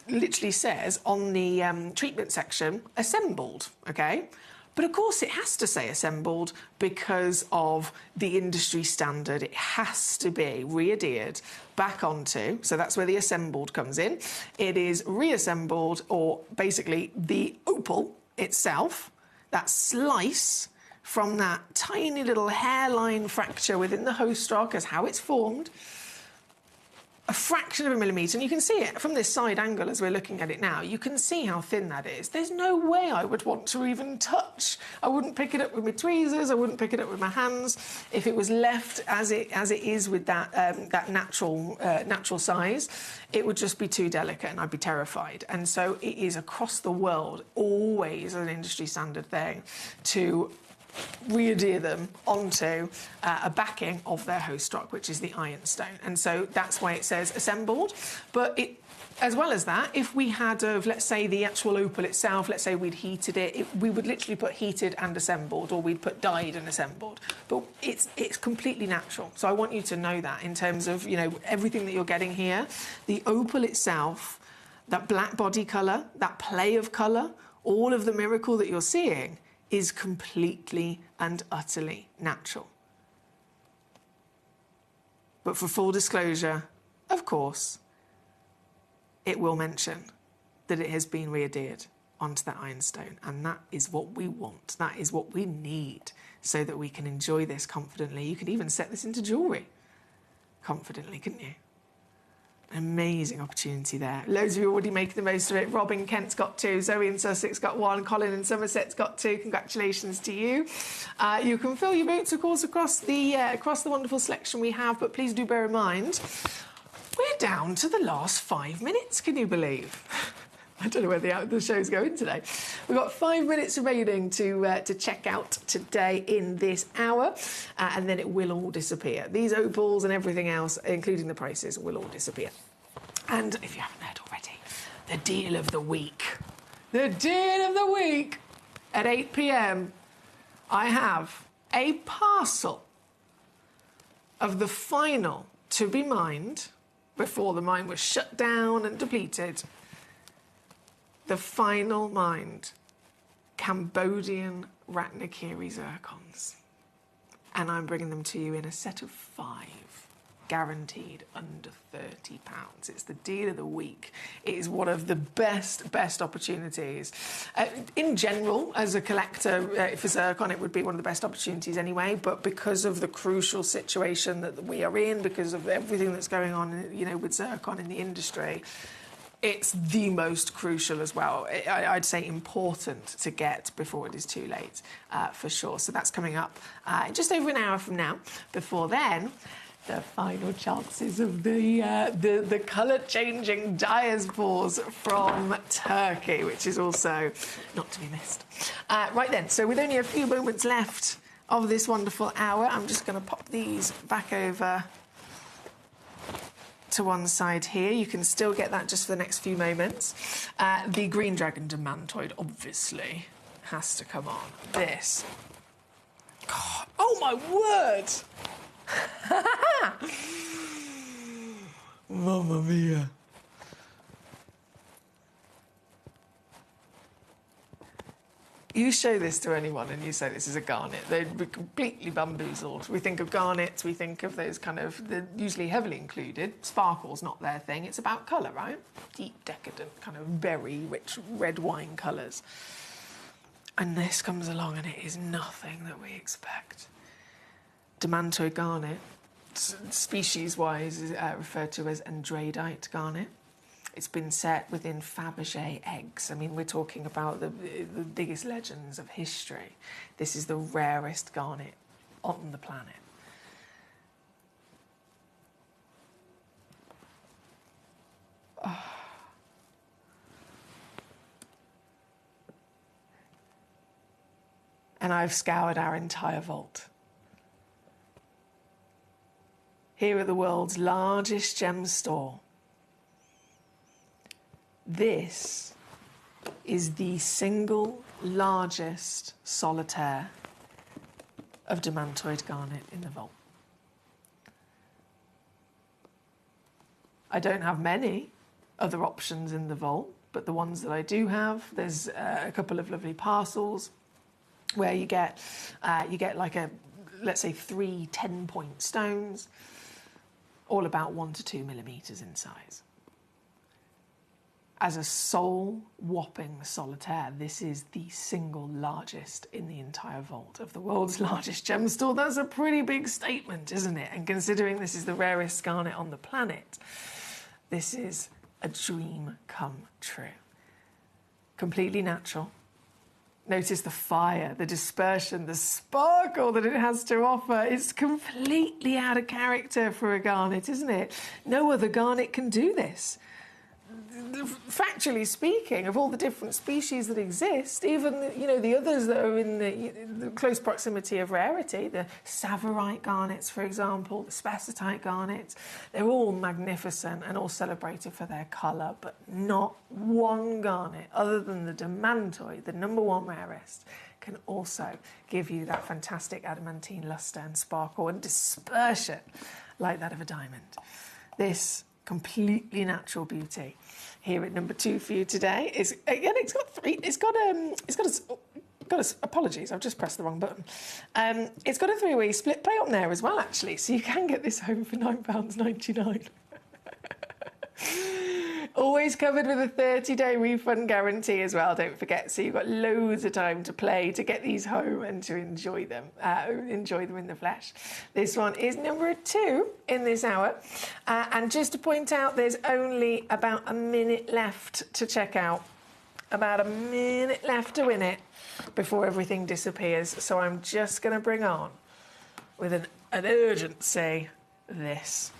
literally says on the treatment section, assembled, okay? But of course it has to say assembled because of the industry standard. It has to be re-adhered back onto, so that's where the assembled comes in. It is reassembled, or basically the opal itself, that slice from that tiny little hairline fracture within the host rock as how it's formed, a fraction of a millimetre, and you can see it from this side angle as we're looking at it now. You can see how thin that is. There's no way I would want to even touch. I wouldn't pick it up with my tweezers. I wouldn't pick it up with my hands. If it was left as it is with that natural size, it would just be too delicate, and I'd be terrified. And so it is across the world always an industry standard thing to re-adhere them onto a backing of their host rock, which is the ironstone. And so that's why it says assembled. But as well as that, if we had, let's say, the actual opal itself, let's say we'd heated it, we would literally put heated and assembled, or we'd put dyed and assembled. But it's completely natural. So I want you to know that in terms of, you know, everything that you're getting here. The opal itself, that black body colour, that play of colour, all of the miracle that you're seeing is completely and utterly natural. But for full disclosure, of course, it will mention that it has been re-adhered onto that ironstone, and that is what we want. That is what we need so that we can enjoy this confidently. You could even set this into jewellery confidently, couldn't you? An amazing opportunity there. Loads of you already making the most of it. Rob in Kent's got 2, Zoe in Sussex got 1, Colin in Somerset's got 2. Congratulations to you. You can fill your boots, of course, across the wonderful selection we have, but please do bear in mind, we're down to the last 5 minutes, can you believe? I don't know where the show's going today. We've got 5 minutes remaining to check out today in this hour, and then it will all disappear. These opals and everything else, including the prices, will all disappear. And if you haven't heard already, the deal of the week. The deal of the week! At 8 p.m, I have a parcel of the final to be mined, before the mine was shut down and depleted, the final mined Cambodian Ratnakiri zircons. And I'm bringing them to you in a set of 5, guaranteed under £30. It's the deal of the week. It is one of the best opportunities. In general, as a collector for zircon, it would be one of the best opportunities anyway, but because of the crucial situation that we are in, because of everything that's going on, you know, with zircon in the industry, it's the most crucial as well. I'd say important to get before it is too late, for sure. So that's coming up in just over an hour from now. Before then, the final chances of the colour-changing diaspores from Turkey, which is also not to be missed. Right then, so with only a few moments left of this wonderful hour, I'm just going to pop these back over to one side here. You can still get that just for the next few moments. The Green Dragon Demantoid, obviously, has to come on. This. God, oh my word! Mamma mia. You show this to anyone and you say this is a garnet, they'd be completely bamboozled. We think of garnets, we think of those kind of, they're usually heavily included. Sparkle's not their thing, it's about colour, right? Deep, decadent, kind of very rich red wine colours. And this comes along and it is nothing that we expect. Demantoid garnet, species-wise, is referred to as andradite garnet. It's been set within Fabergé eggs. I mean, we're talking about the biggest legends of history. This is the rarest garnet on the planet. Oh. And I've scoured our entire vault. Here at the world's largest gem store, This is the single largest solitaire of demantoid garnet in the vault. I don't have many other options in the vault, but the ones that I do have, there's a couple of lovely parcels where you get like let's say 3 10-point stones, all about 1 to 2 millimeters in size. As a sole whopping solitaire, this is the single largest in the entire vault of the world's largest gem store. That's a pretty big statement, isn't it? And considering this is the rarest garnet on the planet, this is a dream come true. Completely natural. Notice the fire, the dispersion, the sparkle that it has to offer. It's completely out of character for a garnet, isn't it? No other garnet can do this. Factually speaking, of all the different species that exist, even the others that are in the close proximity of rarity, the Savarite garnets, for example, the spessartite garnets, they're all magnificent and all celebrated for their colour, but not one garnet other than the demantoid, the #1 rarest, can also give you that fantastic adamantine lustre and sparkle and dispersion like that of a diamond. This completely natural beauty here at number 2 for you today is, again, apologies, I've just pressed the wrong button. It's got a 3-way split play on there as well, actually, so you can get this home for £9.99. Always covered with a 30-day refund guarantee as well, don't forget. So you've got loads of time to play, to get these home and to enjoy them in the flesh. This one is number 2 in this hour. And just to point out, there's only about a minute left to check out. About a minute left to win it before everything disappears. So I'm just going to bring on, with an urgency, this.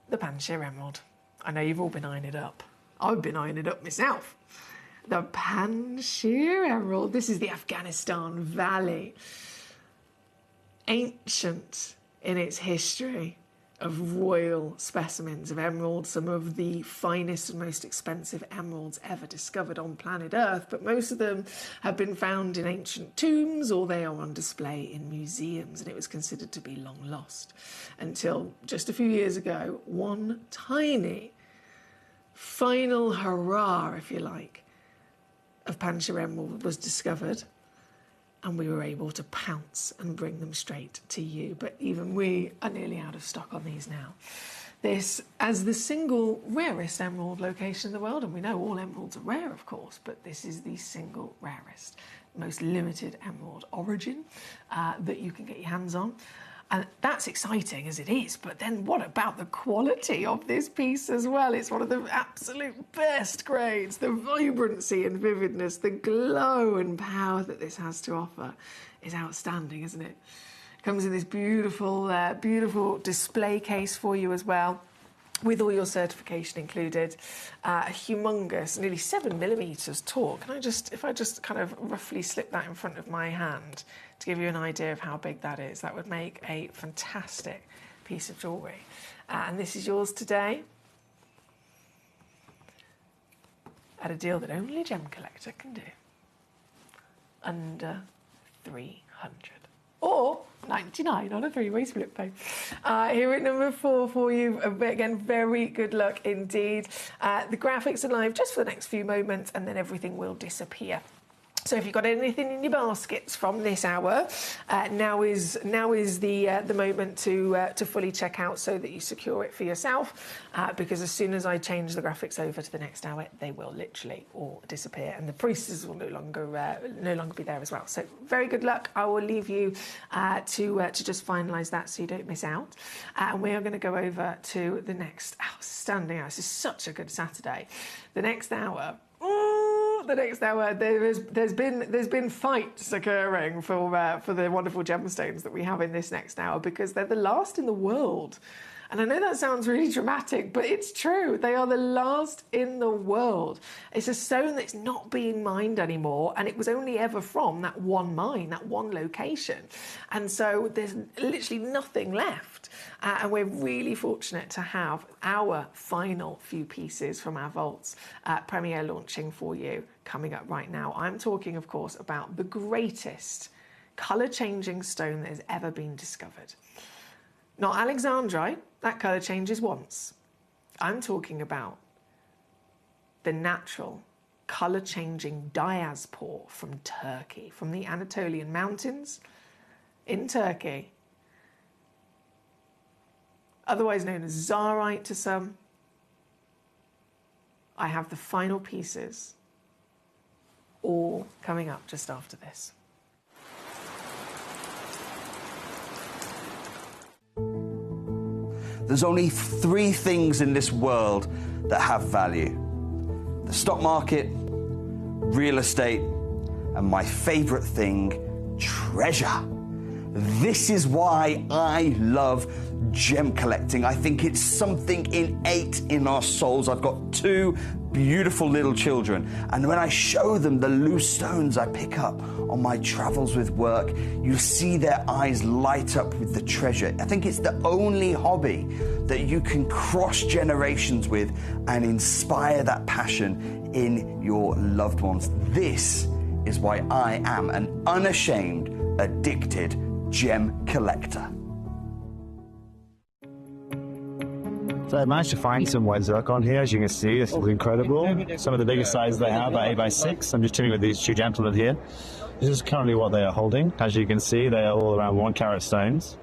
The Panjshir Emerald. I know you've all been eyeing it up. I've been eyeing it up myself. The Panjshir Emerald. This is the Afghanistan Valley. Ancient in its history of royal specimens of emeralds, some of the finest and most expensive emeralds ever discovered on planet Earth, but most of them have been found in ancient tombs or they are on display in museums, and it was considered to be long lost until just a few years ago, one tiny final hurrah, if you like, of Panjshir Emerald was discovered, and we were able to pounce and bring them straight to you. But even we are nearly out of stock on these now. This, as the single rarest emerald location in the world, and we know all emeralds are rare, of course, but this is the single rarest, most limited emerald origin that you can get your hands on. And that's exciting as it is, but then what about the quality of this piece as well? It's one of the absolute best grades. The vibrancy and vividness, the glow and power that this has to offer is outstanding, isn't it? It comes in this beautiful, beautiful display case for you as well, with all your certification included. A humongous, nearly 7 millimetres tall. If I just kind of roughly slip that in front of my hand to give you an idea of how big that is, that would make a fantastic piece of jewellery. And this is yours today at a deal that only Gemcollector can do. Under 300. Or 99 on a 3-way split pay. Here at number 4 for you. Again, very good luck indeed. The graphics are live just for the next few moments, and then everything will disappear. So if you've got anything in your baskets from this hour, now is the moment to fully check out so that you secure it for yourself. Because as soon as I change the graphics over to the next hour, they will literally all disappear, and the prices will no longer be there as well. So very good luck. I will leave you to just finalise that so you don't miss out. And we are going to go over to the next outstanding hour. This is such a good Saturday. The next hour. There's been fights occurring for the wonderful gemstones that we have in this next hour, because they're the last in the world And I know that sounds really dramatic, but it's true. They are the last in the world. It's a stone that's not being mined anymore, and it was only ever from that one mine, that one location. And so there's literally nothing left. And we're really fortunate to have our final few pieces from our vaults premiere launching for you coming up right now. I'm talking, of course, about the greatest colour-changing stone that has ever been discovered. Not Alexandrite, that colour changes once. I'm talking about the natural colour-changing diaspore from Turkey, from the Anatolian Mountains in Turkey, otherwise known as Zarite to some. I have the final pieces, all coming up just after this.
There's only 3 things in this world that have value: the stock market, real estate, and my favorite thing, treasure. This is why I love gem collecting. I think it's something innate in our souls. I've got 2 beautiful little children, and when I show them the loose stones I pick up on my travels with work, you see their eyes light up with the treasure. I think it's the only hobby that you can cross generations with and inspire that passion in your loved ones. This is why I am an unashamed, addicted gem collector.
So I managed to find some white zircon here. As you can see, this is incredible. Some of the biggest sizes they have are 8x6. I'm just chilling with these 2 gentlemen here. This is currently what they are holding. As you can see, they are all around 1 carat stones.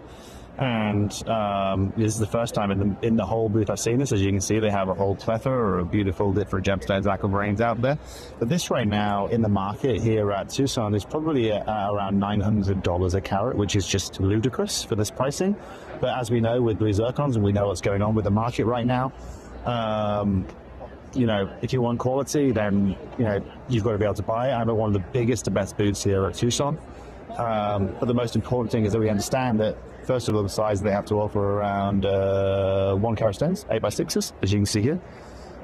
And this is the first time in the whole booth I've seen this. As you can see, they have a whole plethora of beautiful different gemstones, aquamarines out there. But this right now in the market here at Tucson is probably around $900 a carat, which is just ludicrous for this pricing. But as we know with blue zircons, and we know what's going on with the market right now, you know, if you want quality, then, you know, you've got to be able to buy it. I'm at one of the biggest and best booths here at Tucson. But the most important thing is that we understand that, first of all, the size they have to offer around 1 carat stones, 8x6s, as you can see here.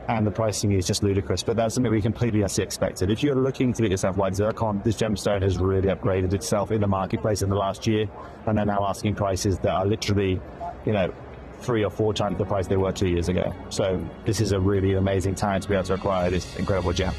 And the pricing is just ludicrous, but that's something we completely expected. If you're looking to get yourself white zircon, this gemstone has really upgraded itself in the marketplace in the last year, and they're now asking prices that are literally, you know, 3 or 4 times the price they were 2 years ago. So this is a really amazing time to be able to acquire this incredible gem.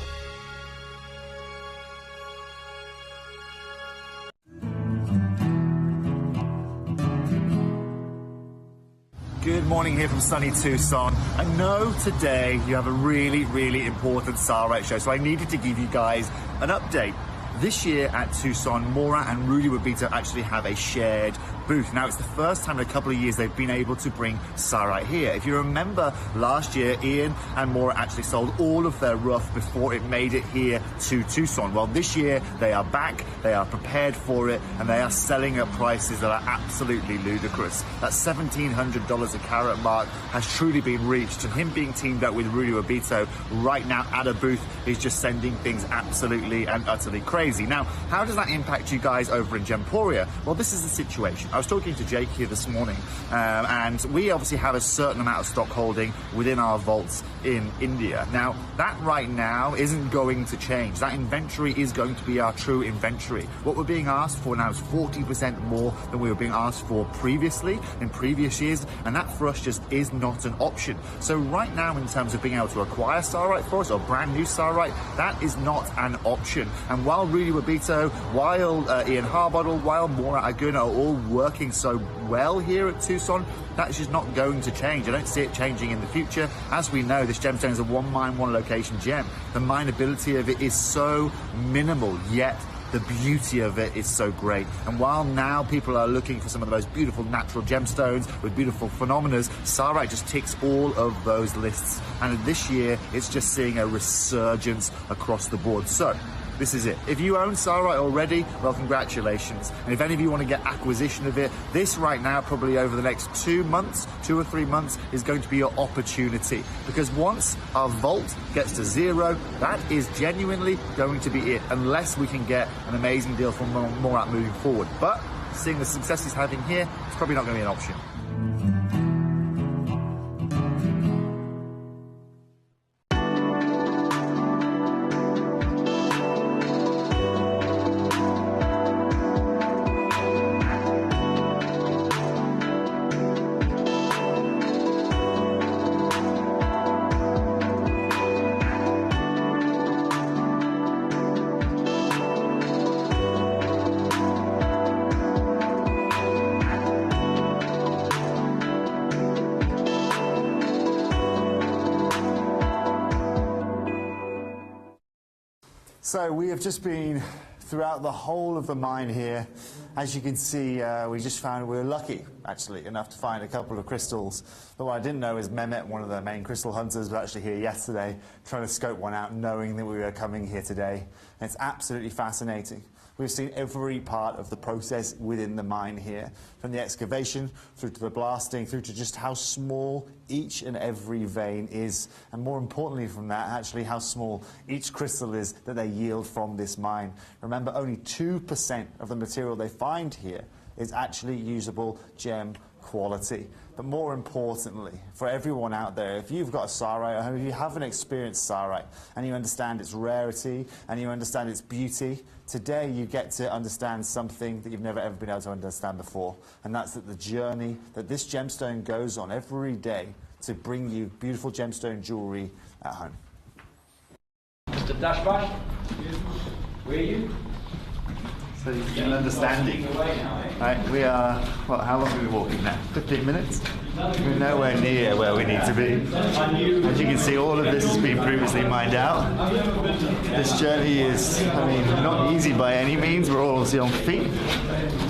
Good morning here from sunny Tucson. I know today you have a really, really important Sarite show, so I needed to give you guys an update. This year at Tucson, Mora and Rudy Wabito actually have a shared booth. Now, it's the first time in a couple of years they've been able to bring Sarite here. If you remember, last year, Ian and Mora actually sold all of their rough before it made it here to Tucson. Well, this year, they are back, they are prepared for it, and they are selling at prices that are absolutely ludicrous. That $1,700 a carat mark has truly been reached, and him being teamed up with Rudy Wabito right now at a booth is just sending things absolutely and utterly crazy. Now, how does that impact you guys over in Gemporia? Well, this is the situation. I was talking to Jake here this morning, and we obviously have a certain amount of stock holding within our vaults in India. Now, that right now isn't going to change. That inventory is going to be our true inventory. What we're being asked for now is 40% more than we were being asked for previously, in previous years, and that for us just is not an option. So right now, in terms of being able to acquire Sarite for us, or brand new Sarite, that is not an option. And while Rudy Wabito, while Ian Harbottle, while Mora Aguna are all working so well here at Tucson, that's just not going to change. I don't see it changing in the future. As we know, this gemstone is a 1 mine, 1 location gem. The mineability of it is so minimal, yet the beauty of it is so great. And while now people are looking for some of the most beautiful natural gemstones with beautiful phenomena, Sarite just ticks all of those lists. And this year, it's just seeing a resurgence across the board. So this is it. If you own Sarite already, well, congratulations. And if any of you want to get acquisition of it, this right now, probably over the next 2 months, 2 or 3 months, is going to be your opportunity. Because once our vault gets to 0, that is genuinely going to be it, unless we can get an amazing deal from Morat moving forward. But seeing the success he's having here, it's probably not going to be an option. So we have just been throughout the whole of the mine here. As you can see, we just found we were lucky, actually, enough to find a couple of crystals. But what I didn't know is Mehmet, one of the main crystal hunters, was actually here yesterday trying to scope one out, knowing that we were coming here today. And it's absolutely fascinating. We've seen every part of the process within the mine here, from the excavation through to the blasting, through to just how small each and every vein is, and more importantly from that, actually how small each crystal is that they yield from this mine. Remember, only 2% of the material they find here is actually usable gem quality. But more importantly, for everyone out there, if you've got a sarite, or if you haven't experienced sarite, and you understand its rarity, and you understand its beauty, today you get to understand something that you've never ever been able to understand before, and that's that the journey that this gemstone goes on every day to bring you beautiful gemstone jewellery at home.
Mr. Dashback, where are you?
So you get an understanding. Right, we are, well, how long are we walking now? 15 minutes? We're nowhere near where we need to be. As you can see, all of this has been previously mined out. This journey is, I mean, not easy by any means. We're all obviously on feet.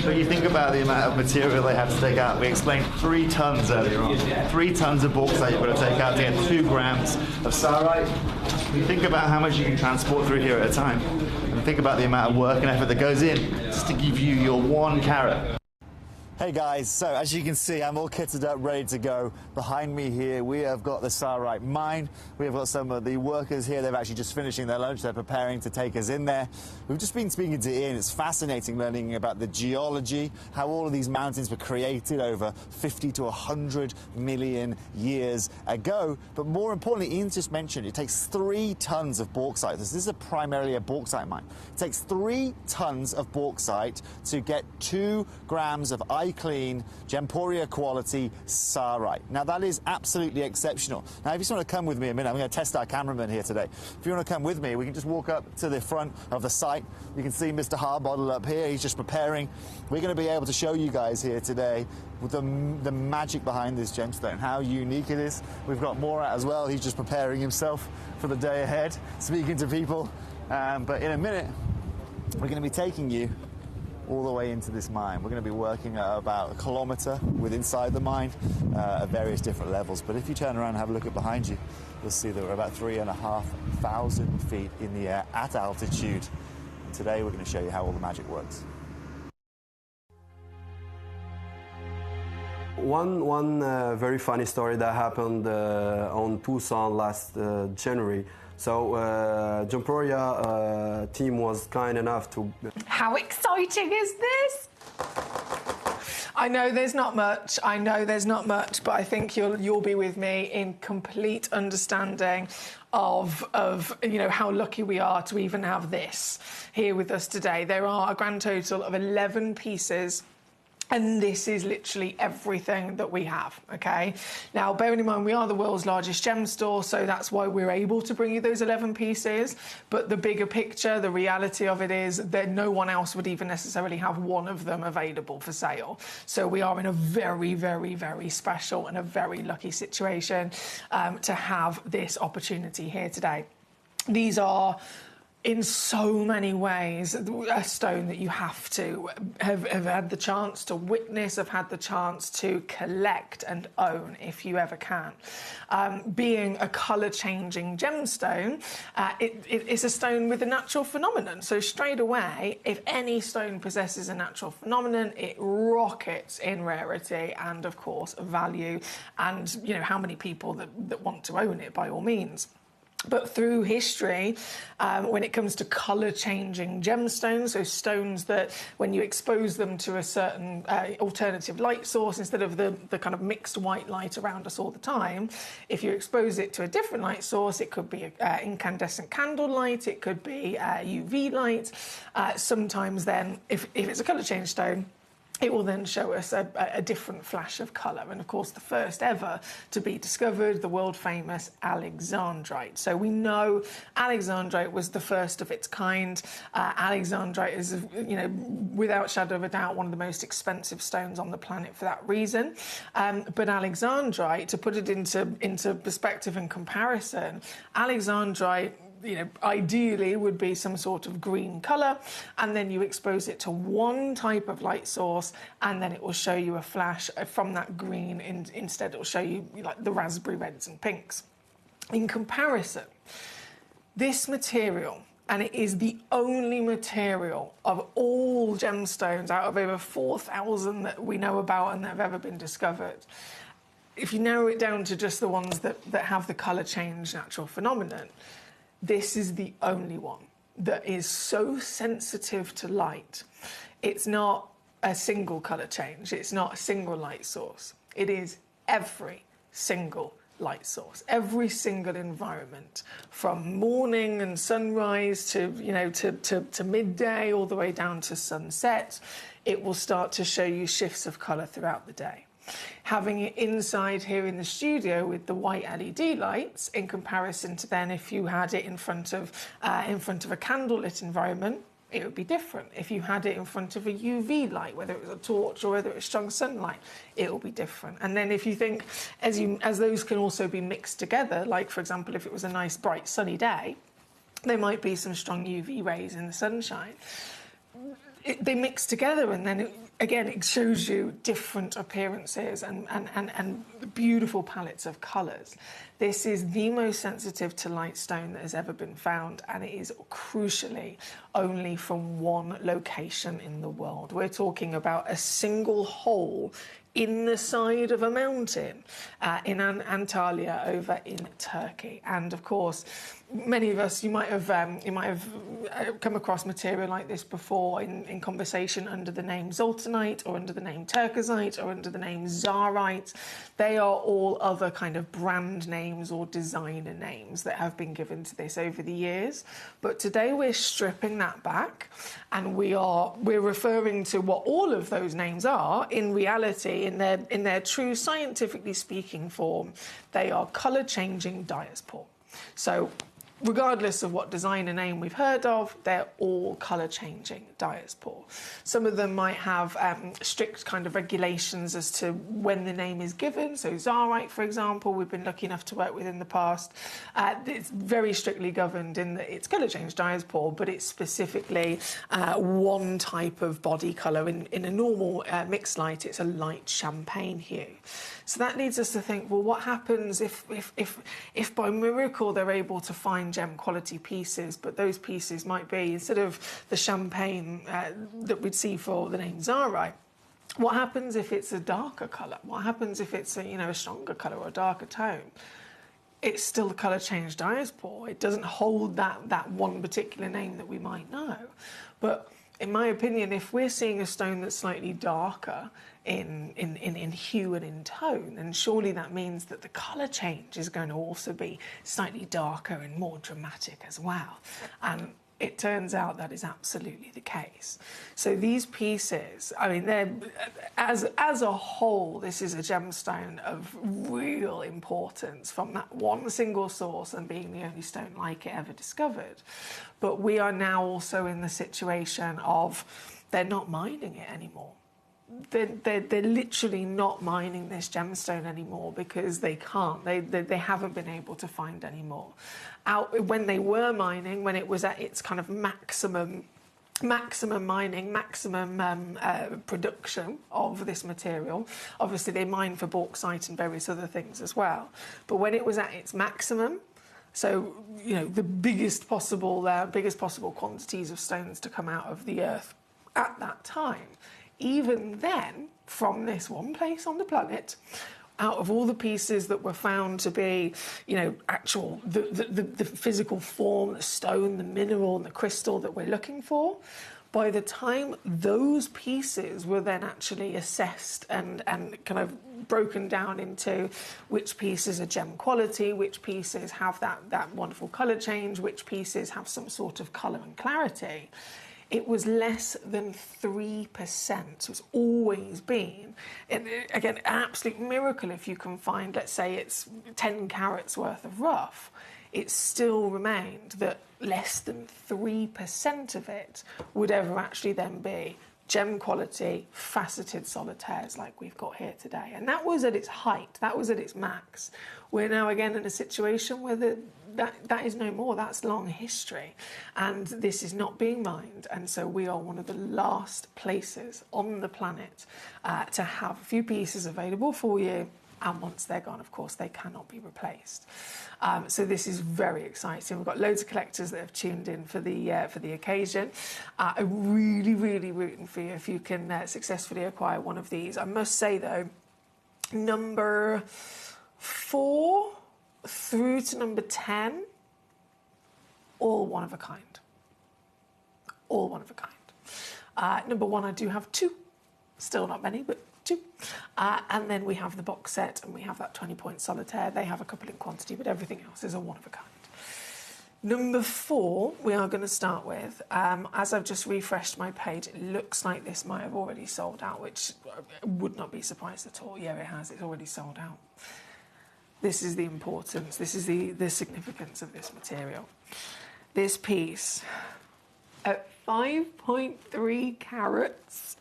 But you think about the amount of material they have to take out. We explained 3 tons earlier on. 3 tons of bauxite you've got to take out to get 2 grams of sarite. You think about how much you can transport through here at a time. And think about the amount of work and effort that goes in just to give you your 1 carat. Hey guys, so as you can see, I'm all kitted up, ready to go. Behind me here, we have got the sarite mine. We have got some of the workers here. They're actually just finishing their lunch. They're preparing to take us in there. We've just been speaking to Ian. It's fascinating learning about the geology, how all of these mountains were created over 50 to 100 million years ago. But more importantly, Ian just mentioned it takes 3 tons of bauxite. This is primarily a bauxite mine. It takes 3 tons of bauxite to get 2 grams of clean Gemporia quality sarite. Now that is absolutely exceptional. Now if you just want to come with me a minute, I'm going to test our cameraman here today. If you want to come with me, we can just walk up to the front of the site. You can see Mr. Harbottle up here. He's just preparing. We're going to be able to show you guys here today with the magic behind this gemstone, how unique it is. We've got Morat as well. He's just preparing himself for the day ahead, speaking to people. But in a minute, we're going to be taking you all the way into this mine. We're going to be working at about 1 kilometre inside the mine at various different levels. But if you turn around and have a look at behind you, you'll see that we're about 3,500 feet in the air at altitude. And today we're going to show you how all the magic works.
One very funny story that happened on Tucson last January. So Gemporia team was kind enough to...
How exciting is this? I know there's not much, but I think you'll be with me in complete understanding of you know how lucky we are to even have this here with us today. There are a grand total of 11 pieces. And this is literally everything that we have, okay? Now, bearing in mind, we are the world's largest gem store, so that's why we're able to bring you those 11 pieces. But the bigger picture, the reality of it is that no one else would even necessarily have one of them available for sale. So we are in a very, very, very special and a very lucky situation to have this opportunity here today. These are, in so many ways, a stone that you have to have had the chance to witness, have had the chance to collect and own if you ever can. Being a colour-changing gemstone, it's a stone with a natural phenomenon. So straight away, if any stone possesses a natural phenomenon, it rockets in rarity and, of course, value and, you know, how many people that want to own it by all means. But through history, when it comes to colour-changing gemstones, so stones that when you expose them to a certain alternative light source, instead of the kind of mixed white light around us all the time, if you expose it to a different light source, it could be incandescent candle light, it could be UV light. Sometimes then, if it's a colour-change stone, it will then show us a different flash of colour. And of course, the first ever to be discovered, the world famous Alexandrite. So we know Alexandrite was the first of its kind. Alexandrite is, you know, without shadow of a doubt, one of the most expensive stones on the planet for that reason. But Alexandrite, to put it into perspective and comparison, Alexandrite ideally would be some sort of green colour, and then you expose it to one type of light source, and then it will show you a flash from that green. Instead, it will show you like the raspberry reds and pinks. In comparison, this material, and it is the only material of all gemstones out of over 4,000 that we know about and that have ever been discovered. If you narrow it down to just the ones that have the colour change natural phenomenon, this is the only one that is so sensitive to light. It's not a single colour change, it's not a single light source. It is every single light source, every single environment, from morning and sunrise to to midday, all the way down to sunset. It will start to show you shifts of colour throughout the day. Having it inside here in the studio with the white LED lights, in comparison to then if you had it in front of a candlelit environment, it would be different. If you had it in front of a UV light, whether it was a torch or whether it was strong sunlight, it will be different. And then if you think, as those can also be mixed together, like for example, if it was a nice bright sunny day, there might be some strong UV rays in the sunshine. They mix together, and then it shows you different appearances and beautiful palettes of colours. This is the most sensitive to light stone that has ever been found, and it is crucially only from one location in the world. We're talking about a single hole in the side of a mountain in Antalya over in Turkey. And of course, many of us, you might have come across material like this before in conversation under the name zoltanite or under the name turkosite or under the name zarite. They are all other kind of brand names or designer names that have been given to this over the years. But today we're stripping that back, and we're referring to what all of those names are in reality, in their true scientifically speaking form. They are colour changing diaspore. So regardless of what designer name we've heard of, they're all colour-changing diaspore. Some of them might have strict kind of regulations as to when the name is given. So zarite, for example, we've been lucky enough to work with in the past. It's very strictly governed in that it's colour-changed diaspore, but it's specifically one type of body colour. In a normal mixed light, it's a light champagne hue. So that leads us to think, well, what happens if by miracle they're able to find gem quality pieces, but those pieces might be, instead of the champagne that we'd see for the name zarite, what happens if it's a darker colour? What happens if it's a stronger colour or a darker tone? It's still the colour change diaspore. It doesn't hold that one particular name that we might know. But in my opinion, if we're seeing a stone that's slightly darker in hue and in tone, then surely that means that the colour change is going to also be slightly darker and more dramatic as well. And it turns out that is absolutely the case. So these pieces, I mean, they're, as a whole, this is a gemstone of real importance from that one single source and being the only stone like it ever discovered. But we are now also in the situation of they're not mining it anymore. They're literally not mining this gemstone anymore because they can't. They haven't been able to find any more. When they were mining, when it was at its kind of maximum mining, maximum production of this material. Obviously, they mine for bauxite and various other things as well. But when it was at its maximum, so the biggest possible quantities of stones to come out of the earth at that time. Even then, from this one place on the planet, out of all the pieces that were found to be, the physical form, the stone, the mineral, and the crystal that we're looking for, by the time those pieces were then actually assessed and kind of broken down into which pieces are gem quality, which pieces have that wonderful colour change, which pieces have some sort of colour and clarity, it was less than 3%. So it's always been, again, an absolute miracle if you can find, let's say it's 10 carats worth of rough. It still remained that less than 3% of it would ever actually then be gem quality, faceted solitaires like we've got here today. And that was at its height, that was at its max. We're now again in a situation where that is no more. That's long history, and this is not being mined. And so we are one of the last places on the planet to have a few pieces available for you. And once they're gone, of course, they cannot be replaced. So this is very exciting. We've got loads of collectors that have tuned in for the occasion. I'm really, really rooting for you if you can successfully acquire one of these. I must say, though, number 4 through to number 10, all one of a kind. All one of a kind. Number 1, I do have 2. Still not many, but 2. And then we have the box set, and we have that 20-point solitaire. They have a couple in quantity, but everything else is a one of a kind. Number 4, we are going to start with. As I've just refreshed my page, it looks like this might have already sold out, which I would not be surprised at all. Yeah, it has. It's already sold out. This is the importance. This is the significance of this material. This piece, at 5.3 carats,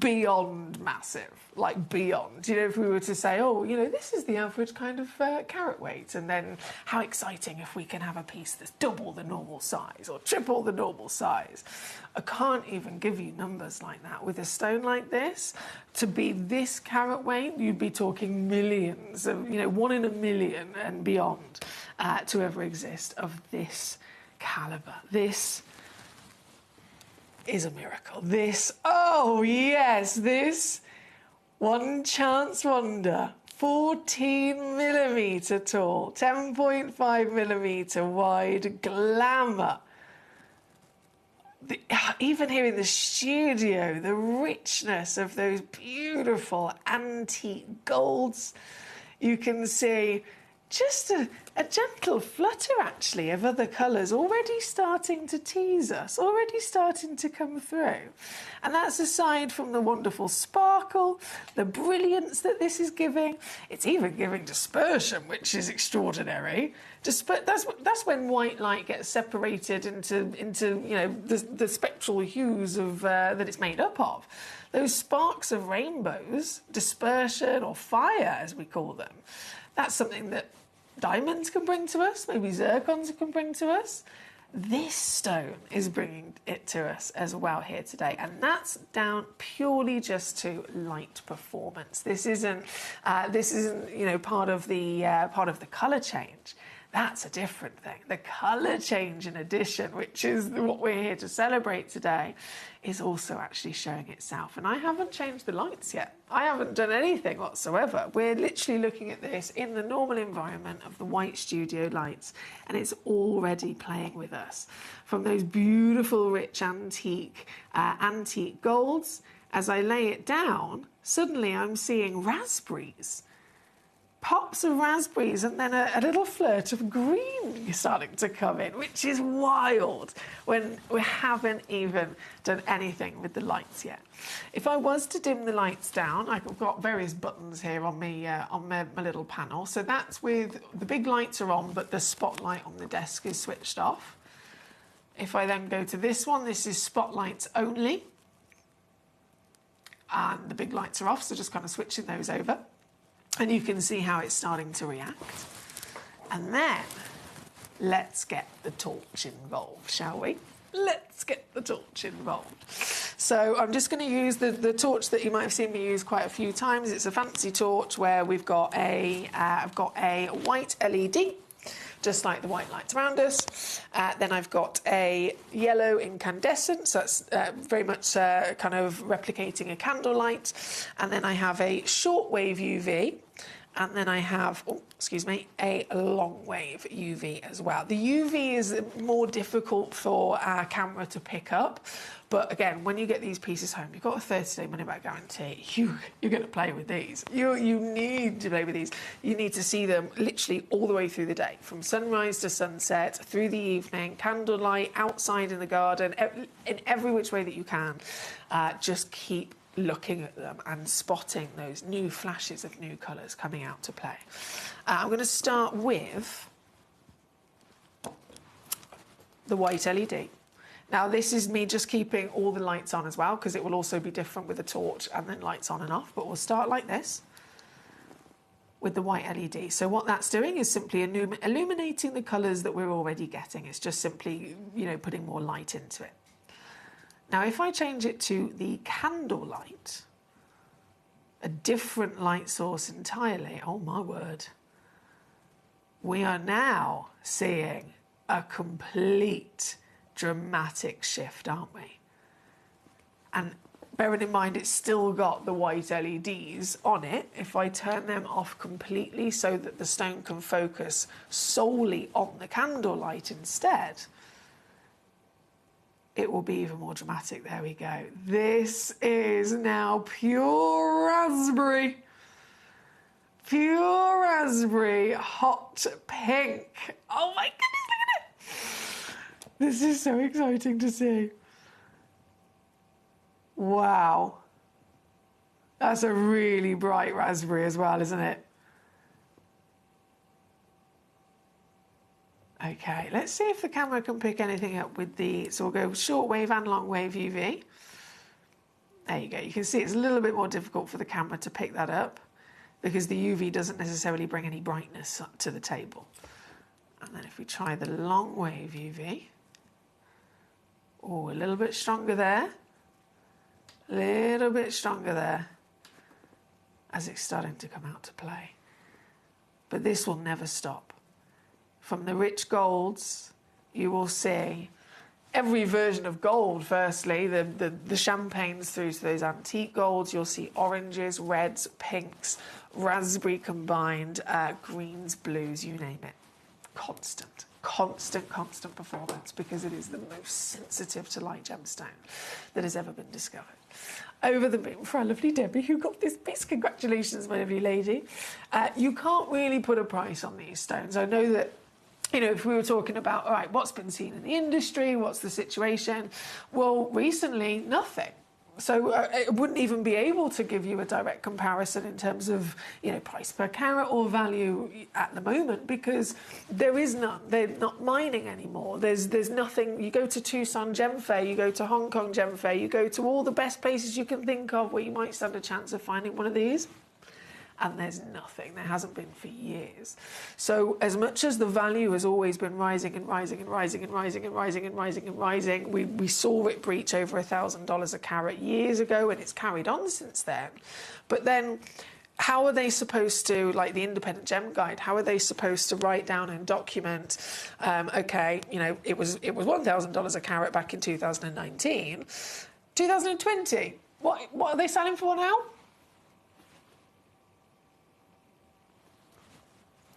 beyond massive, like beyond. You know, if we were to say, oh, you know, this is the average kind of carat weight, and then how exciting if we can have a piece that's double the normal size or triple the normal size. I can't even give you numbers like that. With a stone like this, to be this carat weight, you'd be talking millions of, you know, 1 in a million and beyond to ever exist of this caliber. This is a miracle. This, oh yes, this one chance wonder, 14mm tall, 10.5mm wide glamour. Even here in the studio, the richness of those beautiful antique golds. You can see just a gentle flutter, actually, of other colours already starting to tease us, already starting to come through. And that's aside from the wonderful sparkle, the brilliance that this is giving. It's even giving dispersion, which is extraordinary. That's when white light gets separated into you know, the spectral hues of that it's made up of. Those sparks of rainbows, dispersion or fire, as we call them, that's something that diamonds can bring to us, maybe zircons can bring to us. This stone is bringing it to us as well here today, and that's down purely just to light performance. This isn't you know, part of the colour change. That's a different thing. The colour change, in addition, which is what we're here to celebrate today, is also actually showing itself. And I haven't changed the lights yet. I haven't done anything whatsoever. We're literally looking at this in the normal environment of the white studio lights, and it's already playing with us. From those beautiful, rich, antique golds, as I lay it down, suddenly I'm seeing raspberries. Pops of raspberries, and then a little flirt of green starting to come in, which is wild when we haven't even done anything with the lights yet. If I was to dim the lights down, I've got various buttons here on my little panel. So that's with the big lights are on, but the spotlight on the desk is switched off. If I then go to this one, this is spotlights only. And the big lights are off, so just kind of switching those over. And you can see how it's starting to react. And then let's get the torch involved, shall we? Let's get the torch involved. So I'm just going to use the torch that you might have seen me use quite a few times. It's a fancy torch where we've got I've got a white LED, just like the white lights around us. Then I've got a yellow incandescent, so that's very much kind of replicating a candlelight. And then I have a shortwave UV. And then I have, a long wave UV as well. The UV is more difficult for our camera to pick up. But again, when you get these pieces home, you've got a 30-day money-back guarantee. You're going to play with these. You need to play with these. You need to see them literally all the way through the day, from sunrise to sunset, through the evening, candlelight, outside in the garden, in every which way that you can. Just keep looking at them and spotting those new flashes of new colours coming out to play. I'm going to start with the white LED. Now, this is me just keeping all the lights on as well, because it will also be different with a torch and then lights on and off, but we'll start like this. with the white LED. So what that's doing is simply illuminating the colours that we're already getting. It's just simply, you know, putting more light into it. Now, if I change it to the candle light, a different light source entirely, oh my word, we are now seeing a complete dramatic shift, aren't we? And bearing in mind it's still got the white LEDs on it, if I turn them off completely so that the stone can focus solely on the candle light instead, it will be even more dramatic. There we go. This is now pure raspberry. Pure raspberry, hot pink. Oh my goodness, look at it. This is so exciting to see. Wow. That's a really bright raspberry as well, isn't it? Okay, let's see if the camera can pick anything up with the, so we'll go shortwave and longwave UV. There you go. You can see it's a little bit more difficult for the camera to pick that up because the UV doesn't necessarily bring any brightness up to the table. And then if we try the longwave UV, oh, a little bit stronger there. A little bit stronger there as it's starting to come out to play. But this will never stop. From the rich golds, you will see every version of gold, firstly, the champagnes through to those antique golds. You'll see oranges, reds, pinks, raspberry combined, greens, blues, you name it. Constant performance because it is the most sensitive to light gemstone that has ever been discovered. Over the moon for our lovely Debbie who got this piece. Congratulations, my lovely lady. You can't really put a price on these stones. I know that, you know, if we were talking about, all right, what's been seen in the industry, what's the situation? Well, recently, nothing. So it wouldn't even be able to give you a direct comparison in terms of, you know, price per carat or value at the moment because there is none. They're not mining anymore. There's nothing. You go to Tucson Gem Fair, you go to Hong Kong Gem Fair, you go to all the best places you can think of where you might stand a chance of finding one of these. And there's nothing. There hasn't been for years. So as much as the value has always been rising and rising and rising and rising and rising and rising and rising, we saw it breach over $1,000 a carat years ago, and it's carried on since then. But then, how are they supposed to, like the Independent Gem Guide, how are they supposed to write down and document? Okay, you know, it was $1,000 a carat back in 2019, 2020. What are they selling for now?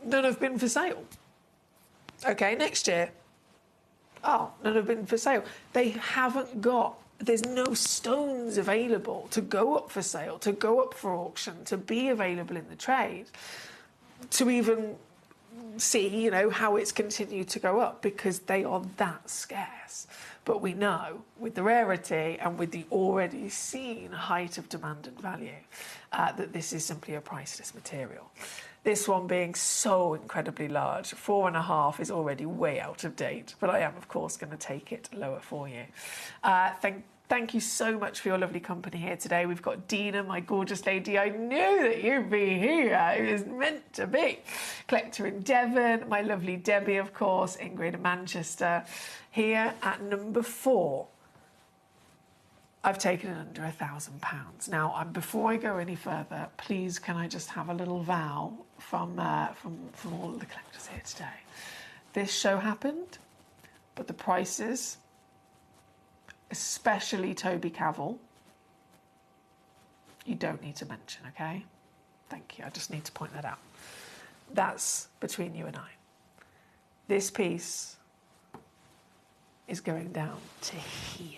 None have been for sale. Okay, next year. Oh, none have been for sale. They haven't got, there's no stones available to go up for sale, to go up for auction, to be available in the trade, to even see, you know, how it's continued to go up because they are that scarce. But we know with the rarity and with the already seen height of demand and value that this is simply a priceless material. This one being so incredibly large, 4.5 is already way out of date, but I am, of course, going to take it lower for you. Thank you so much for your lovely company here today. We've got Dina, my gorgeous lady. I knew that you'd be here. It was meant to be. Collector in Devon, my lovely Debbie, of course, in Greater Manchester. Here at number 4. I've taken it under £1,000. Now, before I go any further, please can I just have a little vow from all of the collectors here today. This show happened, but the prices, especially Toby Cavell, you don't need to mention, okay? Thank you. I just need to point that out. That's between you and I. This piece is going down to here.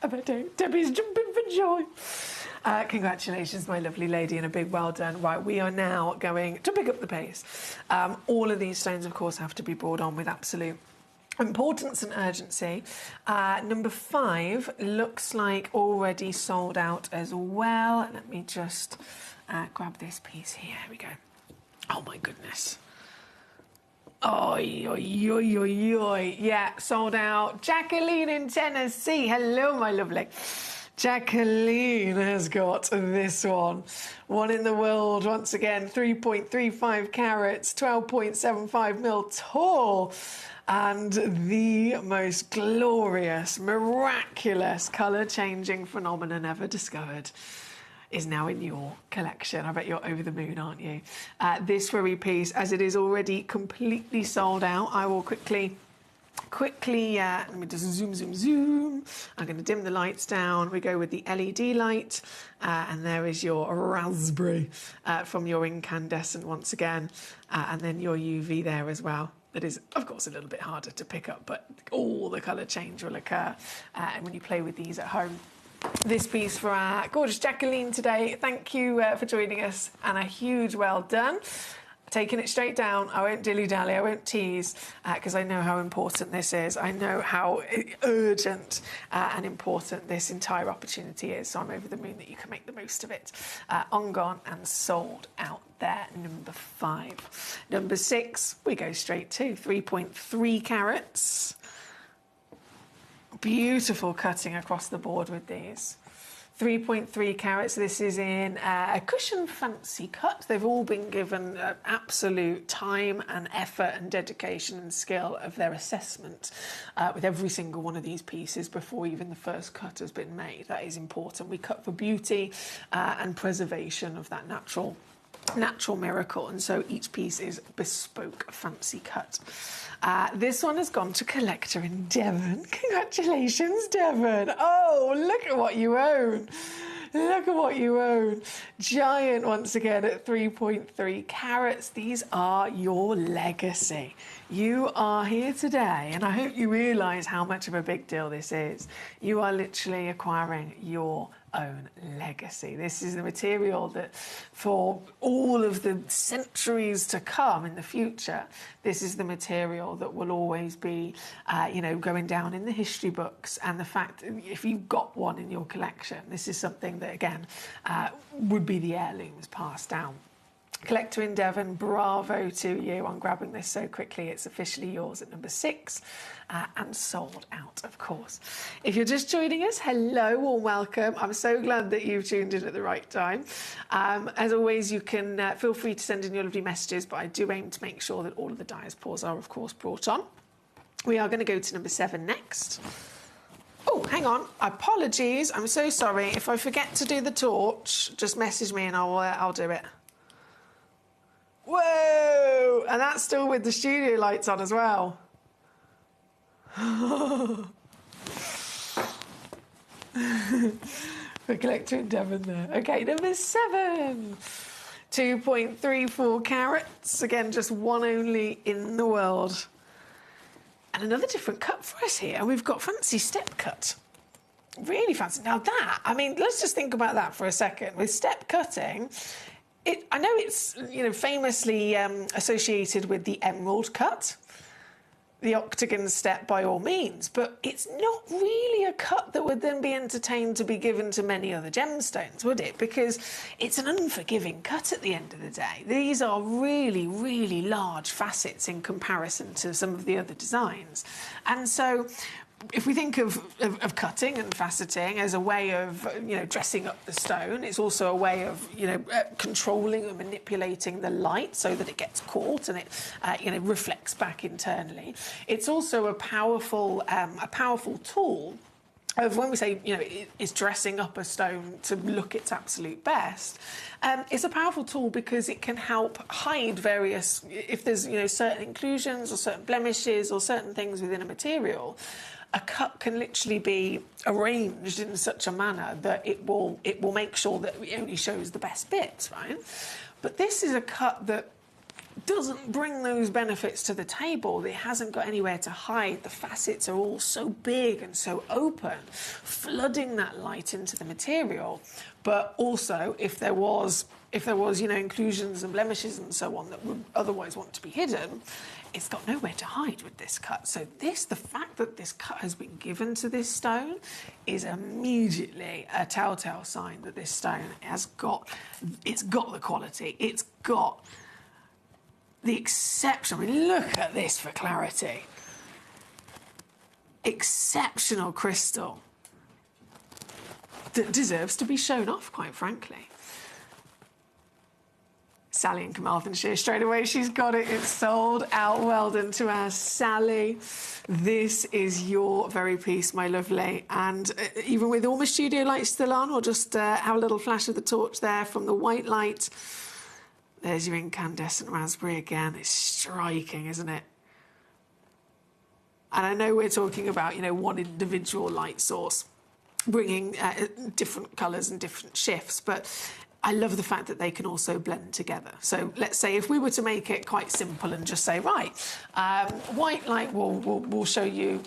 I bet Debbie's jumping for joy. Congratulations, my lovely lady, and a big well done. Right, we are now going to pick up the pace. All of these stones, of course, have to be brought on with absolute importance and urgency. Number 5 looks like already sold out as well. Let me just grab this piece here. Here we go. Oh, my goodness. Oi, oi, oi, oi, oi. Yeah, sold out. Jacqueline in Tennessee. Hello, my lovely. Jacqueline has got this one. One in the world, once again, 3.35 carats, 12.75 mil tall. And the most glorious, miraculous colour-changing phenomenon ever discovered is now in your collection. I bet you're over the moon, aren't you? This very piece, as it is already completely sold out, I will quickly, let me just zoom. I'm going to dim the lights down. We go with the LED light, and there is your raspberry from your incandescent once again, and then your UV there as well. That is, of course, a little bit harder to pick up, but all the colour change will occur and when you play with these at home. This piece for our gorgeous Jacqueline today. Thank you for joining us, and a huge well done. Taking it straight down. I won't dilly-dally, I won't tease, because I know how important this is. I know how urgent and important this entire opportunity is, so I'm over the moon that you can make the most of it. On, gone, and sold out there, number 5. Number 6, we go straight to 3.3 carats. Beautiful cutting across the board with these. 3.3 carats. This is in a cushion fancy cut. They've all been given absolute time and effort and dedication and skill of their assessment with every single one of these pieces before even the first cut has been made. That is important. We cut for beauty and preservation of that natural miracle, and so each piece is bespoke fancy cut. This one has gone to Collector in Devon. Congratulations, Devon. Oh, look at what you own. Look at what you own. Giant once again at 3.3 carats. These are your legacy. You are here today, and I hope you realise how much of a big deal this is. You are literally acquiring your own legacy. This is the material that for all of the centuries to come in the future, this is the material that will always be, going down in the history books. And the fact, if you've got one in your collection, this is something that, again, would be the heirlooms passed down. Collector in Devon, bravo to you on grabbing this so quickly. It's officially yours at number 6 and sold out, of course. If you're just joining us, hello or welcome. I'm so glad that you've tuned in at the right time. As always, you can feel free to send in your lovely messages, but I do aim to make sure that all of the diaspores are, of course, brought on. We are going to go to number 7 next. Oh, hang on. Apologies. I'm so sorry. If I forget to do the torch, just message me and I'll do it. Whoa! And that's still with the studio lights on as well. For Collector in Devon there. Okay, number 7. 2.34 carats. Again, just one only in the world. And another different cut for us here. And we've got fancy step cut. Really fancy. Now that, let's just think about that for a second. With step cutting, I know it's famously associated with the emerald cut, the octagon step by all means, but it's not really a cut that would then be entertained to be given to many other gemstones, would it? Because it's an unforgiving cut at the end of the day. These are really, really large facets in comparison to some of the other designs. And so if we think of cutting and faceting as a way of, dressing up the stone, it's also a way of, controlling and manipulating the light so that it gets caught and it, reflects back internally. It's also a powerful tool of when we say, it's dressing up a stone to look its absolute best. It's a powerful tool because it can help hide various, if there's, certain inclusions or certain blemishes or certain things within a material. A cut can literally be arranged in such a manner that it will make sure that it only shows the best bits, right? But this is a cut that doesn't bring those benefits to the table. It hasn't got anywhere to hide. The facets are all so big and so open, flooding that light into the material. But also, if there was, you know, inclusions and blemishes and so on that would otherwise want to be hidden, it's got nowhere to hide with this cut. So the fact that this cut has been given to this stone is immediately a telltale sign that this stone has got, it's got the quality, it's got the exception. I mean, look at this for clarity. Exceptional crystal that deserves to be shown off, quite frankly. Sally in Carmarthenshire, straight away she's got it, it's sold out. Well done to our Sally. This is your very piece, my lovely. And even with all my studio lights still on, we'll just have a little flash of the torch there from the white light. There's your incandescent raspberry again. It's striking, isn't it? And I know we're talking about, you know, one individual light source bringing different colours and different shifts, but I love the fact that they can also blend together. So let's say if we were to make it quite simple and just say, right, white light will show you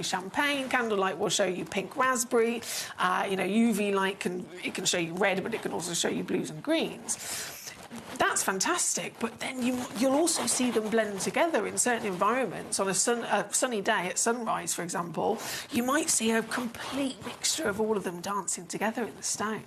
champagne, candlelight will show you pink raspberry, you know, UV light can show you red, but it can also show you blues and greens. That's fantastic, but then you'll also see them blend together in certain environments. On a sunny day at sunrise, for example, you might see a complete mixture of all of them dancing together in the stone.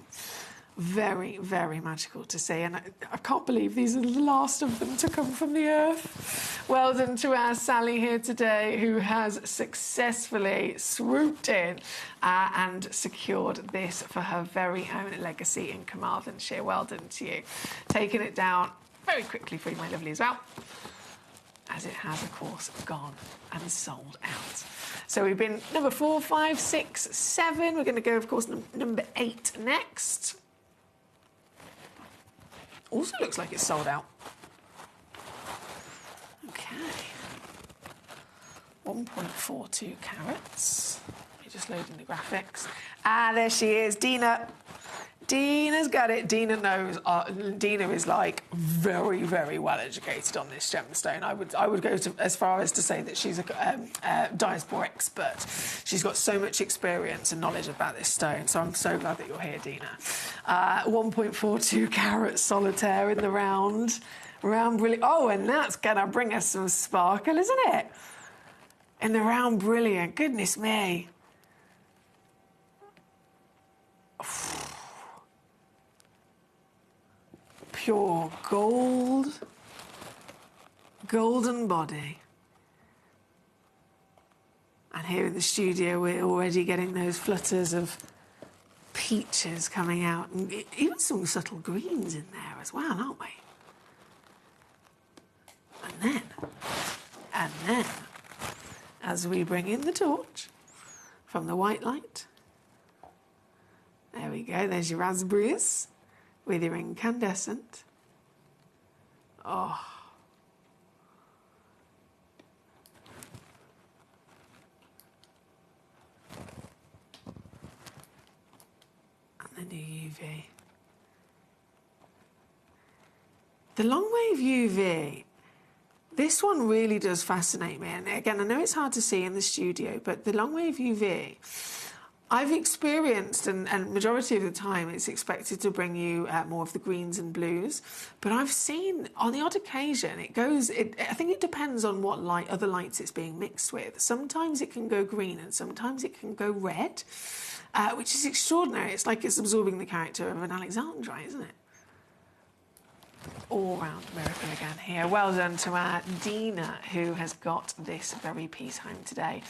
Very, very magical to see, and I can't believe these are the last of them to come from the earth. Well done to our Sally here today, who has successfully swooped in and secured this for her very own legacy in Carmarthenshire. Well done to you. Taking it down very quickly for you, my lovely, as well, as it has, of course, gone and sold out. So we've been number 4, 5, 6, 7. We're going to go, of course, number 8 next. Also looks like it's sold out. Okay. 1.42 carats. You're just loading the graphics. Ah, there she is, Dina. Dina's got it. Dina knows. Dina is like very, very well educated on this gemstone. I would go as far as to say that she's a diaspora expert. She's got so much experience and knowledge about this stone. So I'm so glad that you're here, Dina. 1.42 carat solitaire in the round brilliant. Oh, and that's gonna bring us some sparkle, isn't it? In the round brilliant. Goodness me. Pure gold, golden body. And here in the studio, we're already getting those flutters of peaches coming out, and even some subtle greens in there as well, aren't we? And then, as we bring in the torch from the white light, there we go, there's your raspberries with your incandescent. Oh. And then your UV. The long wave UV, this one really does fascinate me. And again, I know it's hard to see in the studio, but the long wave UV, I've experienced, and majority of the time it's expected to bring you more of the greens and blues, but I've seen on the odd occasion I think it depends on what other lights it's being mixed with. Sometimes it can go green and sometimes it can go red, which is extraordinary. It's like it's absorbing the character of an Alexandrite, isn't it? All-round miracle again here. Well done to our Dina, who has got this very piece home today.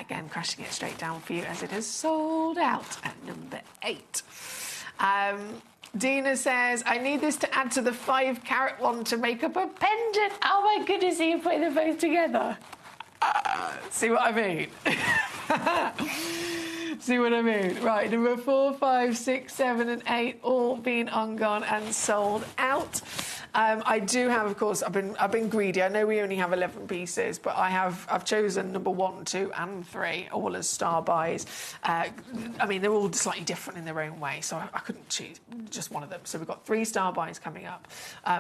Again, crashing it straight down for you as it has sold out at number 8. Dina says, I need this to add to the 5 carat one to make up a pendant. Oh my goodness, are you putting them both together? See what I mean? See what I mean? Right, number 4, 5, 6, 7, and 8 all been on, gone, and sold out. I do have, of course, I've been greedy. I know we only have 11 pieces, but I've chosen number 1, 2, and 3 all as star buys. I mean, they're all slightly different in their own way, so I couldn't choose just one of them. So we've got 3 star buys coming up.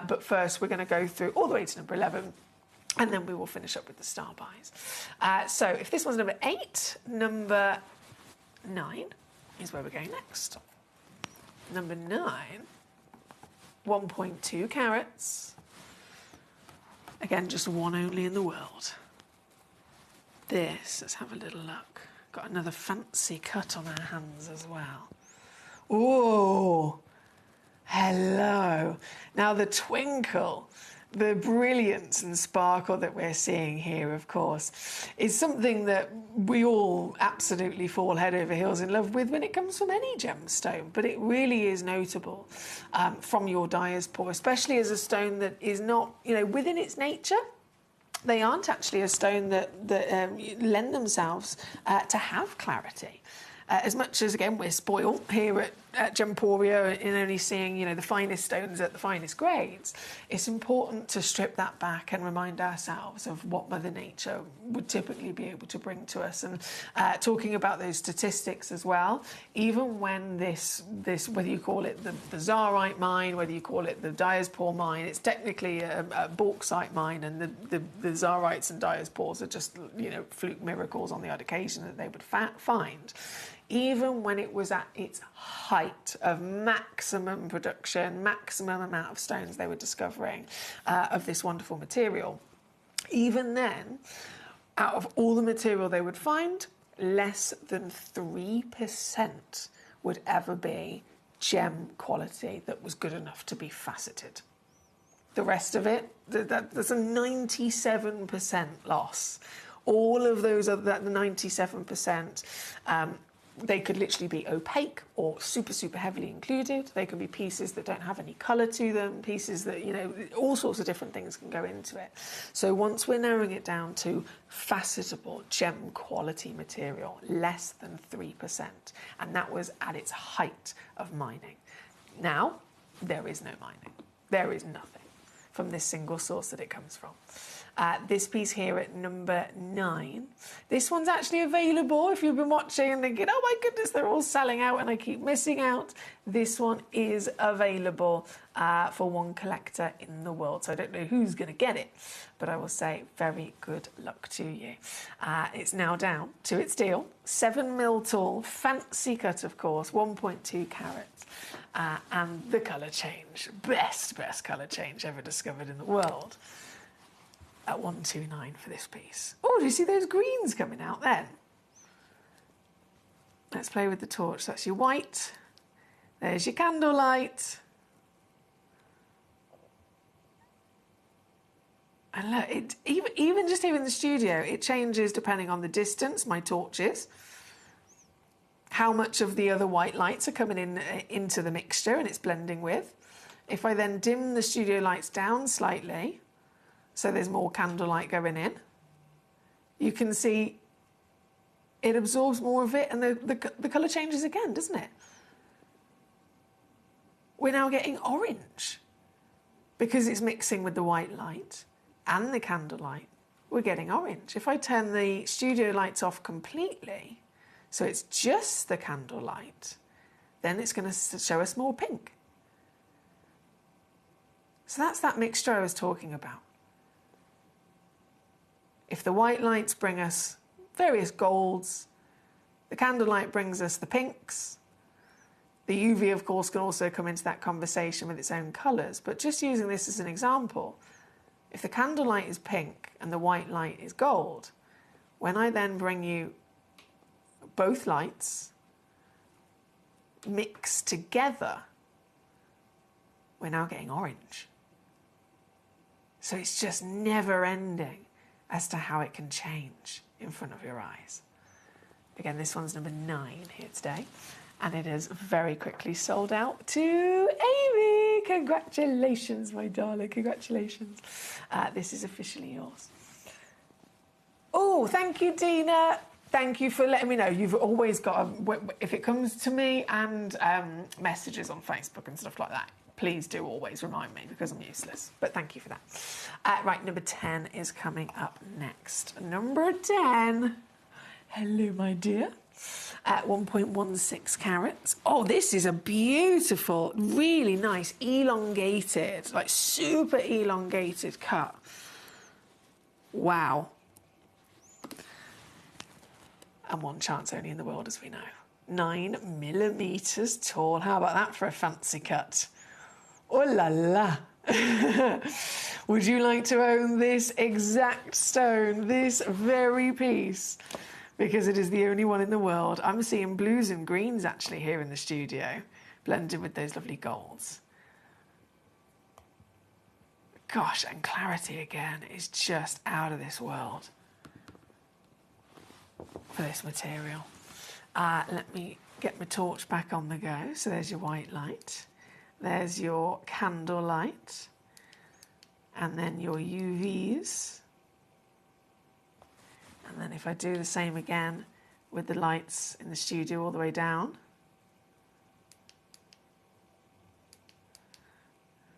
But first, we're going to go through all the way to number 11. And then we will finish up with the star buys. So if this one's number 8, number 9 is where we're going next. Number 9, 1.2 carats. Again, just one only in the world. This, let's have a little look. Got another fancy cut on our hands as well. Ooh, hello. Now the twinkle, the brilliance and sparkle that we're seeing here, of course, is something that we all absolutely fall head over heels in love with when it comes from any gemstone, but it really is notable from your dyer's pour, especially as a stone that is not, you know, within its nature. They aren't actually a stone that lend themselves to have clarity. As much as, again, we're spoiled here at Gemporia in only seeing, you know, the finest stones at the finest grades, it's important to strip that back and remind ourselves of what Mother Nature would typically be able to bring to us. And talking about those statistics as well, even when this whether you call it the Zarite mine, whether you call it the Dyer's Pour mine, it's technically a bauxite mine, and the Zarites and Dyer's Pours are just, you know, fluke miracles on the odd occasion that they would find. Even when it was at its height of maximum production, maximum amount of stones they were discovering of this wonderful material, even then, out of all the material they would find, less than 3% would ever be gem quality that was good enough to be faceted. The rest of it, that's a 97% loss. All of those other, the 97%, they could literally be opaque or super, super heavily included. They could be pieces that don't have any colour to them, pieces that, you know, all sorts of different things can go into it. So once we're narrowing it down to facetable gem quality material, less than 3%, and that was at its height of mining. Now, there is no mining. There is nothing from this single source that it comes from. This piece here at number 9. This one's actually available if you've been watching and thinking, oh my goodness, they're all selling out and I keep missing out. This one is available for one collector in the world. So I don't know who's going to get it, but I will say very good luck to you. It's now down to its deal. 7 mil tall, fancy cut, of course, 1.2 carats. And the colour change, best colour change ever discovered in the world. At 129 for this piece. Oh, do you see those greens coming out then? Let's play with the torch. That's your white. There's your candlelight. And look, it, even just here in the studio, it changes depending on the distance my torch is, how much of the other white lights are coming in into the mixture and it's blending with. If I then dim the studio lights down slightly, so there's more candlelight going in, you can see it absorbs more of it and the colour changes again, doesn't it? We're now getting orange because it's mixing with the white light and the candlelight. We're getting orange. If I turn the studio lights off completely, so it's just the candlelight, then it's going to show us more pink. So that's that mixture I was talking about. If the white lights bring us various golds, the candlelight brings us the pinks. The UV, of course, can also come into that conversation with its own colours. But just using this as an example, if the candlelight is pink and the white light is gold, when I then bring you both lights mixed together, we're now getting orange. So it's just never ending as to how it can change in front of your eyes. Again, this one's number 9 here today, and it is very quickly sold out to Amy. Congratulations, my darling, congratulations. This is officially yours. Oh, thank you, Dina. Thank you for letting me know. You've always got, if it comes to me and messages on Facebook and stuff like that, please do always remind me because I'm useless. But thank you for that. Right, number 10 is coming up next. Number 10. Hello, my dear. At 1.16 carats. Oh, this is a beautiful, really nice, elongated, like super elongated cut. Wow. And one chance only in the world, as we know. 9mm tall. How about that for a fancy cut? Oh la la. Would you like to own this exact stone, this very piece? Because it is the only one in the world. I'm seeing blues and greens actually here in the studio, blended with those lovely golds. Gosh, and clarity again is just out of this world for this material. Let me get my torch back on the go. So there's your white light. There's your candle light. And then your UVs. And then if I do the same again with the lights in the studio all the way down.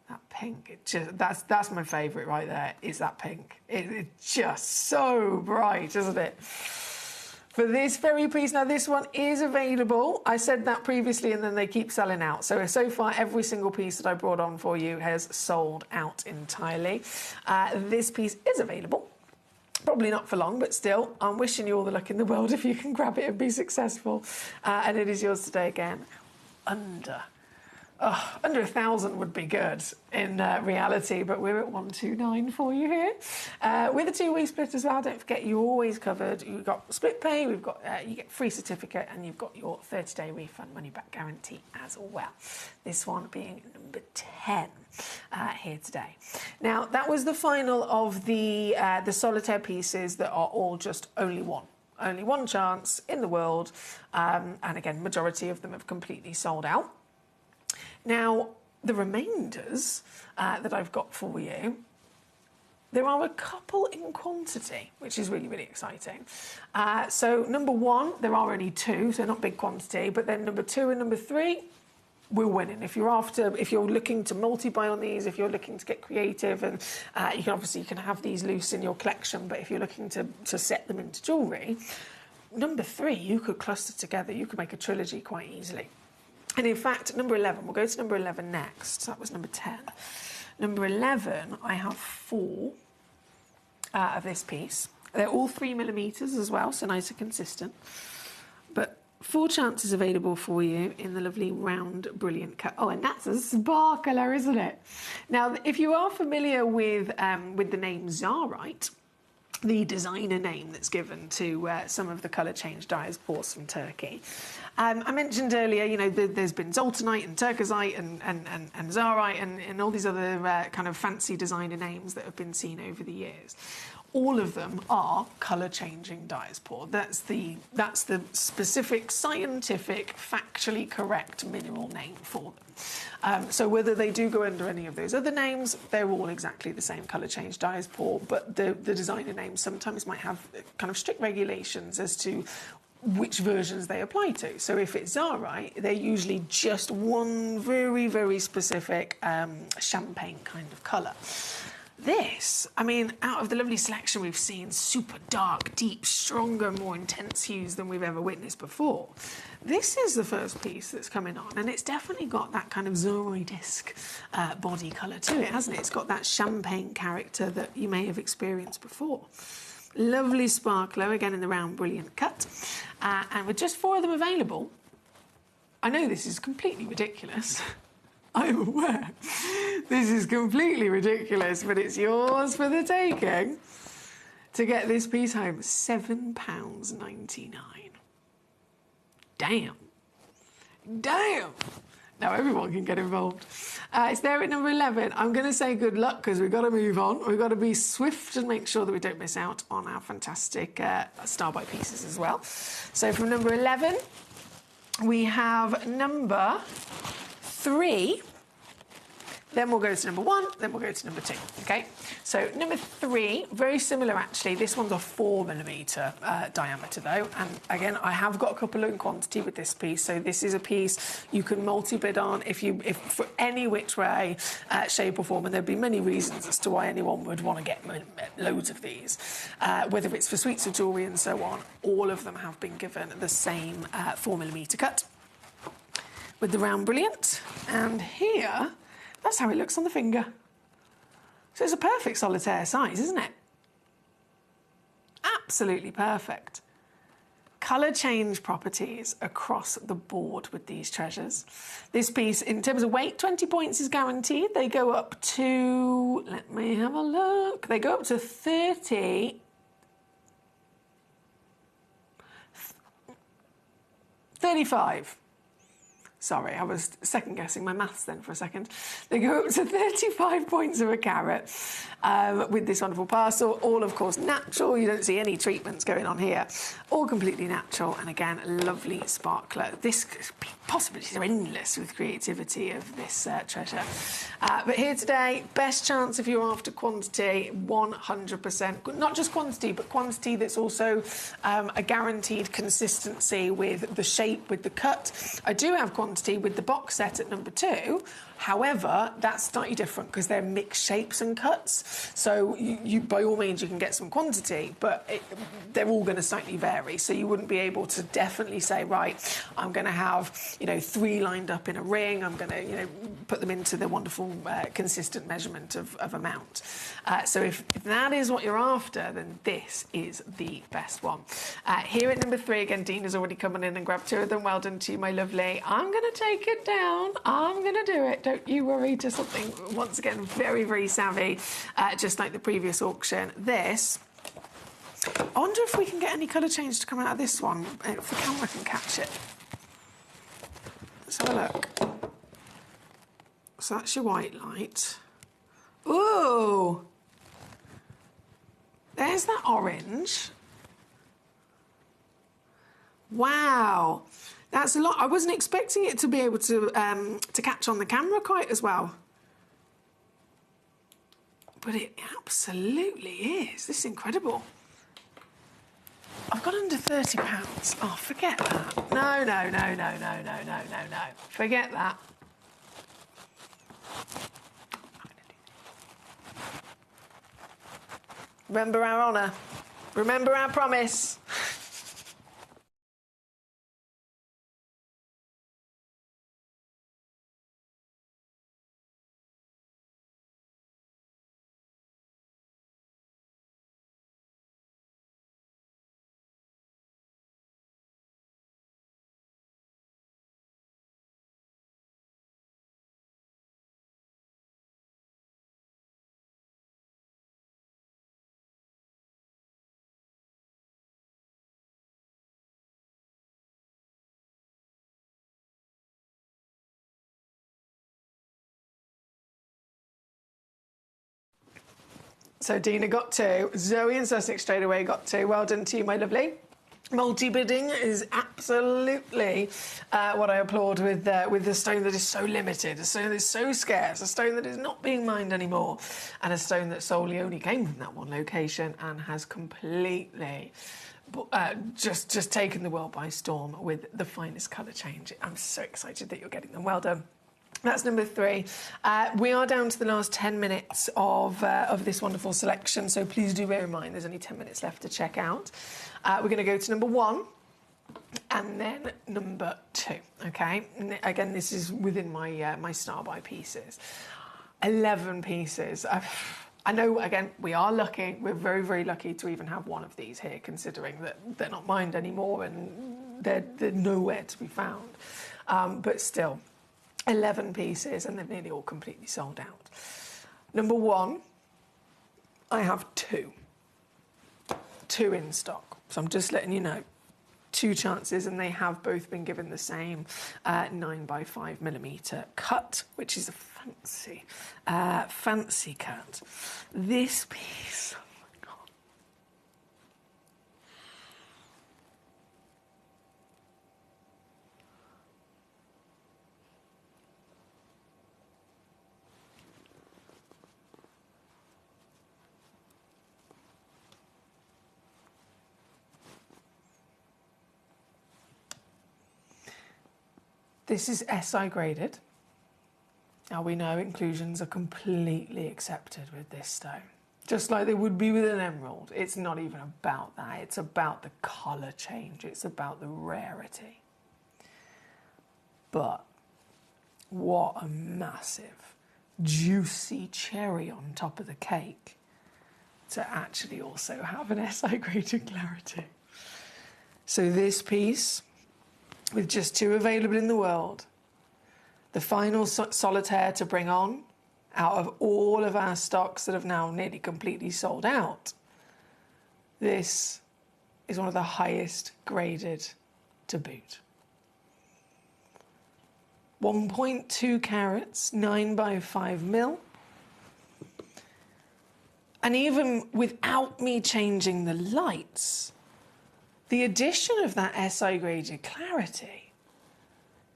That pink, it just, that's my favourite right there, is that pink. It's just so bright, isn't it? For this very piece, now this one is available. I said that previously and then they keep selling out. So far, every single piece that I brought on for you has sold out entirely. This piece is available. Probably not for long, but still, I'm wishing you all the luck in the world if you can grab it and be successful. And it is yours today again. Under 1,000 would be good in reality, but we're at 129 for you here. With a 2-week split as well, don't forget you're always covered. You've got split pay, we've got you get free certificate, and you've got your 30-day refund money back guarantee as well. This one being number 10 here today. Now, that was the final of the solitaire pieces that are all just only one. Only one chance in the world, and again, majority of them have completely sold out. Now, the remainders that I've got for you, there are a couple in quantity, which is really, really exciting. So number 1, there are only 2, so not big quantity, but then number 2 and number 3, we're winning. If you're looking to multi-buy on these, if you're looking to get creative, and you can have these loose in your collection, but if you're looking to set them into jewellery, number 3, you could cluster together, you could make a trilogy quite easily. And in fact, number 11, we'll go to number 11 next. So that was number 10. Number 11, I have 4 of this piece. They're all 3mm as well, so nice and consistent. But 4 chances available for you in the lovely round, brilliant cut. Oh, and that's a sparkler, isn't it? Now, if you are familiar with the name Zarite, the designer name that's given to some of the colour change diasports from Turkey. I mentioned earlier, there's been Zoltanite and Turkazite and Zarite and all these other kind of fancy designer names that have been seen over the years. All of them are colour-changing diaspore. That's the specific, scientific, factually correct mineral name for them. So whether they do go under any of those other names, they're all exactly the same colour-change diaspore, but the designer names sometimes might have kind of strict regulations as to which versions they apply to. So if it's Zarite, they're usually just one very, very specific champagne kind of colour. This, I mean, out of the lovely selection we've seen, super dark, deep, stronger, more intense hues than we've ever witnessed before. This is the first piece that's coming on, and it's definitely got that kind of Zarite-esque body colour to it, hasn't it? It's got that champagne character that you may have experienced before. Lovely sparkler, again in the round, brilliant cut. And with just 4 of them available, I know this is completely ridiculous. I'm aware. This is completely ridiculous, but it's yours for the taking. To get this piece home, £7.99. Damn. Damn. Now everyone can get involved. It's there at number 11. I'm going to say good luck because we've got to move on. We've got to be swift and make sure that we don't miss out on our fantastic star-by pieces as well. So from number 11, we have number 3. Then we'll go to number 1, then we'll go to number 2, okay? So number 3, very similar actually. This one's a 4mm diameter though, and again, I have got a couple in quantity with this piece, so this is a piece you can multi-bid on if for any which way, shape or form, and there'd be many reasons as to why anyone would want to get loads of these. Whether it's for suites of jewellery and so on, all of them have been given the same 4mm cut with the round brilliant, and here, that's how it looks on the finger. So it's a perfect solitaire size, isn't it? Absolutely perfect. Colour change properties across the board with these treasures. This piece, in terms of weight, 20 points is guaranteed. They go up to, let me have a look, they go up to 35. Sorry, I was second-guessing my maths then for a second. They go up to 35 points of a carat with this wonderful parcel. All, of course, natural. You don't see any treatments going on here. All completely natural. And, again, lovely sparkler. This possibilities are endless with creativity of this treasure. But here today, best chance if you're after quantity, 100%. Not just quantity, but quantity that's also a guaranteed consistency with the shape, with the cut. I do have quantity with the box set at number 2. However, that's slightly different because they're mixed shapes and cuts. So you by all means, you can get some quantity, but they're all going to slightly vary. So you wouldn't be able to definitely say, right, I'm going to have, 3 lined up in a ring. I'm going to, put them into the wonderful consistent measurement of amount. So if that is what you're after, then this is the best one. Here at number 3, again, Dean has already come in and grabbed 2 of them. Well done to you, my lovely. I'm going to take it down. I'm going to do it. Don't you worry, to something, once again, very, very savvy, just like the previous auction. This, I wonder if we can get any colour change to come out of this one, if the camera can catch it. Let's have a look. So that's your white light. Ooh! There's that orange. Wow! That's a lot. I wasn't expecting it to be able to catch on the camera quite as well. But it absolutely is. This is incredible. I've got under £30. Oh, forget that. No. Forget that. Remember our honour. Remember our promise. So Dina got 2. Zoe and Sussex straight away got 2. Well done to you, my lovely. Multi-bidding is absolutely what I applaud with the stone that is so limited, a stone that is so scarce, a stone that is not being mined anymore, and a stone that solely only came from that one location and has completely just taken the world by storm with the finest colour change. I'm so excited that you're getting them. Well done. That's number 3. We are down to the last 10 minutes of this wonderful selection, so please do bear in mind there's only 10 minutes left to check out. We're going to go to number 1 and then number 2, okay? Again, this is within my star by pieces. 11 pieces. I know, again, we are lucky. We're very, very lucky to even have one of these here, considering that they're not mined anymore and they're nowhere to be found. But still, 11 pieces, and they're nearly all completely sold out. Number 1, I have 2. 2 in stock. So I'm just letting you know. 2 chances, and they have both been given the same 9x5mm cut, which is a fancy cut. This piece, oh my God. This is SI graded. Now we know inclusions are completely accepted with this stone, just like they would be with an emerald. It's not even about that. It's about the colour change. It's about the rarity. But what a massive, juicy cherry on top of the cake to actually also have an SI graded clarity. So this piece, with just 2 available in the world, the final solitaire to bring on out of all of our stocks that have now nearly completely sold out. This is one of the highest graded to boot. 1.2 carats, 9 by 5 mil. And even without me changing the lights, the addition of that SI graded clarity,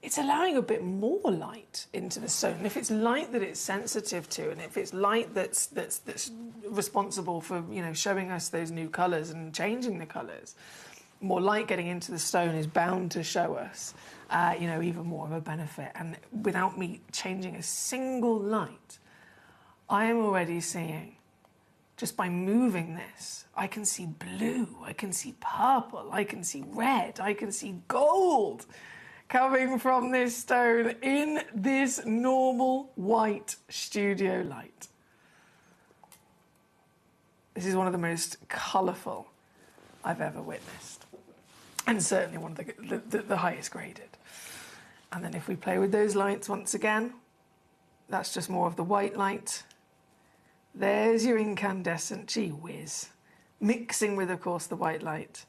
it's allowing a bit more light into the stone. And if it's light that it's sensitive to, and if it's light that's responsible for, you know, showing us those new colours and changing the colours, more light getting into the stone is bound to show us, you know, even more of a benefit. And without me changing a single light, I am already seeing, just by moving this, I can see blue, I can see purple, I can see red, I can see gold coming from this stone in this normal white studio light. This is one of the most colourful I've ever witnessed, and certainly one of the highest graded. And then if we play with those lights once again, that's just more of the white light. There's your incandescent, gee whiz, mixing with, of course, the white light.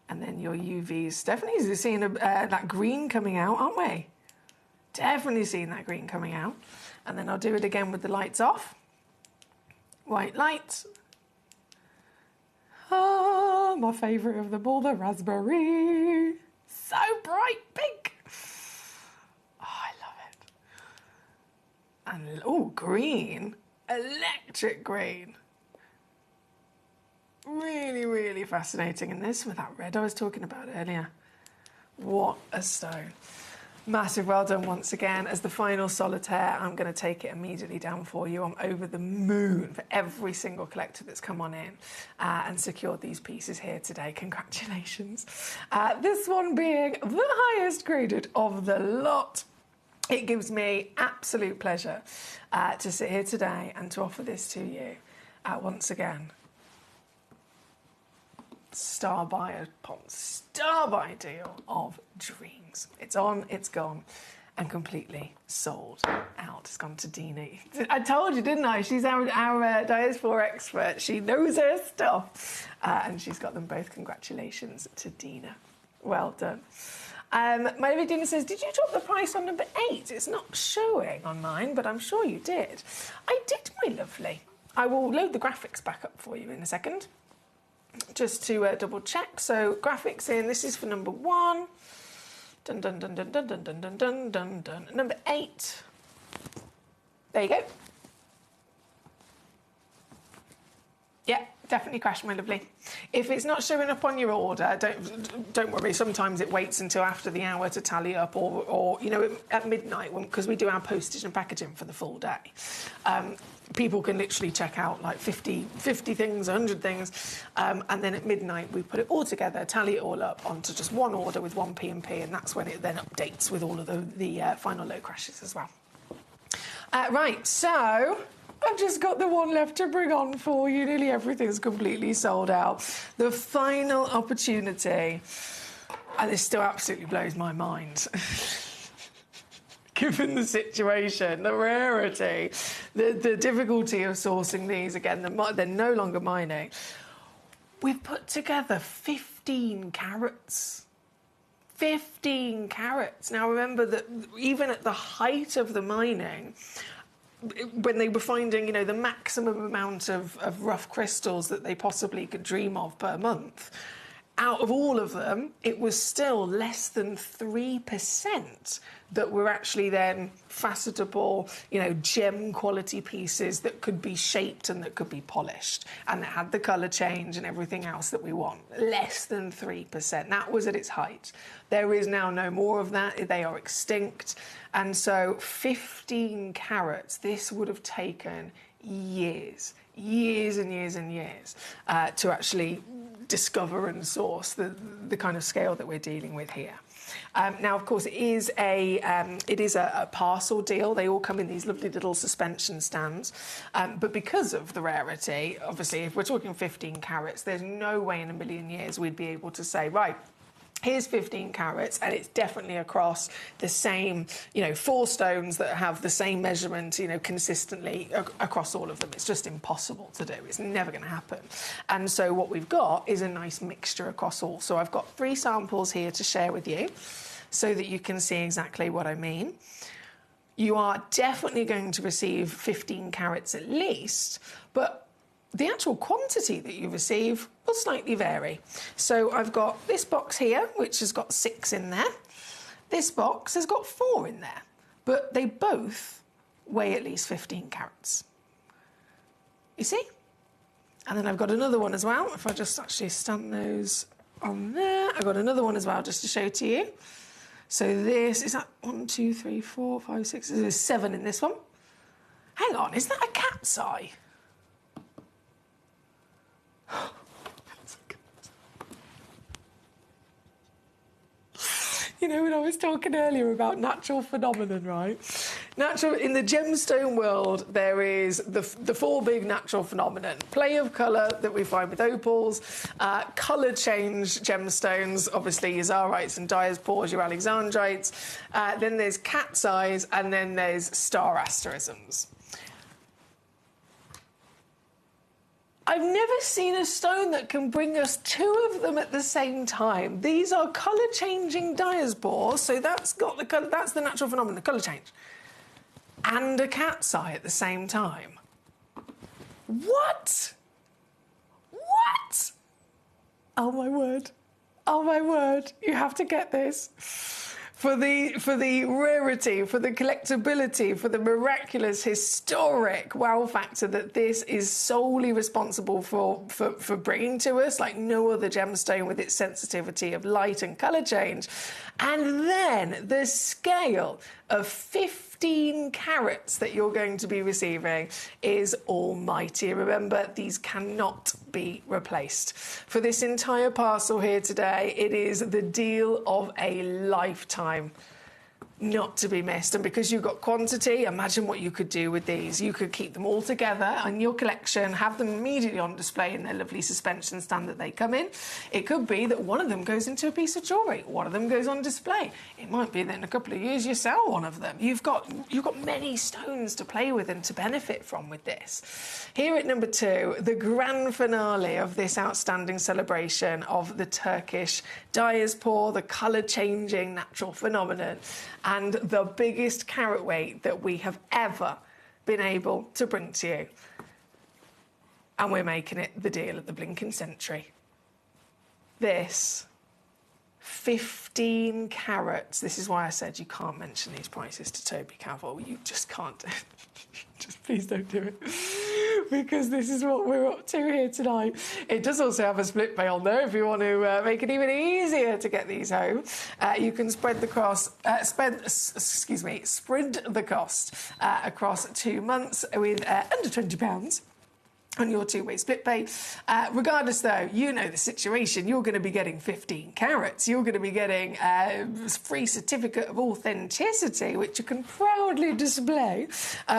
And then your UVs. Definitely seeing that green coming out, aren't we? Definitely seeing that green coming out. And then I'll do it again with the lights off. White light. Ah, my favourite of them all, the raspberry. So bright pink. Oh, I love it. And, oh, green. Electric green. Really, really fascinating. And this with that red I was talking about earlier. What a stone. Massive well done once again. As the final solitaire, I'm going to take it immediately down for you. I'm over the moon for every single collector that's come on in and secured these pieces here today. Congratulations. This one being the highest graded of the lot. It gives me absolute pleasure to sit here today and to offer this to you once again. Star buy upon star buy deal of dreams. It's on, it's gone, and completely sold out. It's gone to Dina. I told you, didn't I? She's our diaspora expert. She knows her stuff. And she's got them both. Congratulations to Dina. Well done. My lovely Dina says, did you drop the price on number 8? It's not showing on mine, but I'm sure you did. I did, my lovely. I will load the graphics back up for you in a second, just to double check. So graphics in, this is for number 1. Dun dun dun dun dun dun dun dun dun dun dun. Number 8. There you go. Yeah, definitely crashed, my lovely. If it's not showing up on your order, don't worry. Sometimes it waits until after the hour to tally up, or you know, at midnight, because we do our postage and packaging for the full day. People can literally check out like 50 things, 100 things, and then at midnight we put it all together, tally it all up onto just one order with one P&P, and that's when it then updates with all of the final low crashes as well. Right, so I've just got the one left to bring on for you. Nearly everything's completely sold out. The final opportunity, and this still absolutely blows my mind. Given the situation, the rarity, the difficulty of sourcing these, again, they're no longer mining. We've put together 15 carats. 15 carats. Now, remember that even at the height of the mining, when they were finding, you know, the maximum amount of rough crystals that they possibly could dream of per month, out of all of them, it was still less than 3% that were actually then facetable, you know, gem quality pieces that could be shaped and that could be polished and that had the colour change and everything else that we want. Less than 3%. That was at its height. There is now no more of that. They are extinct. And so 15 carats, this would have taken years and years and years to actually discover and source the kind of scale that we're dealing with here. Now, of course, it is a parcel deal. They all come in these lovely little suspension stands. But because of the rarity, obviously, if we're talking 15 carats, there's no way in a million years we'd be able to say, right, here's 15 carats, and it's definitely across the same, you know, 4 stones that have the same measurement, you know, consistently across all of them. It's just impossible to do. It's never going to happen. And so what we've got is a nice mixture across all. So I've got 3 samples here to share with you so that you can see exactly what I mean. You are definitely going to receive 15 carats at least, but the actual quantity that you receive will slightly vary. So I've got this box here, which has got 6 in there. This box has got 4 in there, but they both weigh at least 15 carats. You see? And then I've got another one as well. If I just actually stand those on there, I've got another one as well just to show to you. So this is that 1, 2, 3, 4, 5, 6. There's 7 in this one. Hang on, is that a cat's eye? You know, when I was talking earlier about natural phenomenon, right? In the gemstone world, there is the 4 big natural phenomenon. Play of colour that we find with opals, colour change gemstones, obviously your zarites and diaspores, your alexandrites. Then there's cat's eyes, and then there's star asterisms. I've never seen a stone that can bring us 2 of them at the same time. These are colour-changing diaspores, so that's got the colour, that's the natural phenomenon, the colour change, and a cat's eye at the same time. What? What? Oh my word! Oh my word! You have to get this. For the rarity, for the collectability, for the miraculous, historic wow factor that this is solely responsible for bringing to us, like no other gemstone with its sensitivity of light and colour change. And then the scale of 15 carats that you're going to be receiving is almighty. Remember, these cannot be replaced. For this entire parcel here today, it is the deal of a lifetime. Not to be missed. And because you've got quantity, imagine what you could do with these. You could keep them all together in your collection, have them immediately on display in their lovely suspension stand that they come in. It could be that one of them goes into a piece of jewellery, one of them goes on display. It might be that in a couple of years you sell one of them. You've got many stones to play with and to benefit from with this. Here at number 2, the grand finale of this outstanding celebration of the Turkish diaspore, the colour-changing natural phenomenon, and the biggest carat weight that we have ever been able to bring to you. And we're making it the deal of the blinking century. This 15 carats. This is why I said you can't mention these prices to Toby Cavell. You just can't do it. Just please don't do it. Because this is what we're up to here tonight. It does also have a split pay on there if you want to make it even easier to get these home. You can spread the cost, spread the cost across 2 months with under £20 on your 2-way split pay. Regardless, though, you know the situation. You're going to be getting 15 carats. You're going to be getting a free certificate of authenticity, which you can proudly display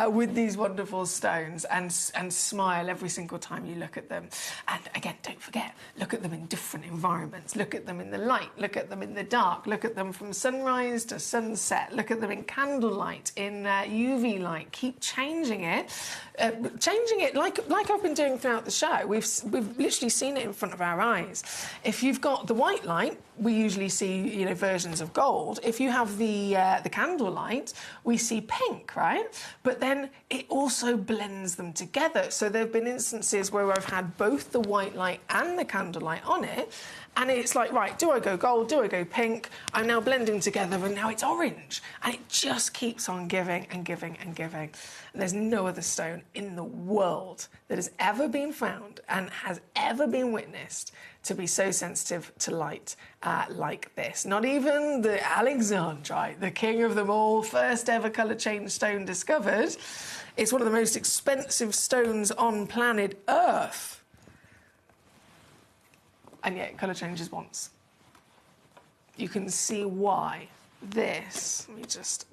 with these wonderful stones and smile every single time you look at them. And again, don't forget, look at them in different environments. Look at them in the light. Look at them in the dark. Look at them from sunrise to sunset. Look at them in candlelight, in UV light. Keep changing it. Like I've been doing throughout the show. We've literally seen it in front of our eyes. If you've got the white light, we usually see, versions of gold. If you have the candlelight, we see pink, right? But then it also blends them together. So there have been instances where I've had both the white light and the candlelight on it, and it's like, right, do I go gold? Do I go pink? I'm now blending together, and now it's orange. And it just keeps on giving and giving and giving. And there's no other stone in the world that has ever been found and has ever been witnessed to be so sensitive to light like this. Not even the Alexandrite, the king of them all, first ever colour change stone discovered. It's one of the most expensive stones on planet Earth. And yet, colour changes once. You can see why this, let me just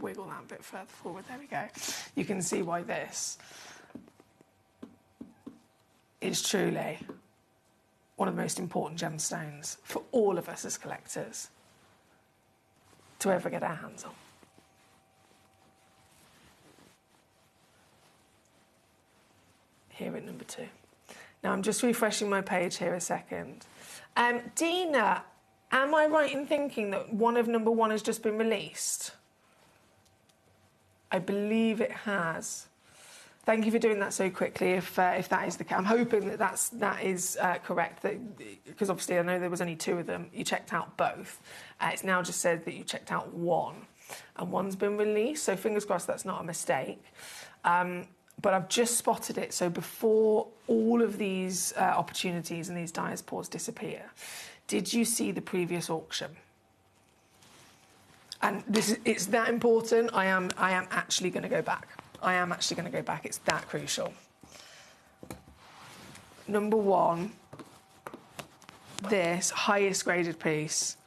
wiggle that a bit further forward, there we go. You can see why this is truly one of the most important gemstones for all of us as collectors to ever get our hands on. Here at number 2. Now, I'm just refreshing my page here a second. Dina, am I right in thinking that one of number 1 has just been released? I believe it has. Thank you for doing that so quickly, if that is the case. I'm hoping that that is correct, because obviously I know there was only 2 of them. You checked out both. It's now just said that you checked out 1, and 1's been released, so fingers crossed that's not a mistake. But I've just spotted it, so before all of these opportunities and these diaspores disappear, did you see the previous auction? And it's that important. I am actually going to go back. I am actually going to go back. It's that crucial. Number 1, this highest graded piece.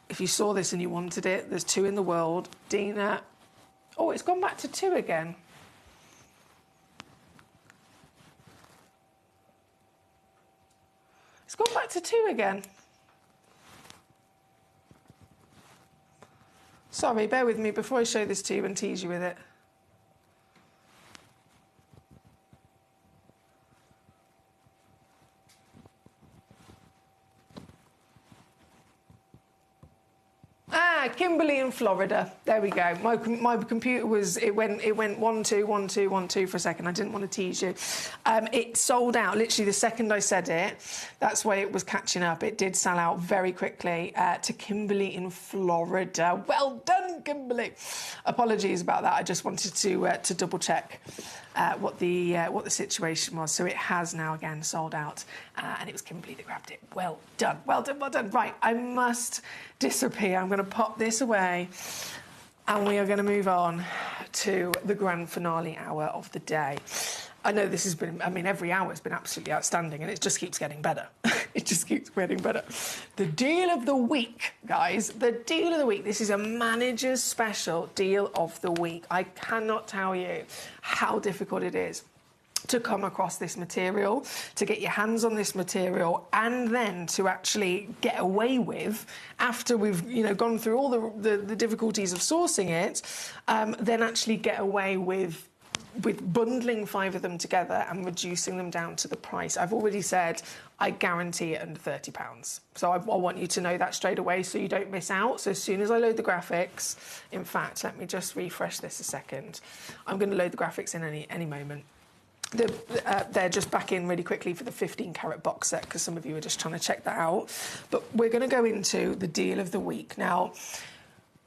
If you saw this and you wanted it, there's 2 in the world. Dina. Oh, it's gone back to 2 again. It's gone back to 2 again. Sorry, bear with me before I show this to you and tease you with it. Kimberley in Florida. There we go. My computer was, it went 1 2 1 2 1 2 for a second. I didn't want to tease you. It sold out literally the second I said it. That's why it was catching up. It did sell out very quickly to Kimberley in Florida. Well done, Kimberley. Apologies about that. I just wanted to double check what the situation was. So it has now again sold out, and it was Kimberley that grabbed it. Well done, well done, well done. Right, I must disappear. I'm going to pop this away, and we are going to move on to the grand finale hour of the day. I know this has been, I mean, every hour has been absolutely outstanding, and it just keeps getting better. It just keeps getting better. The deal of the week, guys. The deal of the week. This is a manager's special deal of the week. I cannot tell you how difficult it is to come across this material, to get your hands on this material, and then to actually get away with, after we've gone through all the difficulties of sourcing it, then actually get away with bundling 5 of them together and reducing them down to the price. I've already said I guarantee it under £30. So I want you to know that straight away so you don't miss out. So as soon as I load the graphics, in fact, let me just refresh this a second. I'm going to load the graphics in any moment. They're just back in really quickly for the 15-carat box set, because some of you are just trying to check that out. But we're going to go into the deal of the week. Now,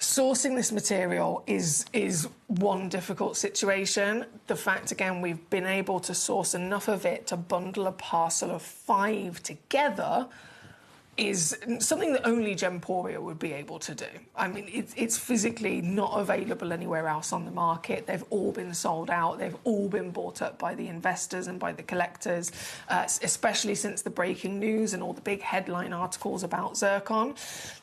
sourcing this material is one difficult situation. The fact, again, we've been able to source enough of it to bundle a parcel of 5 together is something that only Gemporia would be able to do. I mean, it's physically not available anywhere else on the market. They've all been sold out. They've all been bought up by the investors and by the collectors, especially since the breaking news and all the big headline articles about zircon.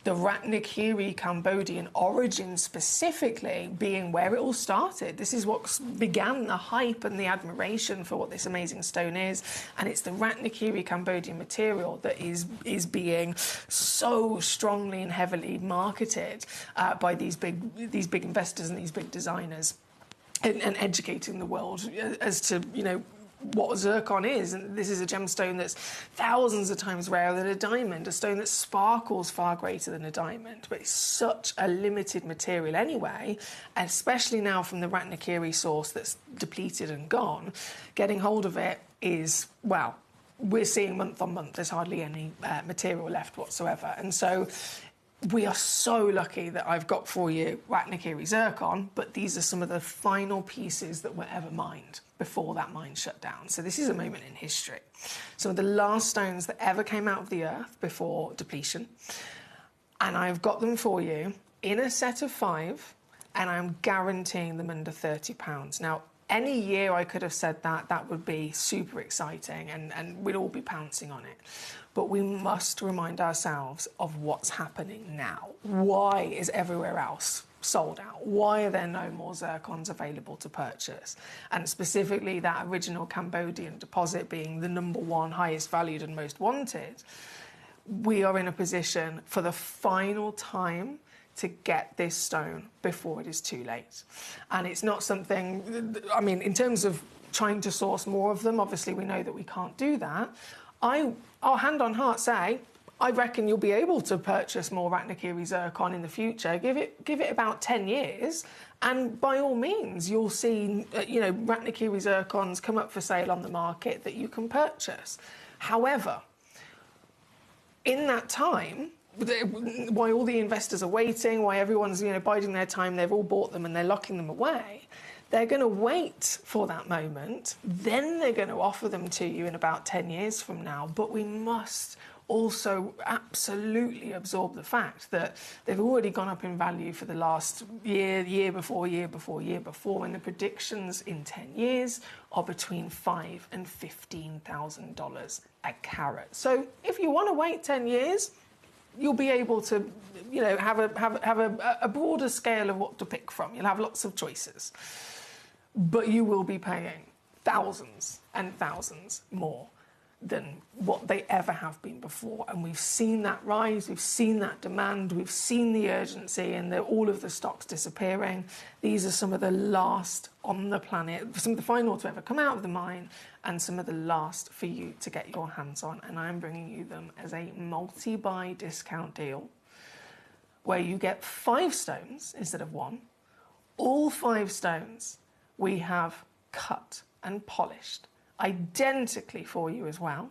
The Ratnakiri Cambodian origin specifically being where it all started. This is what began the hype and the admiration for what this amazing stone is. And it's the Ratnakiri Cambodian material that is being so strongly and heavily marketed by these big investors and these big designers, and educating the world as to what zircon is. And this is a gemstone that's thousands of times rarer than a diamond, a stone that sparkles far greater than a diamond, but it's such a limited material anyway, especially now from the Ratnakiri source that's depleted and gone. Getting hold of it is, well, we're seeing month on month, there's hardly any material left whatsoever. And so we are so lucky that I've got for you Ratnakiri zircon, but these are some of the final pieces that were ever mined before that mine shut down. So this is a moment in history. Some of the last stones that ever came out of the earth before depletion. And I've got them for you in a set of 5, and I'm guaranteeing them under £30. Now, any year I could have said that would be super exciting and we'd all be pouncing on it. But we must remind ourselves of what's happening now. Why is everywhere else sold out? Why are there no more zircons available to purchase? And specifically that original Cambodian deposit being the #1 highest valued and most wanted. We are in a position for the final time to get this stone before it is too late. And it's not something, I mean, in terms of trying to source more of them, obviously we know that we can't do that. I'll hand on heart say, I reckon you'll be able to purchase more Ratnakiri zircon in the future. Give it about 10 years, and by all means, you'll see, Ratnakiri zircons come up for sale on the market that you can purchase. However, in that time, why all the investors are waiting, why everyone's biding their time, they've all bought them and they're locking them away. They're going to wait for that moment, then they're going to offer them to you in about 10 years from now. But we must also absolutely absorb the fact that they've already gone up in value for the last year before, and the predictions in 10 years are between $5,000 and $15,000 a carat. So if you want to wait 10 years, you'll be able to, have a broader scale of what to pick from. You'll have lots of choices. But you will be paying thousands and thousands more than what they ever have been before. And we've seen that rise, we've seen that demand, we've seen the urgency and all of the stocks disappearing. These are some of the last on the planet, some of the final to ever come out of the mine, and some of the last for you to get your hands on. And I'm bringing you them as a multi-buy discount deal where you get 5 stones instead of 1. All 5 stones we have cut and polished identically for you as well,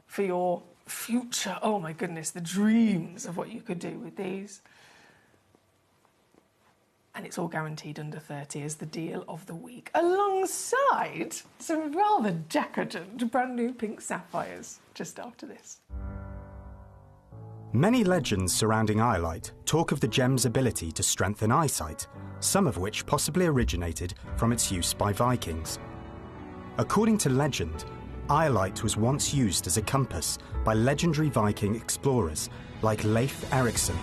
for your future, oh my goodness, the dreams of what you could do with these. And it's all guaranteed under 30 as the deal of the week, alongside some rather decadent brand new pink sapphires just after this.
Many legends surrounding iolite talk of the gem's ability to strengthen eyesight, some of which possibly originated from its use by Vikings. According to legend, iolite was once used as a compass by legendary Viking explorers like Leif Erikson,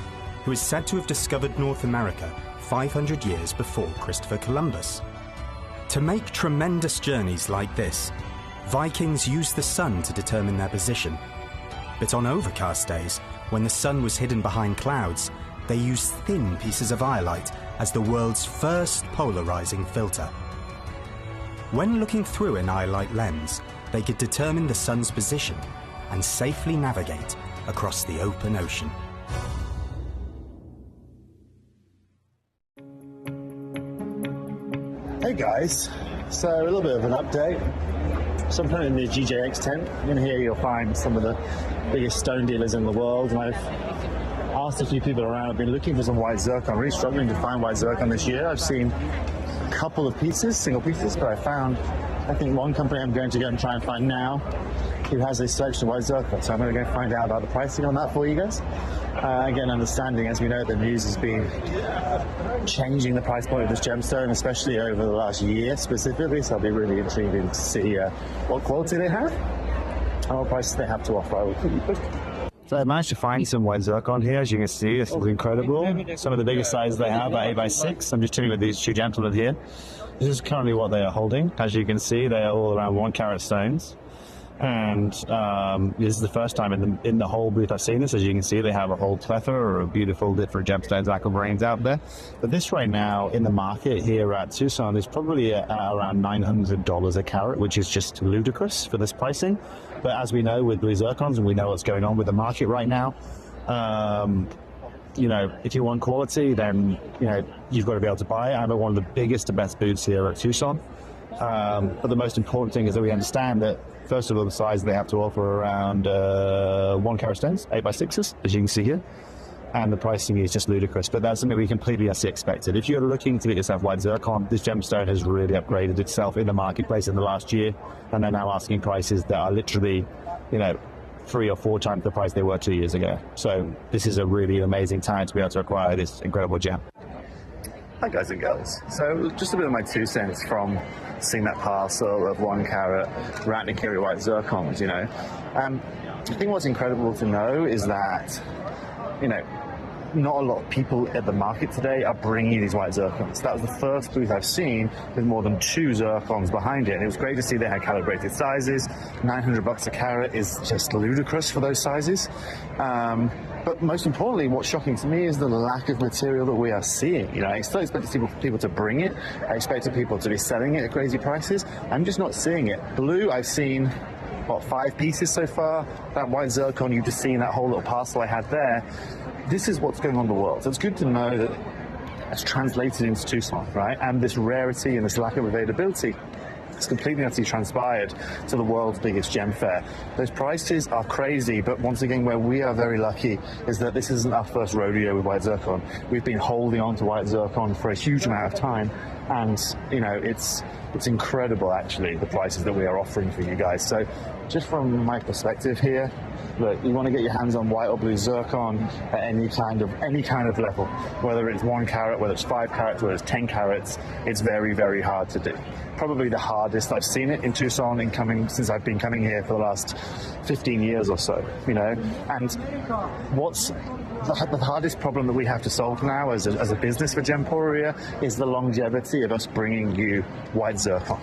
who is said to have discovered North America 500 years before Christopher Columbus. To make tremendous journeys like this, Vikings used the sun to determine their position. But on overcast days, when the sun was hidden behind clouds, they used thin pieces of iolite as the world's first polarizing filter. When looking through an iolite lens, they could determine the sun's position and safely navigate across the open ocean.
Hey guys, so a little bit of an update. So I'm currently in the GJX tent. In here you'll find some of the biggest stone dealers in the world, and I've asked a few people around. I've been looking for some white zircon, really struggling to find white zircon this year. I've seen a couple of pieces, single pieces, but I found, I think, one company I'm going to go and try and find now who has a selection of white zircon. So I'm going to go find out about the pricing on that for you guys. Again, understanding, as we know, the news has been changing the price point of this gemstone, especially over the last year specifically, so I'll be really intrigued to see what quality they have and what prices they have to offer. I will keep you posted. So I managed to find some white zircon here. As you can see, this is incredible. Some of the biggest sizes they have are 8x6. I'm just chilling with these 2 gentlemen here. This is currently what they are holding. As you can see, they are all around 1 carat stones. And this is the first time in the whole booth I've seen this. As you can see, they have a whole plethora of beautiful different gemstones, aquamarines out there. But this right now in the market here at Tucson is probably around $900 a carat, which is just ludicrous for this pricing. But as we know with blue zircons, and we know what's going on with the market right now, you know, if you want quality, then, you know, you've got to be able to buy it. I'm at one of the biggest and best booths here at Tucson. But the most important thing is that we understand that, first of all, the size they have to offer around 1 carat stones, 8x6s, as you can see here. And the pricing is just ludicrous, but that's something we completely expected. If you're looking to get yourself white zircon, this gemstone has really upgraded itself in the marketplace in the last year, and they're now asking prices that are literally, you know, 3 or 4 times the price they were 2 years ago. So this is a really amazing time to be able to acquire this incredible gem.
Hi guys and girls. So just a bit of my 2 cents from seeing that parcel of 1 carat Ratnakiri white zircons, you know. I think what's incredible to know is that, you know, not a lot of people at the market today are bringing these white zircons. That was the first booth I've seen with more than 2 zircons behind it. And it was great to see they had calibrated sizes. $900 a carat is just ludicrous for those sizes. But most importantly, what's shocking to me is the lack of material that we are seeing. You know, I still expected people to bring it. I expected people to be selling it at crazy prices. I'm just not seeing it. Blue, I've seen, what, 5 pieces so far? That white zircon you've just seen, that whole little parcel I had there. This is what's going on in the world. So it's good to know that it's translated into Tucson, right? And this rarity and this lack of availability has completely actually transpired to the world's biggest gem fair. Those prices are crazy, but once again, where we are very lucky is that this isn't our first rodeo with white zircon. We've been holding on to white zircon for a huge amount of time, and you know, it's incredible actually the prices that we are offering for you guys. So just from my perspective here, look, you want to get your hands on white or blue zircon at any kind of level, whether it's 1 carat, whether it's 5 carats, whether it's 10 carats, it's very, very hard to do. Probably the hardest I've seen it in Tucson since I've been coming here for the last 15 years or so, you know. And what's the hardest problem that we have to solve now as a business for Gemporia is the longevity of us bringing you white zircon.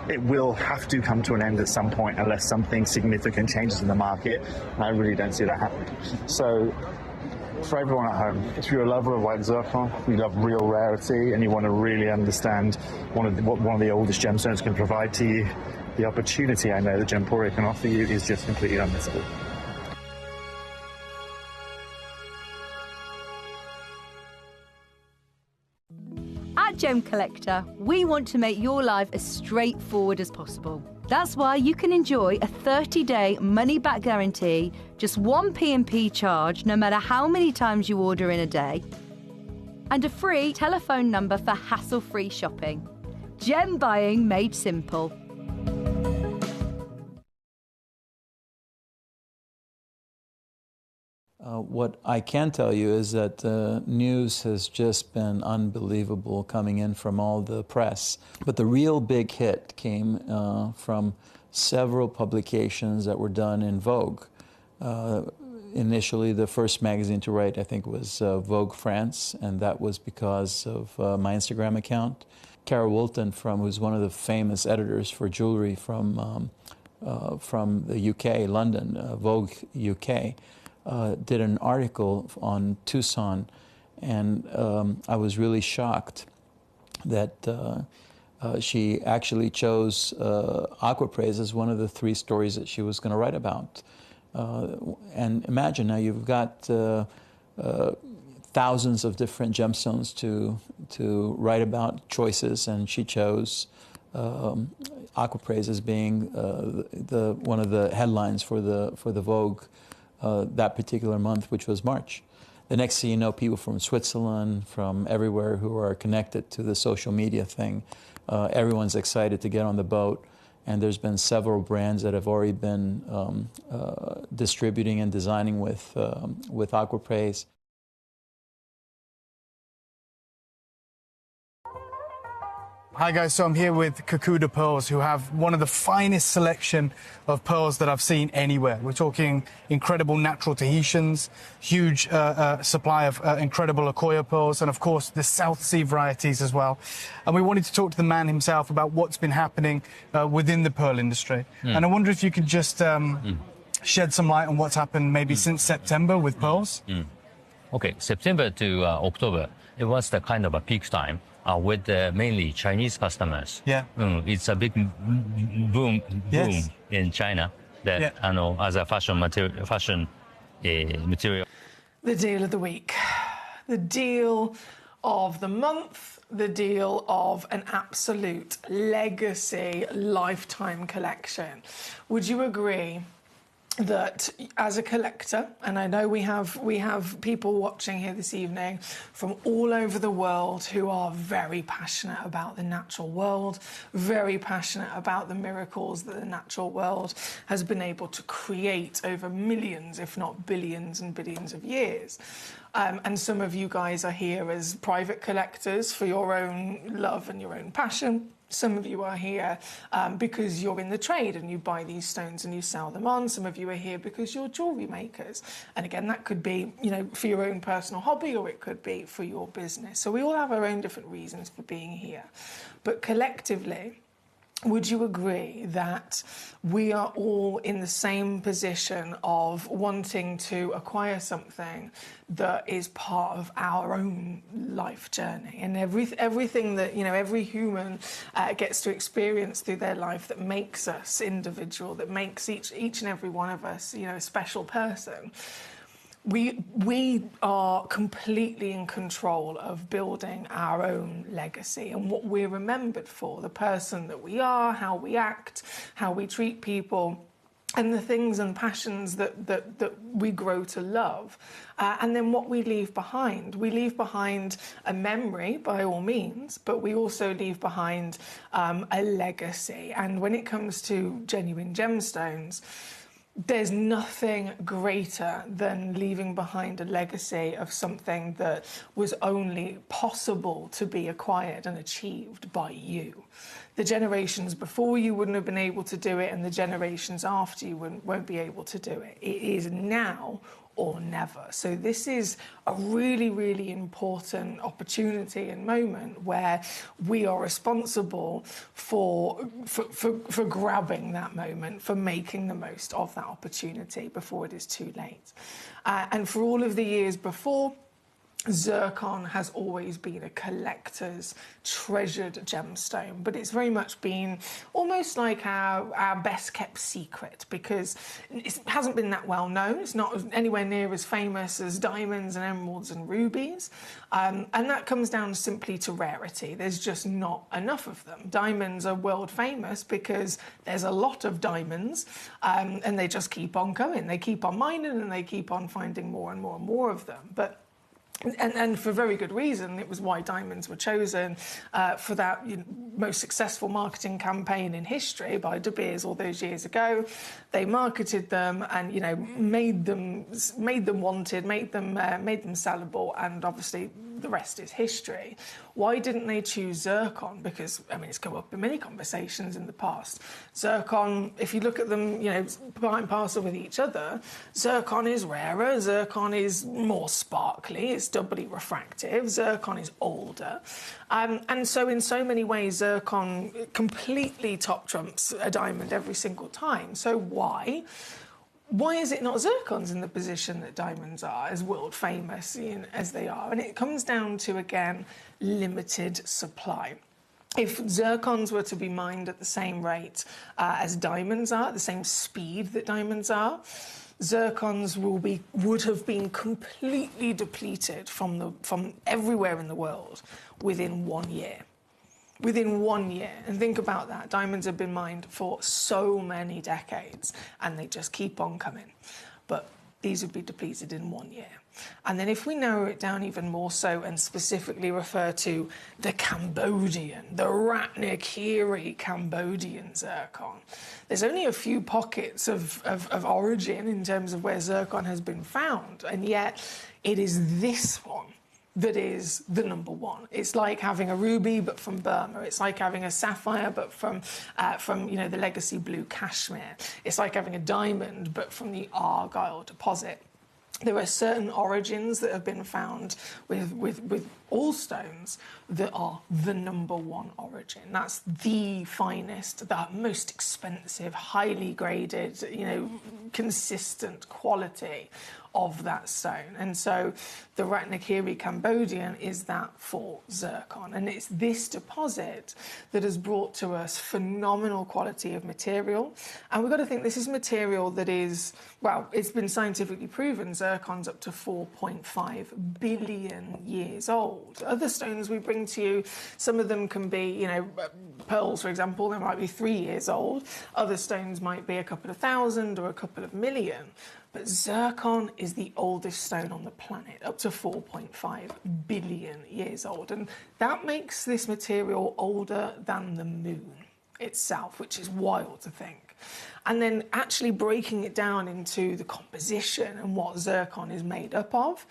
It will have to come to an end at some point unless something significant changes in the market, and I really don't see that happening. So for everyone at home, if you're a lover of white zircon, you love real rarity, and you want to really understand what one of the oldest gemstones can provide to you, the opportunity I know that Gemporia can offer you is just completely unmissable.
At Gemcollector, we want to make your life as straightforward as possible. That's why you can enjoy a 30-day money-back guarantee, just 1 P&P charge no matter how many times you order in a day, and a free telephone number for hassle-free shopping. Gem buying made simple.
What I can tell you is that the news has just been unbelievable coming in from all the press. But the real big hit came from several publications that were done in Vogue. Initially, the first magazine to write, I think, was Vogue France, and that was because of my Instagram account. Cara Woolton, who's one of the famous editors for jewelry from the UK, London, Vogue UK, did an article on Tucson, and I was really shocked that she actually chose aquapraise as one of the 3 stories that she was going to write about. And imagine now you've got thousands of different gemstones to write about, choices, and she chose aquapraise as being one of the headlines for the Vogue that particular month, which was March. The next thing you know, people from Switzerland, from everywhere who are connected to the social media thing, everyone's excited to get on the boat. And there's been several brands that have already been distributing and designing with aquapraise.
Hi guys, so I'm here with Kakuda Pearls, who have one of the finest selection of pearls that I've seen anywhere. We're talking incredible natural Tahitians, huge supply of incredible Akoya pearls, and of course the South Sea varieties as well. And we wanted to talk to the man himself about what's been happening within the pearl industry. And I wonder if you could just shed some light on what's happened maybe since September with pearls.
Okay, September to October, it was the kind of a peak time. With mainly Chinese customers.
Yeah.
It's a big boom in China that as a fashion material.
The deal of the week, the deal of the month, the deal of an absolute legacy lifetime collection. Would you agree that as a collector, and I know we have people watching here this evening from all over the world who are very passionate about the natural world, very passionate about the miracles that the natural world has been able to create over millions, if not billions and billions of years. And some of you guys are here as private collectors for your own love and your own passion. Some of you are here because you're in the trade and you buy these stones and you sell them on. Some of you are here because you're jewellery makers. And again, that could be, you know, for your own personal hobby, or it could be for your business. So we all have our own different reasons for being here. But collectively, would you agree that we are all in the same position of wanting to acquire something that is part of our own life journey, and everything that, you know, every human gets to experience through their life that makes us individual, that makes each and every one of us, you know, a special person? We are completely in control of building our own legacy and what we're remembered for, the person that we are, how we act, how we treat people, and the things and passions that we grow to love. And then what we leave behind. We leave behind a memory, by all means, but we also leave behind a legacy. And when it comes to genuine gemstones, there's nothing greater than leaving behind a legacy of something that was only possible to be acquired and achieved by you. The generations before you wouldn't have been able to do it, and the generations after you won't be able to do it. It is now or never. So this is a really, really important opportunity and moment where we are responsible for grabbing that moment, for making the most of that opportunity before it is too late. And for all of the years before, zircon has always been a collector's treasured gemstone, but it's very much been almost like our best kept secret, because it hasn't been that well known. It's not anywhere near as famous as diamonds and emeralds and rubies, and that comes down simply to rarity. There's just not enough of them. Diamonds are world famous because there's a lot of diamonds, and they just keep on going. They keep on mining and they keep on finding more and more and more of them. But And for very good reason. It was why diamonds were chosen for that most successful marketing campaign in history by De Beers all those years ago. They marketed them and, you know, made them wanted, made them sellable, and obviously the rest is history. Why didn't they choose zircon? Because, I mean, it's come up in many conversations in the past. Zircon, if you look at them, you know, part and parcel with each other, zircon is rarer, zircon is more sparkly, it's doubly refractive, zircon is older. And so in so many ways, zircon completely top trumps a diamond every single time. So why? Why is it not zircons in the position that diamonds are, as world famous as they are? And it comes down to, again, limited supply. If zircons were to be mined at the same rate as diamonds are, at the same speed that diamonds are, zircons would have been completely depleted from everywhere in the world within 1 year. Within 1 year. And think about that. Diamonds have been mined for so many decades, and they just keep on coming. But these would be depleted in 1 year. And then if we narrow it down even more so and specifically refer to the Cambodian, the Ratnakiri Cambodian zircon, there's only a few pockets of origin in terms of where zircon has been found, and yet it is this one that is the number one. It's like having a ruby, but from Burma. It's like having a sapphire, but from the legacy blue Kashmir. It's like having a diamond, but from the Argyle deposit. There are certain origins that have been found with all stones that are the number one origin. That's the finest, the most expensive, highly graded, consistent quality of that stone. And so the Ratnakiri Cambodian is that for zircon. And it's this deposit that has brought to us phenomenal quality of material. And we've got to think this is material that is, well, it's been scientifically proven zircon's up to 4.5 billion years old. Other stones we bring to you, some of them can be, pearls, for example, they might be 3 years old. Other stones might be a couple of thousand or a couple of million. But zircon is the oldest stone on the planet, up to 4.5 billion years old. And that makes this material older than the moon itself, which is wild to think. And then actually breaking it down into the composition and what zircon is made up of,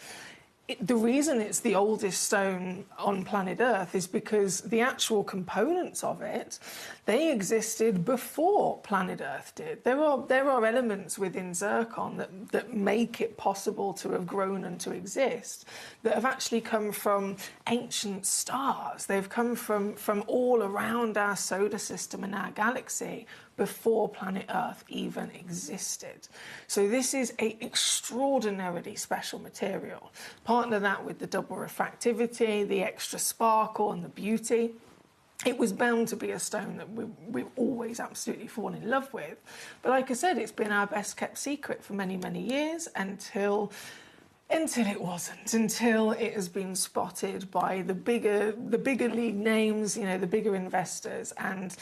the reason it's the oldest stone on planet Earth is because the actual components of it, they existed before planet Earth did. There are elements within zircon that make it possible to have grown and to exist that have actually come from ancient stars. They've come from all around our solar system and our galaxy before planet Earth even existed. So this is an extraordinarily special material. Partner that with the double refractivity, the extra sparkle and the beauty. It was bound to be a stone that we've always absolutely fallen in love with. But like I said, it's been our best kept secret for many, many years until it wasn't, until it has been spotted by the bigger league names, the bigger investors. And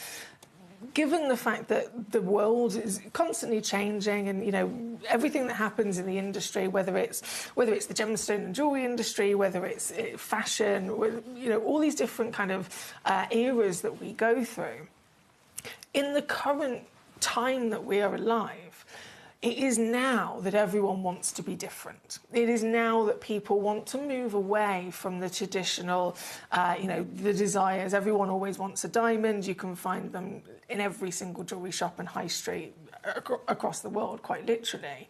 given the fact that the world is constantly changing and, everything that happens in the industry, whether it's the gemstone and jewelry industry, whether it's fashion, all these different kind of eras that we go through, in the current time that we are alive, it is now that everyone wants to be different. It is now that people want to move away from the traditional, the desires. Everyone always wants a diamond. You can find them in every single jewellery shop and high street across the world, quite literally.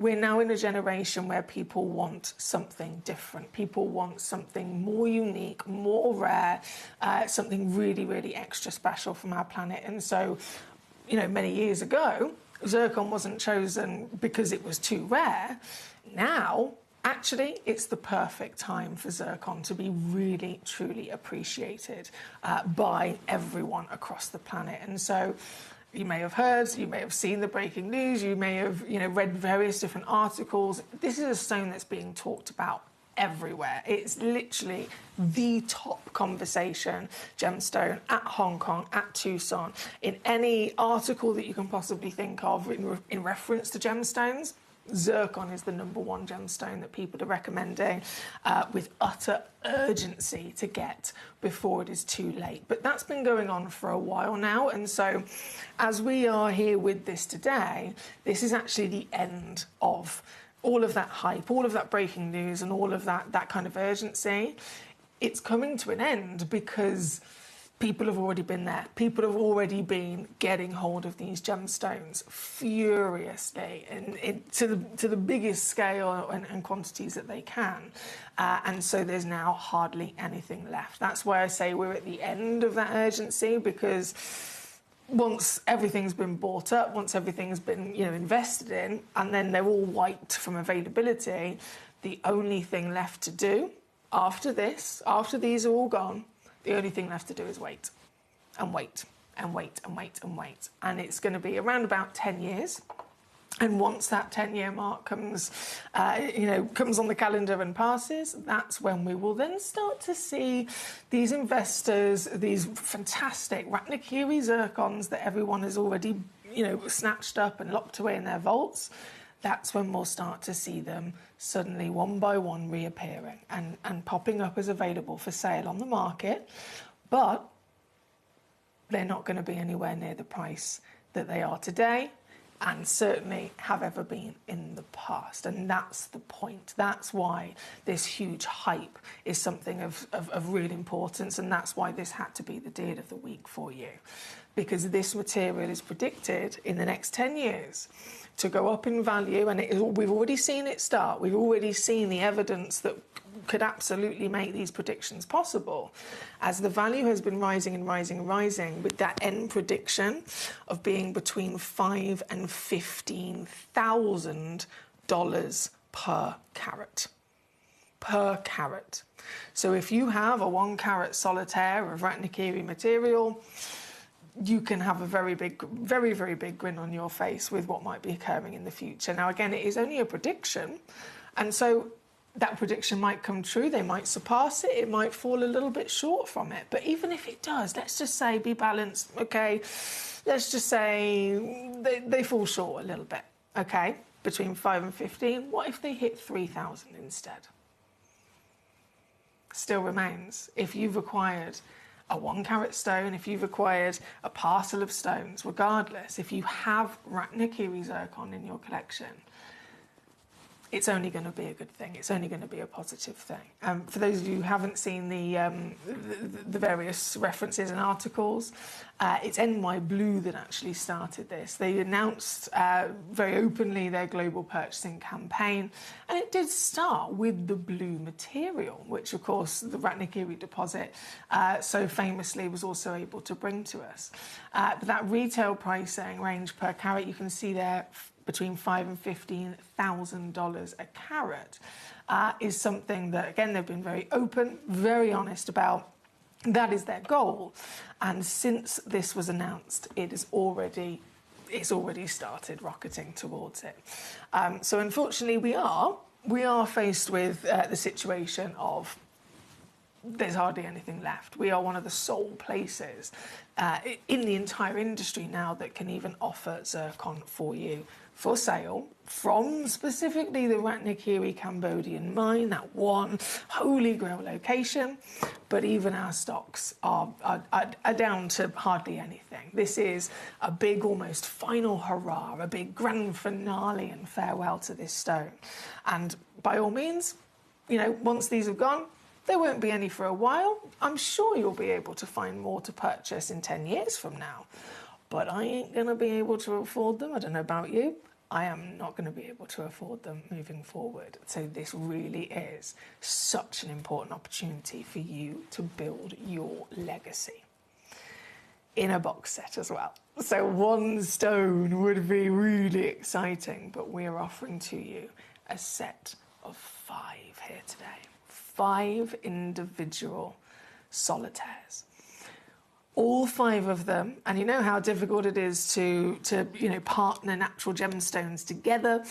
We're now in a generation where people want something different. People want something more unique, more rare, something really, really extra special from our planet. And so, many years ago, zircon wasn't chosen because it was too rare. Now, actually, it's the perfect time for zircon to be really, truly appreciated by everyone across the planet. And so you may have heard, you may have seen the breaking news, you may have read various different articles. This is a stone that's being talked about everywhere. It's literally the top conversation gemstone at Hong Kong, at Tucson, in any article that you can possibly think of in reference to gemstones. Zircon is the number one gemstone that people are recommending with utter urgency to get before it is too late. But that's been going on for a while now, and so as we are here with this today, this is actually the end of all of that hype, all of that breaking news and all of that kind of urgency. It's coming to an end because people have already been there. People have already been getting hold of these gemstones furiously and to the biggest scale and quantities that they can. And so there's now hardly anything left. That's why I say we're at the end of that urgency, because once everything's been bought up, once everything's been invested in, and then they're all wiped from availability, the only thing left to do after this, after these are all gone, the only thing left to do is wait and wait and wait and wait and wait. And it's going to be around about 10 years. And once that 10-year mark comes on the calendar and passes, that's when we will then start to see these investors, these fantastic Ratnakiri zircons that everyone has already, snatched up and locked away in their vaults. That's when we'll start to see them suddenly, one by one, reappearing and popping up as available for sale on the market. But they're not going to be anywhere near the price that they are today. and certainly have ever been in the past. And that's the point. That's why this huge hype is something of real importance, and that's why this had to be the deal of the week for you. Because this material is predicted in the next 10 years to go up in value, and we've already seen it start. We've already seen the evidence that could absolutely make these predictions possible, as the value has been rising and rising and rising, with that end prediction of being between $5,000 and $15,000 per carat. Per carat. So if you have a 1 carat solitaire of Ratnakiri material, you can have a very, very big grin on your face with what might be occurring in the future. Now, again, it is only a prediction, and so that prediction might come true. They might surpass it. It might fall a little bit short from it. But even if it does, let's just say, be balanced, okay? Let's just say they fall short a little bit, okay? Between 5 and 15. What if they hit 3,000 instead? Still remains. If you've acquired a 1 carat stone, if you've acquired a parcel of stones, regardless, if you have Ratnakiri zircon in your collection, it's only going to be a good thing. It's only going to be a positive thing. For those of you who haven't seen the various references and articles, it's NY Blue that actually started this. They announced very openly their global purchasing campaign, and it did start with the blue material, which, of course, the Ratnakiri deposit so famously was also able to bring to us. But that retail pricing range per carat, you can see there, between $5,000 and $15,000 a carat, is something that, again, they've been very open, very honest about. That is their goal. And since this was announced, it's already started rocketing towards it. So unfortunately, we are faced with the situation of there's hardly anything left. We are one of the sole places in the entire industry now that can even offer zircon for you for sale from specifically the Ratnakiri Cambodian mine, that one holy grail location. But even our stocks are down to hardly anything. This is a big, almost final hurrah, a big grand finale and farewell to this stone. And by all means, you know, once these have gone, there won't be any for a while. I'm sure you'll be able to find more to purchase in 10 years from now. But I ain't going to be able to afford them. I don't know about you. I am not going to be able to afford them moving forward. So this really is such an important opportunity for you to build your legacy. In a box set as well. So 1 stone would be really exciting, but we're offering to you a set of 5 here today. 5 individual solitaires. All 5 of them, and you know how difficult it is to partner natural gemstones together,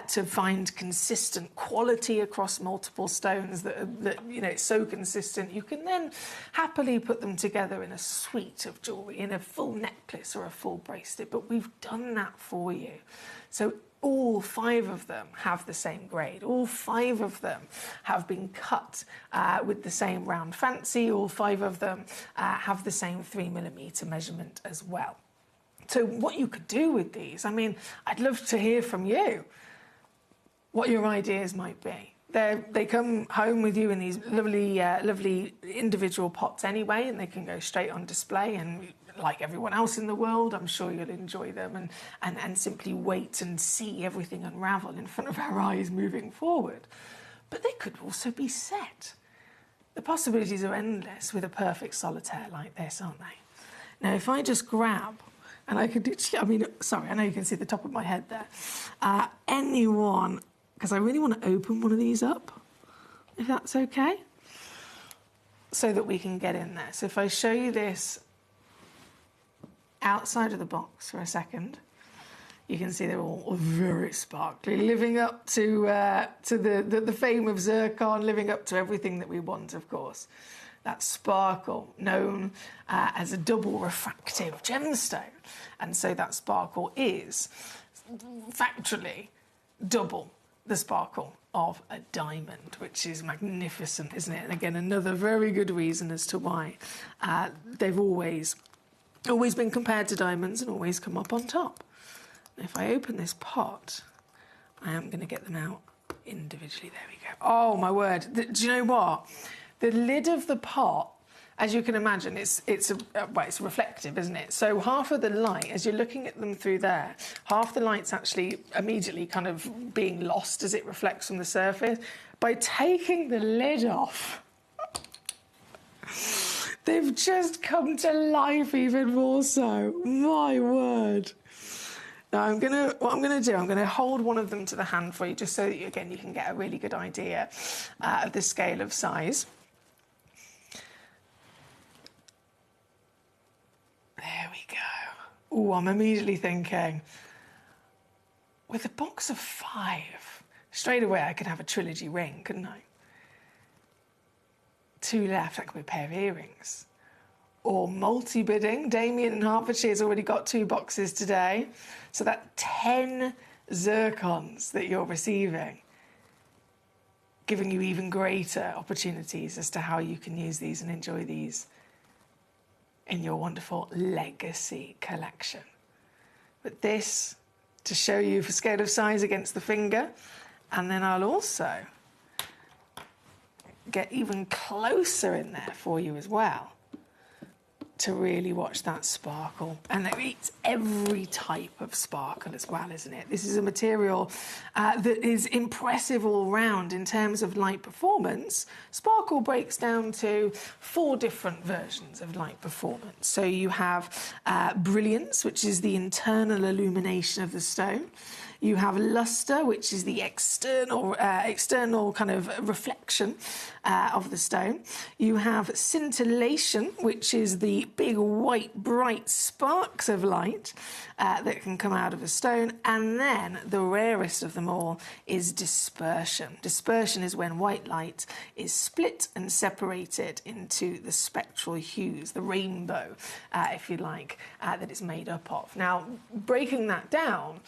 to find consistent quality across multiple stones that it's so consistent. You can then happily put them together in a suite of jewellery, in a full necklace or a full bracelet, but we've done that for you. So all 5 of them have the same grade. All 5 of them have been cut with the same round fancy. All 5 of them have the same 3mm measurement as well. So what you could do with these, I mean, I'd love to hear from you what your ideas might be. They come home with you in these lovely individual pots anyway, and they can go straight on display. And like everyone else in the world, I'm sure you'll enjoy them and simply wait and see everything unravel in front of our eyes moving forward. But they could also be set. The possibilities are endless with a perfect solitaire like this, aren't they? Now, if I just grab, and I could, I mean, sorry, I know you can see the top of my head there. Anyone, because I really want to open one of these up, if that's okay, so that we can get in there. So if I show you this outside of the box for a second, you can see they're all very sparkly, living up to the fame of zircon, living up to everything that we want, of course. That sparkle, known as a double refractive gemstone. And so that sparkle is factually double the sparkle of a diamond, which is magnificent, isn't it? And again, another very good reason as to why they've always been compared to diamonds and always come up on top. If I open this pot, I am going to get them out individually. There we go. Oh, my word. Do you know what? The lid of the pot, as you can imagine, it's reflective, isn't it? So half of the light, as you're looking at them through there, half the light's actually immediately kind of being lost as it reflects from the surface. By taking the lid off, they've just come to life even more so. My word. Now, what I'm gonna do, I'm gonna hold one of them to the hand for you, just so that, again, you can get a really good idea of the scale of size. There we go. Oh, I'm immediately thinking, with a box of 5, straight away I could have a trilogy ring, couldn't I? 2 left, that could be a pair of earrings. Or multi-bidding. Damien in Hertfordshire has already got 2 boxes today. So that's 10 zircons that you're receiving, giving you even greater opportunities as to how you can use these and enjoy these in your wonderful legacy collection. But this, to show you for scale of size against the finger, and then I'll also get even closer in there for you as well, to really watch that sparkle. And it's every type of sparkle as well, isn't it? This is a material that is impressive all round in terms of light performance. Sparkle breaks down to 4 different versions of light performance. So you have brilliance, which is the internal illumination of the stone. You have luster, which is the external kind of reflection of the stone. You have scintillation, which is the big white bright sparks of light that can come out of a stone. And then the rarest of them all is dispersion. Dispersion is when white light is split and separated into the spectral hues, the rainbow, if you like, that it's made up of. Now, breaking that down,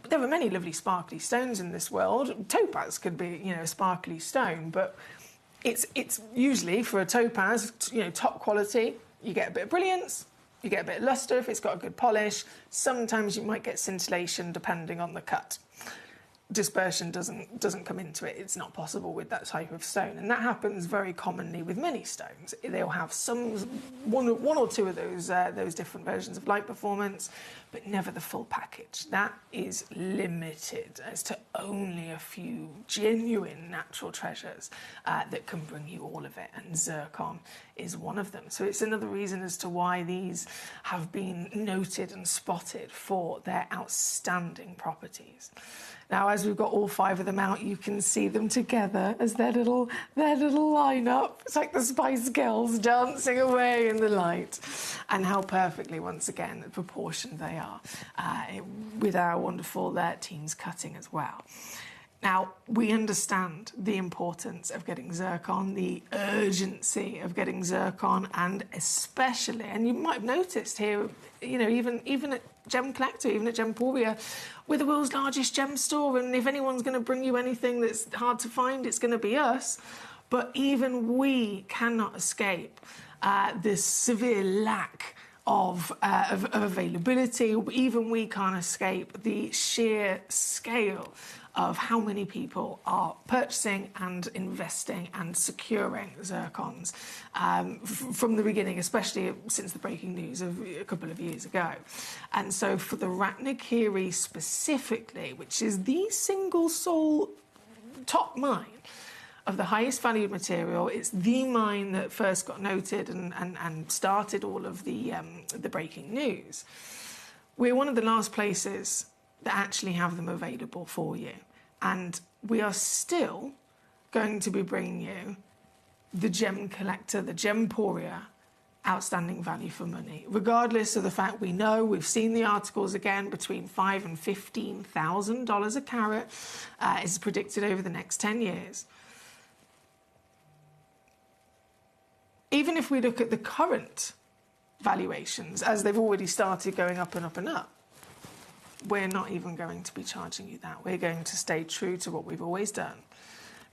there are many lovely sparkly stones in this world. Topaz could be, a sparkly stone, but it's usually, for a topaz, top quality. You get a bit of brilliance, you get a bit of luster if it's got a good polish. Sometimes you might get scintillation depending on the cut. Dispersion doesn't come into it. It's not possible with that type of stone, and that happens very commonly with many stones. They'll have one or two of those different versions of light performance, but never the full package. That is limited as to only a few genuine natural treasures that can bring you all of it, and zircon is one of them. So it's another reason as to why these have been noted and spotted for their outstanding properties. Now, as we've got all 5 of them out, you can see them together as their little line-up. It's like the Spice Girls dancing away in the light. And how perfectly, once again, proportioned they are, with our wonderful teens cutting as well. Now, we understand the importance of getting zircon, the urgency of getting zircon, and especially, and you might have noticed here, even at Gemcollector, even at Gemporia, we're the world's largest gem store, and if anyone's going to bring you anything that's hard to find, it's going to be us. But even we cannot escape this severe lack of availability. Even we can't escape the sheer scale of how many people are purchasing and investing and securing zircons from the beginning, especially since the breaking news of a couple of years ago. And so for the Ratnagiri specifically, which is the single sole top mine of the highest valued material, it's the mine that first got noted and started all of the breaking news. We're one of the last places that actually have them available for you. And we are still going to be bringing you the Gemcollector, the Gemporia, outstanding value for money, regardless of the fact we've seen the articles again, between $5,000 and $15,000 a carat is predicted over the next 10 years. Even if we look at the current valuations, as they've already started going up and up and up, we're not even going to be charging you that. We're going to stay true to what we've always done,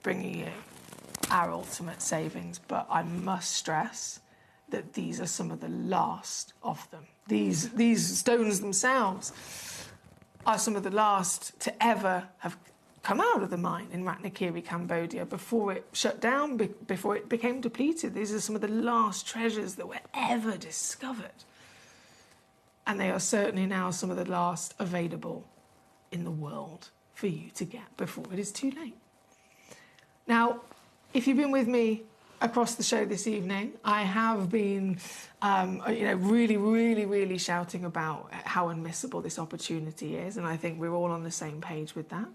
bringing you our ultimate savings. But I must stress that these are some of the last of them. These stones themselves are some of the last to ever have come out of the mine in Ratnakiri, Cambodia, before it shut down, before it became depleted. These are some of the last treasures that were ever discovered. And they are certainly now some of the last available in the world for you to get before it is too late. Now, if you've been with me across the show this evening, I have been, really shouting about how unmissable this opportunity is, and I think we're all on the same page with that.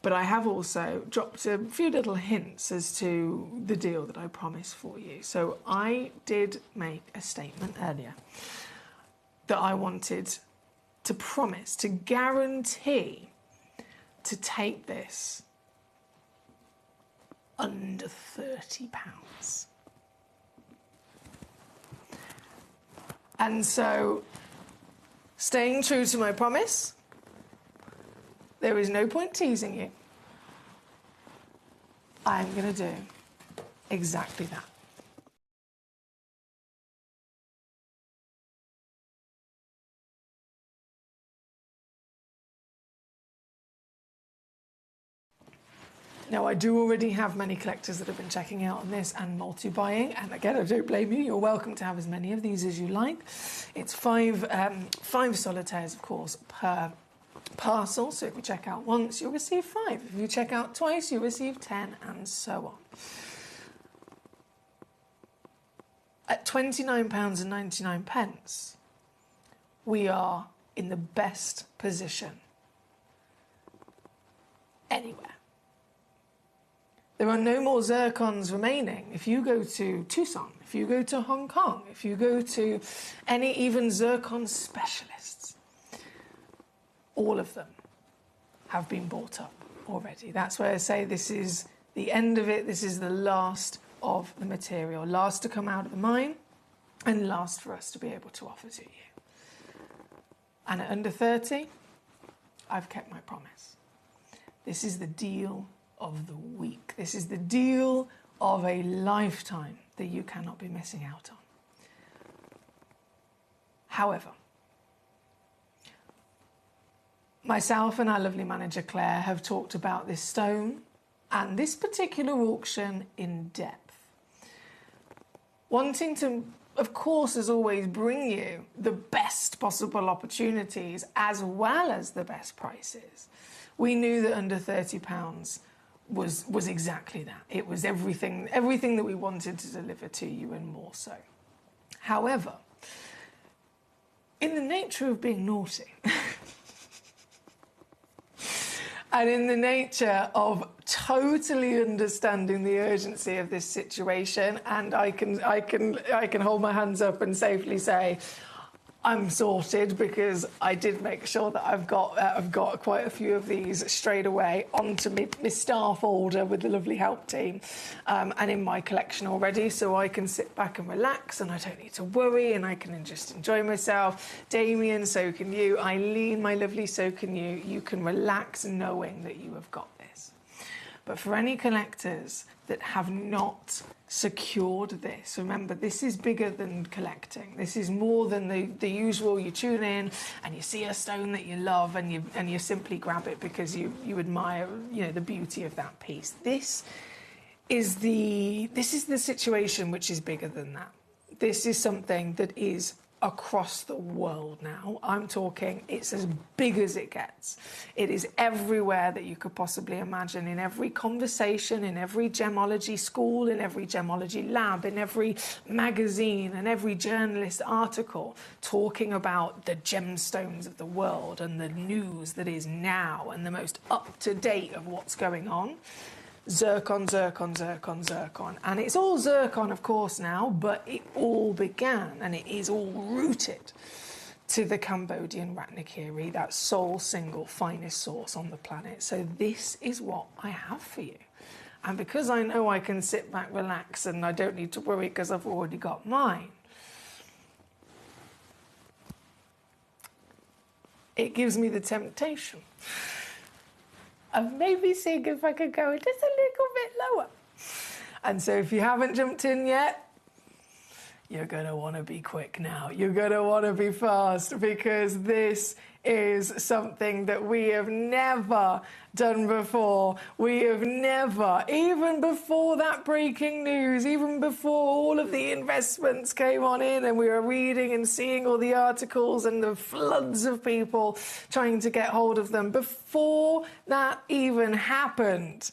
But I have also dropped a few little hints as to the deal that I promised for you. So I did make a statement earlier that I wanted to promise, to guarantee to take this under £30. And so, staying true to my promise, there is no point teasing you. I'm going to do exactly that. Now, I do already have many collectors that have been checking out on this and multi-buying, and again, I don't blame you. You're welcome to have as many of these as you like. It's five solitaires, of course, per parcel. So if you check out once, you'll receive 5. If you check out twice, you'll receive 10, and so on. At £29.99, we are in the best position anywhere. There are no more zircons remaining. If you go to Tucson, if you go to Hong Kong, if you go to any even zircon specialists, all of them have been bought up already. That's why I say this is the end of it. This is the last of the material, last to come out of the mine and last for us to be able to offer to you. And at under 30, I've kept my promise. This is the deal of the week. This is the deal of a lifetime that you cannot be missing out on. However, myself and our lovely manager Claire have talked about this stone and this particular auction in depth, wanting to, of course, as always, bring you the best possible opportunities as well as the best prices. We knew that under £30 was exactly that. It was everything that we wanted to deliver to you and more so. However, in the nature of being naughty and in the nature of totally understanding the urgency of this situation, and I can hold my hands up and safely say I'm sorted, because I did make sure that I've got quite a few of these straight away onto my staff folder with the lovely help team, and in my collection already, so I can sit back and relax and I don't need to worry and I can just enjoy myself. Damien, so can you. Eileen, my lovely, so can you. You can relax knowing that you have got this. But for any collectors that have not secured this, remember, this is bigger than collecting. This is more than the usual. You tune in and you see a stone that you love and you simply grab it because you admire, the beauty of that piece. This is the situation which is bigger than that. This is something that is across the world now. I'm talking, it's as big as it gets. It is everywhere that you could possibly imagine, in every conversation, in every gemology school, in every gemology lab, in every magazine and every journalist article talking about the gemstones of the world and the news that is now and the most up-to-date of what's going on. Zircon, zircon, zircon, zircon. And it's all zircon, of course, now, but it all began and it is all rooted to the Cambodian Ratnakiri, that sole single finest source on the planet. So this is what I have for you. And because I know I can sit back, relax, and I don't need to worry because I've already got mine, it gives me the temptation of maybe seeing if I could go just a little bit lower. And so if you haven't jumped in yet, you're going to want to be quick now. You're going to want to be fast, because this is something that we have never done before. We have never, even before that breaking news, even before all of the investments came on in and we were reading and seeing all the articles and the floods of people trying to get hold of them, before that even happened,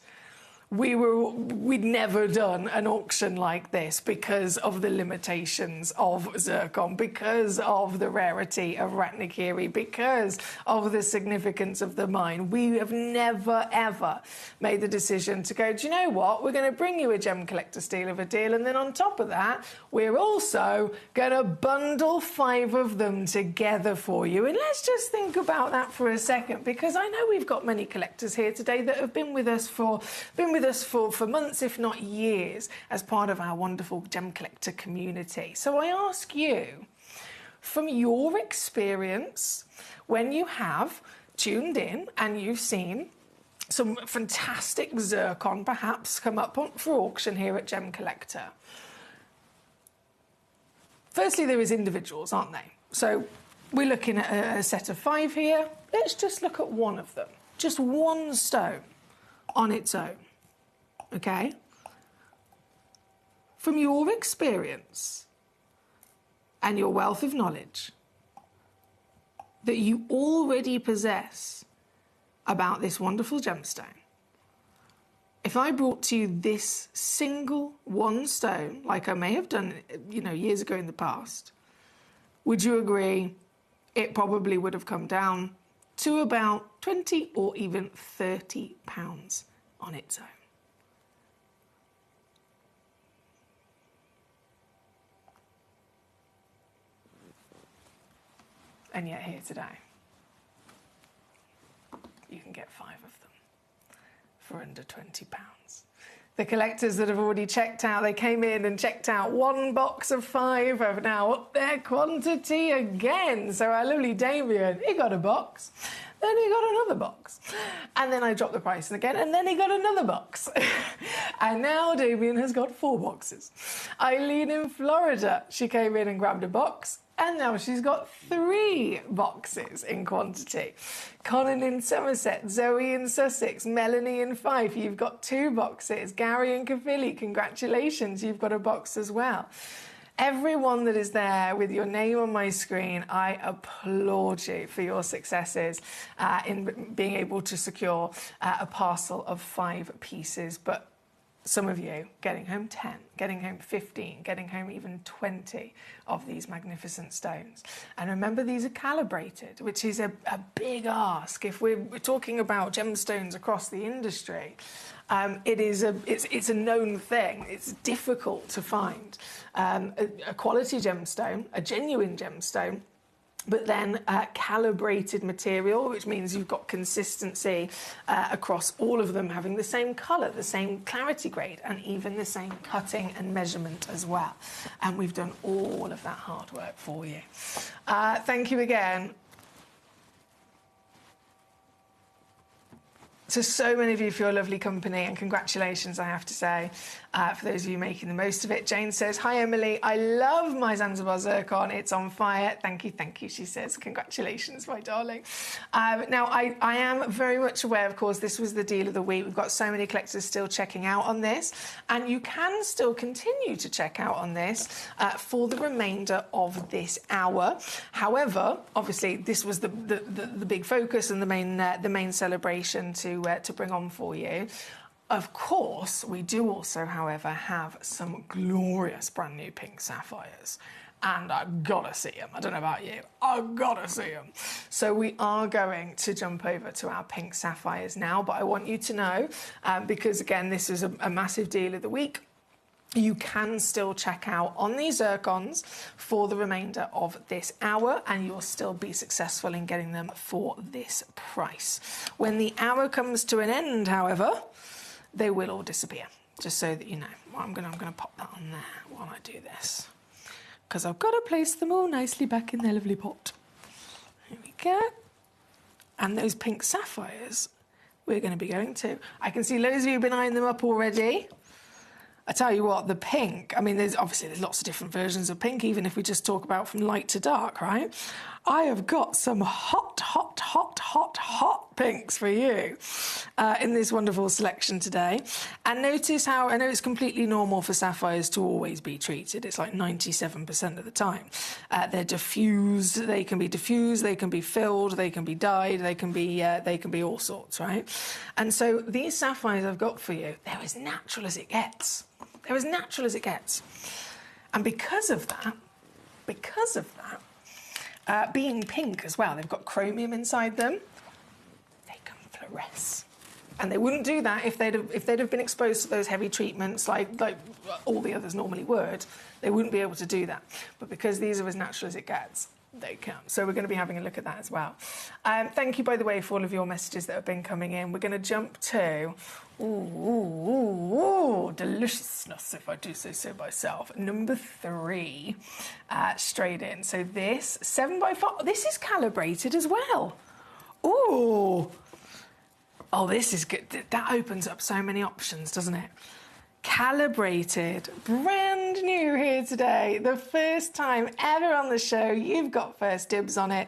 we'd never done an auction like this because of the limitations of zircon, because of the rarity of Ratnakiri, because of the significance of the mine. We have never, ever made the decision to go, do you know what, we're going to bring you a Gemcollector steal of a deal, and then on top of that, we're also going to bundle 5 of them together for you. And let's just think about that for a second, because I know we've got many collectors here today that have been with us for months, if not years, as part of our wonderful Gemcollector community. So I ask you, from your experience, when you have tuned in and you've seen some fantastic zircon perhaps come up for auction here at Gemcollector. Firstly, there is individuals, aren't they? So we're looking at a set of 5 here. Let's just look at one of them. Just one stone on its own. Okay? From your experience and your wealth of knowledge that you already possess about this wonderful gemstone, if I brought to you this single one stone, like I may have done, years ago in the past, would you agree it probably would have come down to about 20 or even 30 pounds on its own? And yet here today, you can get 5 of them for under £20. The collectors that have already checked out, they came in and checked out 1 box of 5, have now upped their quantity again. So our lovely Damien, he got a box, then he got another box. And then I dropped the price again, and then he got another box. And now Damien has got 4 boxes. Eileen in Florida, she came in and grabbed a box, and now she's got 3 boxes in quantity. Conan in Somerset, Zoe in Sussex, Melanie in Fife, you've got 2 boxes. Gary in Caerphilly, congratulations, you've got a box as well. Everyone that is there with your name on my screen, I applaud you for your successes in being able to secure a parcel of 5 pieces. But some of you getting home 10, getting home 15, getting home even 20 of these magnificent stones. And remember, these are calibrated, which is a big ask. If we're talking about gemstones across the industry, it's a known thing. It's difficult to find a quality gemstone, a genuine gemstone, but then calibrated material, which means you've got consistency across all of them, having the same colour, the same clarity grade, and even the same cutting and measurement as well. And we've done all of that hard work for you. Thank you again to so many of you for your lovely company, and congratulations, I have to say, for those of you making the most of it. Jane says, hi Emily, I love my Zanzibar zircon, it's on fire. Thank you, she says. Congratulations, my darling. Now, I am very much aware, of course, this was the deal of the week. We've got so many collectors still checking out on this, and you can still continue to check out on this for the remainder of this hour. However, obviously, this was the big focus and the main celebration to bring on for you. Of course, we do also, however, have some glorious brand new pink sapphires. And I've got to see them. I don't know about you. I've got to see them. So we are going to jump over to our pink sapphires now. But I want you to know, because, again, this is a massive deal of the week, you can still check out on these zircons for the remainder of this hour, and you'll still be successful in getting them for this price. When the hour comes to an end, however, they will all disappear, just so that you know. Well, I'm gonna pop that on there while I do this, because I've got to place them all nicely back in their lovely pot. Here we go. And those pink sapphires we're going to be going to. I can see loads of you have been eyeing them up already. I tell you what, the pink, I mean, there's lots of different versions of pink, even if we just talk about from light to dark, right? I have got some hot pinks for you in this wonderful selection today. And notice how, I know it's completely normal for sapphires to always be treated. It's like 97% of the time. They're diffused, they can be filled, they can be dyed, they can be all sorts, right? And so these sapphires I've got for you, they're as natural as it gets. They're as natural as it gets. And because of that, being pink as well, they've got chromium inside them, they can fluoresce. And they wouldn't do that if they'd have been exposed to those heavy treatments like all the others normally would. They wouldn't be able to do that. But because these are as natural as it gets, they can. So we're going to be having a look at that as well. Thank you, by the way, for all of your messages that have been coming in. We're going to jump to, deliciousness, if I do say so myself. Number 3, straight in. So this 7x5, this is calibrated as well. Ooh. Oh, this is good. That opens up so many options, doesn't it? Calibrated, brand new here today. The first time ever on the show, you've got first dibs on it.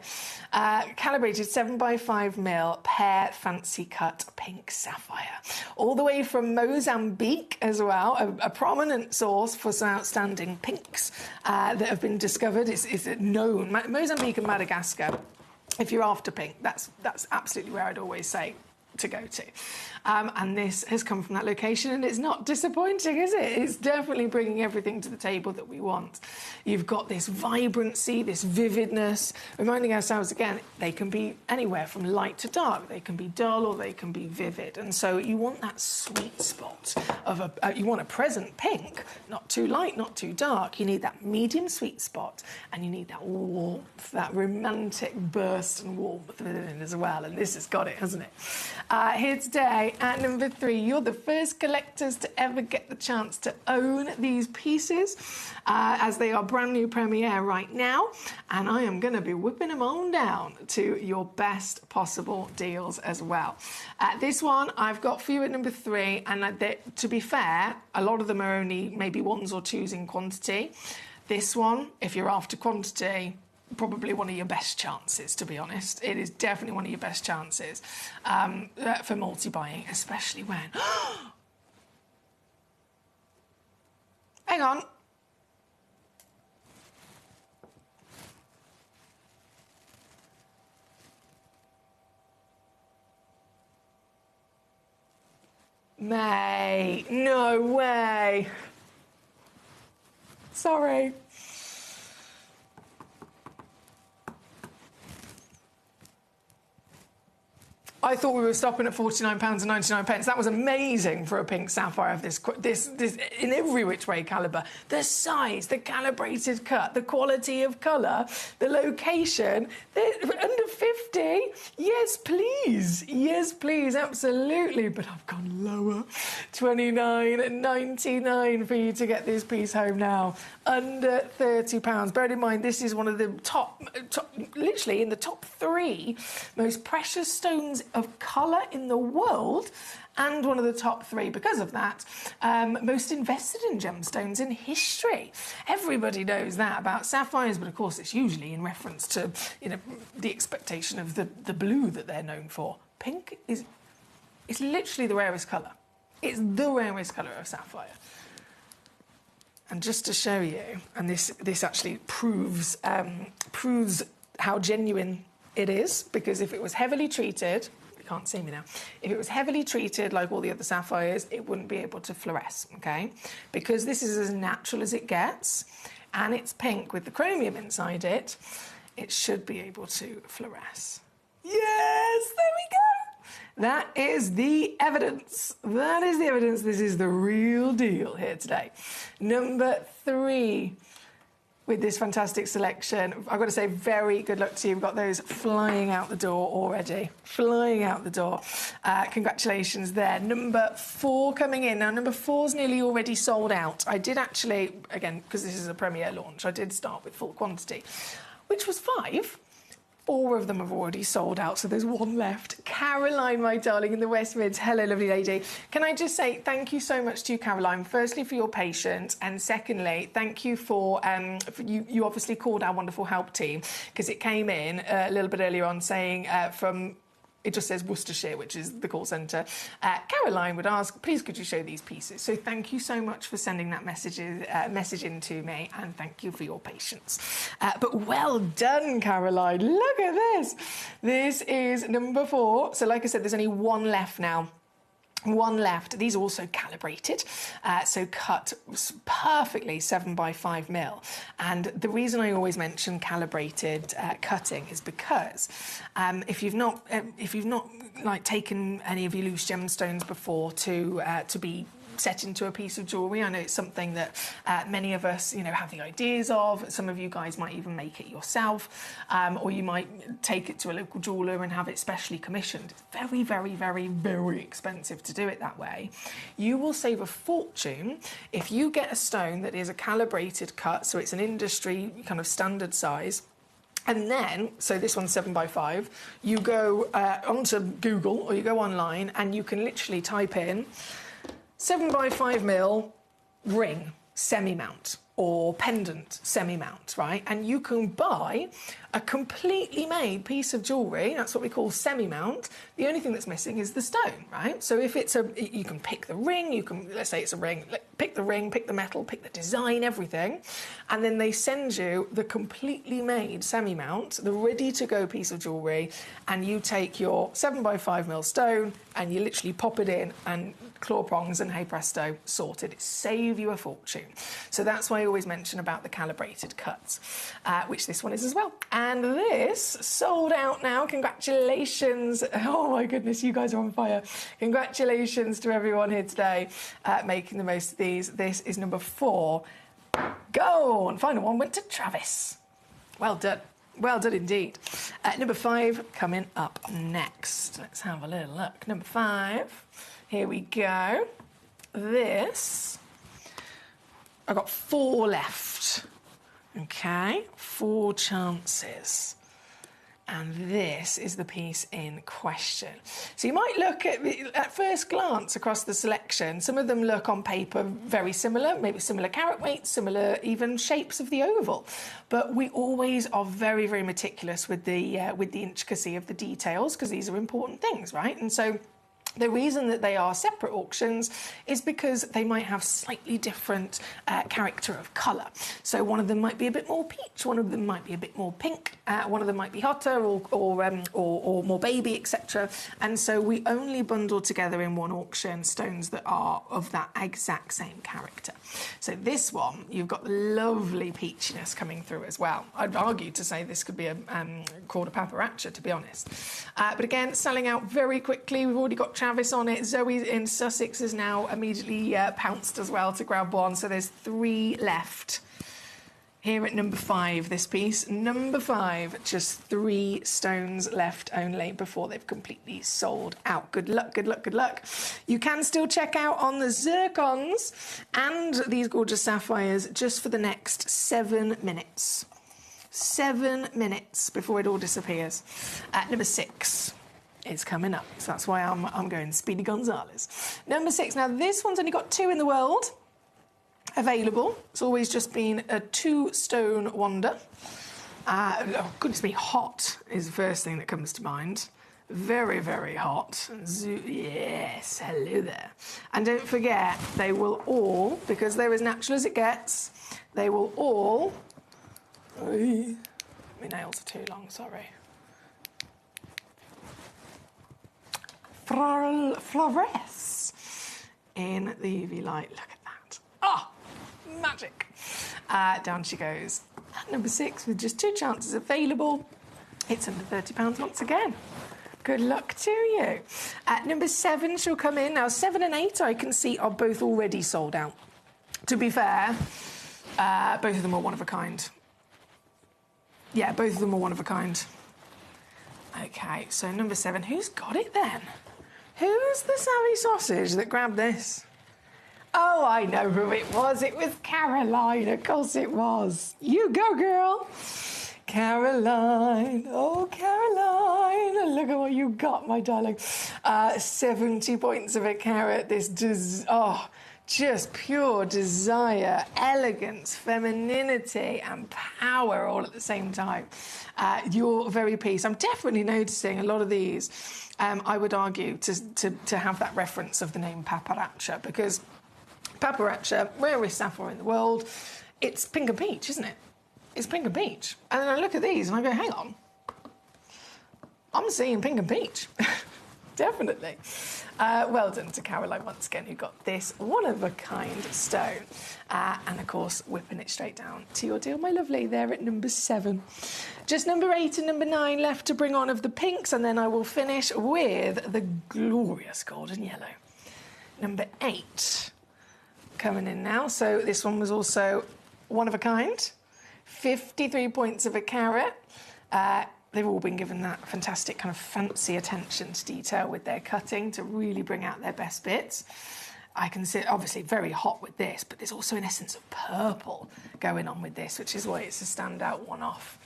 Calibrated 7x5mm pear fancy cut pink sapphire. All the way from Mozambique as well, a prominent source for some outstanding pinks that have been discovered. It's known. Mozambique and Madagascar, if you're after pink, that's absolutely where I'd always say to go to. And this has come from that location, and it's not disappointing, is it? It's definitely bringing everything to the table that we want. You've got this vibrancy, this vividness, reminding ourselves again, they can be anywhere from light to dark. They can be dull or they can be vivid. And so you want that sweet spot of you want a present pink, not too light, not too dark. You need that medium sweet spot, and you need that warmth, that romantic burst and warmth within as well. And this has got it, hasn't it? Here today at number 3, you're the first collectors to ever get the chance to own these pieces, as they are brand new premiere right now, and I am going to be whipping them on down to your best possible deals as well. This one I've got for you at number 3, and to be fair, a lot of them are only maybe 1s or 2s in quantity. This one, if you're after quantity, probably one of your best chances, to be honest. It is definitely one of your best chances for multi-buying, especially when... Hang on. Mate, no way. Sorry. I thought we were stopping at £49.99. That was amazing for a pink sapphire of this in every which way calibre. The size, the calibrated cut, the quality of colour, the location. Under 50? Yes, please, absolutely. But I've gone lower. £29.99 for you to get this piece home now. Under £30. Bear in mind, this is one of the top, literally in the top 3 most precious stones of colour in the world, and one of the top 3, because of that, most invested in gemstones in history. Everybody knows that about sapphires, but of course it's usually in reference to, you know, the expectation of the blue that they're known for. Pink is literally the rarest colour. It's the rarest colour of sapphire. And just to show you, and this actually proves how genuine it is, because if it was heavily treated, you can't see me now, if it was heavily treated like all the other sapphires, it wouldn't be able to fluoresce, okay? Because this is as natural as it gets, and it's pink with the chromium inside it, it should be able to fluoresce. Yes, there we go! That is the evidence. That is the evidence. This is the real deal here today. Number 3. With this fantastic selection. I've got to say, very good luck to you. We've got those flying out the door already. Flying out the door. Congratulations there. Number 4 coming in. Now, number 4's nearly already sold out. I did actually, again, because this is a premiere launch, I did start with full quantity, which was 5. 4 of them have already sold out, so there's 1 left. Caroline, my darling, in the West Mids. Hello, lovely lady. Can I just say thank you so much to you, Caroline, firstly for your patience, and secondly, thank you for, you obviously called our wonderful help team, because it came in a little bit earlier on saying from... It just says Worcestershire, which is the call centre. Caroline would ask, please could you show these pieces? So thank you so much for sending that message in to me, and thank you for your patience. But well done, Caroline. Look at this. This is number 4. So like I said, there's only 1 left now. 1 left. These are also calibrated, so cut perfectly 7 by 5 mil. And the reason I always mention calibrated cutting is because if you've not like taken any of your loose gemstones before to be set into a piece of jewellery. I know it's something that many of us, have the ideas of. Some of you guys might even make it yourself, or you might take it to a local jeweller and have it specially commissioned. It's very, very, very, very expensive to do it that way. You will save a fortune if you get a stone that is a calibrated cut, so it's an industry kind of standard size. And then, so this one's 7 by 5, you go onto Google or you go online and you can literally type in 7 by 5 mil ring semi-mount or pendant semi-mount, right? And you can buy a completely made piece of jewellery, that's what we call semi-mount. The only thing that's missing is the stone, right? So if it's you can pick the ring, let's say it's a ring, pick the ring, pick the metal, pick the design, everything, and then they send you the completely made semi-mount, the ready-to-go piece of jewellery, and you take your 7 by 5 mil stone and you literally pop it in and claw prongs and hey presto, sorted. It saves you a fortune. So that's why I always mention about the calibrated cuts, which this one is as well. And this sold out now. Congratulations. Oh my goodness, you guys are on fire. Congratulations to everyone here today making the most of these. This is number 4. Go! And final one went to Travis. Well done. Well done indeed. Number 5 coming up next. Let's have a little look. Number 5. Here we go. This, I've got 4 left. Okay, 4 chances. And this is the piece in question. So you might look at first glance across the selection, some of them look on paper very similar, maybe similar carat weights, similar even shapes of the oval. But we always are very, very meticulous with the intricacy of the details, because these are important things, right? And so the reason that they are separate auctions is because they might have slightly different character of colour. So one of them might be a bit more peach, one of them might be a bit more pink, one of them might be hotter or more baby, etc. And so we only bundle together in one auction stones that are of that exact same character. So this one, you've got lovely peachiness coming through as well. I'd argue to say this could be a called a paparacha, to be honest. But again, selling out very quickly. We've already got Travis on it. Zoe in Sussex has now immediately pounced as well to grab one. So there's 3 left. Here at number 5, this piece. Number 5, just 3 stones left only before they've completely sold out. Good luck, good luck, good luck. You can still check out on the zircons and these gorgeous sapphires just for the next 7 minutes. 7 minutes before it all disappears. At number 6. It's coming up, so that's why I'm going Speedy Gonzalez. Number 6. Now this one's only got 2 in the world available. It's always just been a 2-stone wonder. Oh goodness me, hot is the first thing that comes to mind. Very, very hot. Yes, hello there. And don't forget, they will all, because they're as natural as it gets, they will all. My nails are too long, sorry. Fluoresce in the UV light. Look at that. Oh, magic. Down she goes. At number 6, with just 2 chances available, it's under £30 once again. Good luck to you. At number 7, she'll come in. Now, 7 and 8, I can see, are both already sold out. To be fair, both of them are one of a kind. Yeah, both of them are one of a kind. Okay, so number 7, who's got it then? Who's the savvy sausage that grabbed this? Oh, I know who it was. It was Caroline. Of course it was. You go, girl. Caroline. Caroline, oh Caroline, look at what you got, my darling. 70 points of a carat. This just pure desire, elegance, femininity, and power all at the same time. Your very piece. I'm definitely noticing a lot of these. I would argue to have that reference of the name Paparaccia, because Paparaccia, rarest sapphire in the world, it's pink and peach, isn't it? It's pink and peach. And then I look at these and I go, hang on, I'm seeing pink and peach. Definitely. Well done to Caroline once again, who got this one-of-a-kind stone. And, of course, whipping it straight down to your deal, my lovely, there at number 7. Just number 8 and number 9 left to bring on of the pinks, and then I will finish with the glorious golden yellow. Number 8 coming in now. So this one was also one-of-a-kind. 53 points of a carat. They've all been given that fantastic kind of fancy attention to detail with their cutting to really bring out their best bits. I can see, obviously, very hot with this, but there's also an essence of purple going on with this, which is why it's a standout one-off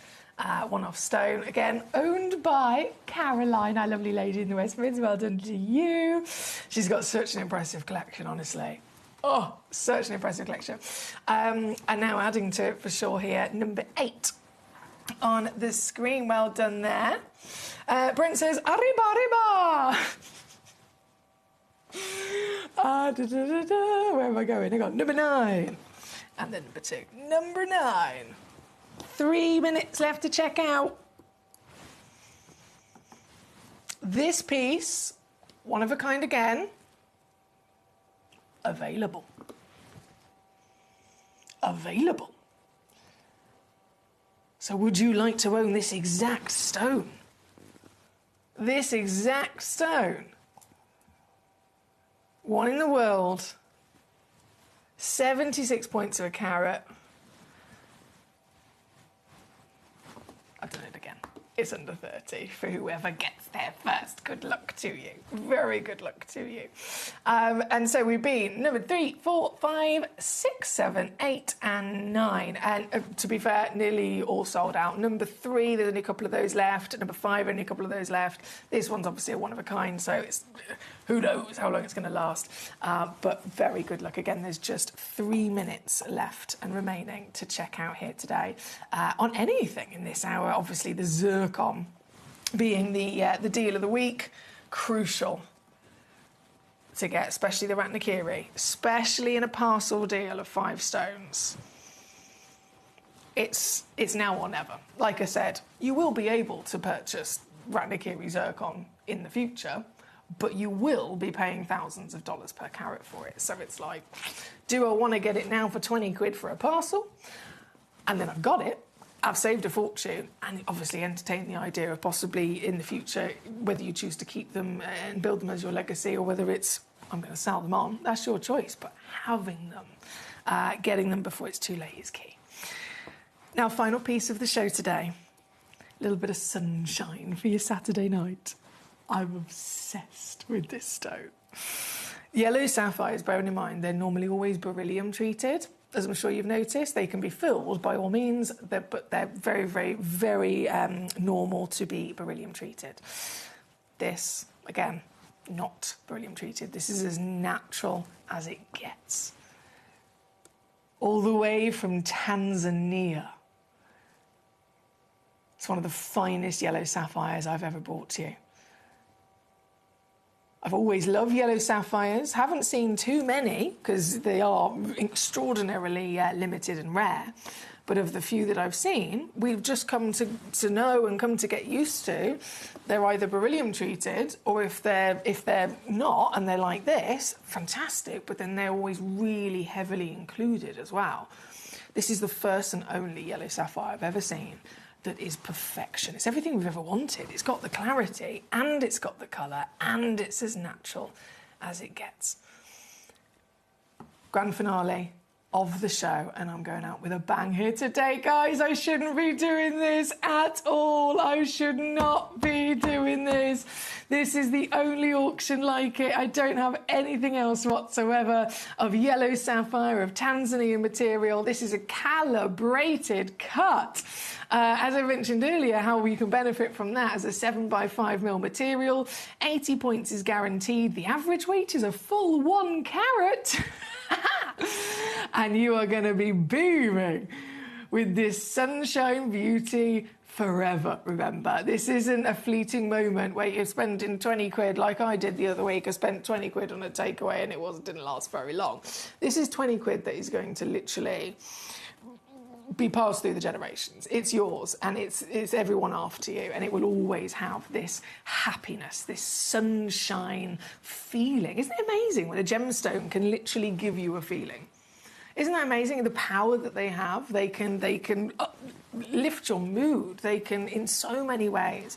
stone. Again, owned by Caroline, our lovely lady in the West Mids. Well done to you. She's got such an impressive collection, honestly. Oh, such an impressive collection. And now adding to it for sure here, number 8. On the screen, well done there. Brent says, arriba, arriba! Where am I going? Hang on, number 9. And then number 2. Number 9. 3 minutes left to check out. This piece, one of a kind again, available. Available. So would you like to own this exact stone? This exact stone. One in the world. 76 points of a carat. I've done it again. It's under 30 for whoever gets there first. Good luck to you. Very good luck to you. And so we've been number 3, 4, 5, 6, 7, 8, and 9. And to be fair, nearly all sold out. Number 3, there's only a couple of those left. Number 5, only a couple of those left. This one's obviously a one of a kind, so it's who knows how long it's going to last. But very good luck. Again, there's just 3 minutes left and remaining to check out here today on anything in this hour. Obviously, the zircon being the deal of the week, crucial to get, especially the Ratnakiri, especially in a parcel deal of 5 stones. It's now or never. Like I said, you will be able to purchase Ratnakiri zircon in the future, but you will be paying thousands of dollars per carat for it. So it's like, do I want to get it now for 20 quid for a parcel? And then I've got it. I've saved a fortune, and obviously entertain the idea of possibly in the future, whether you choose to keep them and build them as your legacy, or whether it's, I'm going to sell them on, that's your choice. But having them, getting them before it's too late is key. Now, final piece of the show today. A little bit of sunshine for your Saturday night. I'm obsessed with this stone. Yellow sapphires, bearing in mind, they're normally always beryllium treated. As I'm sure you've noticed, they can be filled by all means, but they're very, very, very normal to be beryllium treated. This, again, not beryllium treated. This is as natural as it gets. All the way from Tanzania. It's one of the finest yellow sapphires I've ever brought to you. I've always loved yellow sapphires. Haven't seen too many because they are extraordinarily limited and rare. But of the few that I've seen, we've just come to know and come to get used to. They're either beryllium treated, or if they're not and they're like this, fantastic. But then they're always really heavily included as well. This is the first and only yellow sapphire I've ever seen that is perfection. It's everything we've ever wanted. It's got the clarity, and it's got the colour, and it's as natural as it gets. Grand finale, of the show, and I'm going out with a bang here today, guys. I shouldn't be doing this at all. I should not be doing this. This is the only auction like it. I don't have anything else whatsoever of yellow sapphire, of Tanzanian material. This is a calibrated cut. As I mentioned earlier, how you can benefit from that as a 7x5mm material. 80 points is guaranteed. The average weight is a full 1 carat. And you are going to be beaming with this sunshine beauty forever. Remember, this isn't a fleeting moment where you're spending 20 quid like I did the other week. I spent 20 quid on a takeaway and it didn't last very long. This is 20 quid that is going to literally be passed through the generations. It's yours, and it's everyone after you, and it will always have this happiness, this sunshine feeling. Isn't it amazing when a gemstone can literally give you a feeling? Isn't that amazing, the power that they have? They can lift your mood. They can, in so many ways,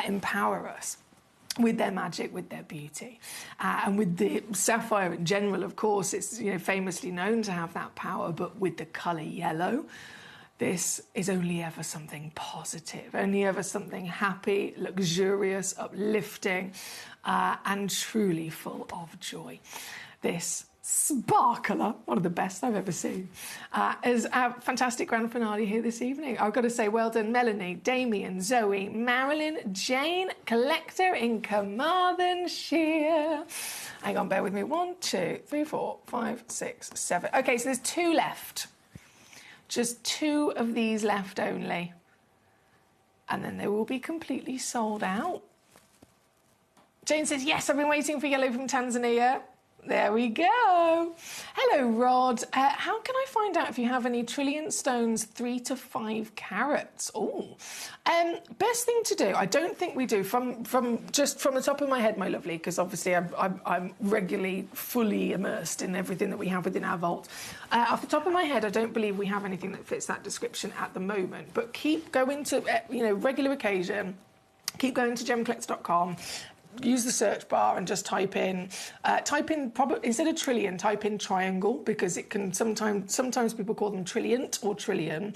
empower us with their magic, with their beauty. And with the sapphire in general, of course, it's famously known to have that power, but with the colour yellow, this is only ever something positive, only ever something happy, luxurious, uplifting, and truly full of joy. This sparkler, one of the best I've ever seen, is a fantastic grand finale here this evening. I've got to say, well done, Melanie, Damien, Zoe, Marilyn, Jane, Collector in Carmarthenshire. Hang on, bear with me. 1, 2, 3, 4, 5, 6, 7. Okay, so there's 2 left. Just 2 of these left only. And then they will be completely sold out. Jane says, yes, I've been waiting for yellow from Tanzania. There we go. Hello, Rod. How can I find out if you have any trillion stones 3 to 5 carats? Oh, best thing to do. I don't think we do. From the top of my head, my lovely, because obviously I'm regularly fully immersed in everything that we have within our vault. Off the top of my head, I don't believe we have anything that fits that description at the moment. But keep going to regular occasion. Keep going to gemcollector.com. Use the search bar and just type in instead of trillion, type in triangle, because it can sometimes people call them trillient or trillion,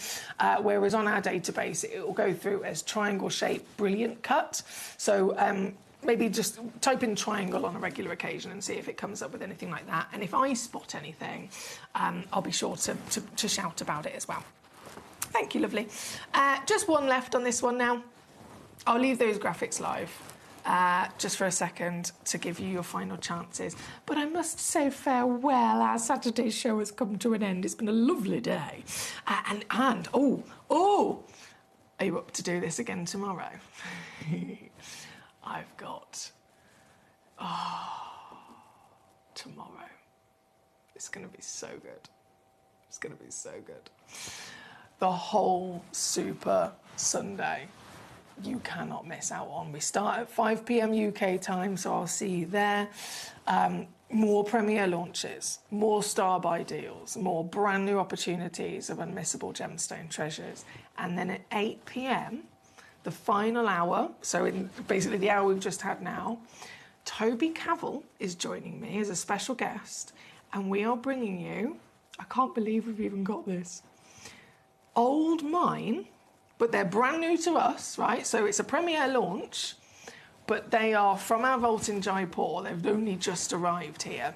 whereas on our database it will go through as triangle shape brilliant cut. So maybe just type in triangle on a regular occasion and see if it comes up with anything like that. And if I spot anything, I'll be sure to shout about it as well. Thank you, lovely. Just one left on this one now. I'll leave those graphics live. Just for a second to give you your final chances. But I must say farewell. Our Saturday show has come to an end. It's been a lovely day. And are you up to do this again tomorrow? I've got... tomorrow. It's going to be so good. It's going to be so good. The whole Super Sunday you cannot miss out on. We start at 5 p.m. UK time, so I'll see you there. More premiere launches, more star buy deals, more brand new opportunities of unmissable gemstone treasures. And then at 8 p.m, the final hour, so in basically the hour we've just had now, Toby Cavell is joining me as a special guest, and we are bringing you, I can't believe we've even got this, Old Mine, but they're brand new to us, right? So it's a premiere launch, but they are from our vault in Jaipur. They've only just arrived here.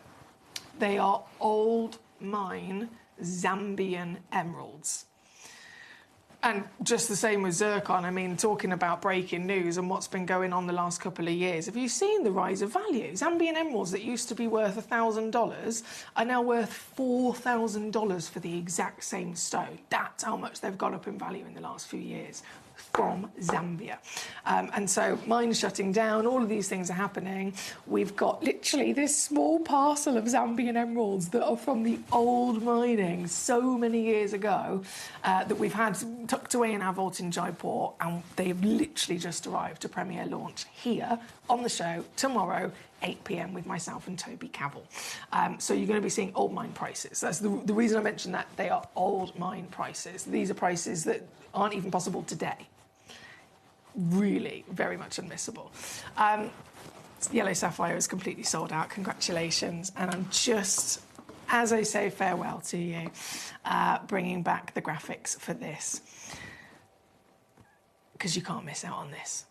They are Old Mine Zambian emeralds. And just the same with zircon. I mean, talking about breaking news and what's been going on the last couple of years, have you seen the rise of value? Zambian emeralds that used to be worth $1,000 are now worth $4,000 for the exact same stone. That's how much they've gone up in value in the last few years from Zambia. And so mines shutting down, all of these things are happening. We've got literally this small parcel of Zambian emeralds that are from the old mining so many years ago that we've had tucked away in our vault in Jaipur, and they've literally just arrived to premiere launch here on the show tomorrow, 8 p.m. with myself and Toby Cavell. So you're going to be seeing old mine prices. That's the reason I mentioned that. They are old mine prices. These are prices that aren't even possible today. Really, very much unmissable. Yellow Sapphire is completely sold out. Congratulations. And I'm just as I say farewell to you, bringing back the graphics for this, because you can't miss out on this.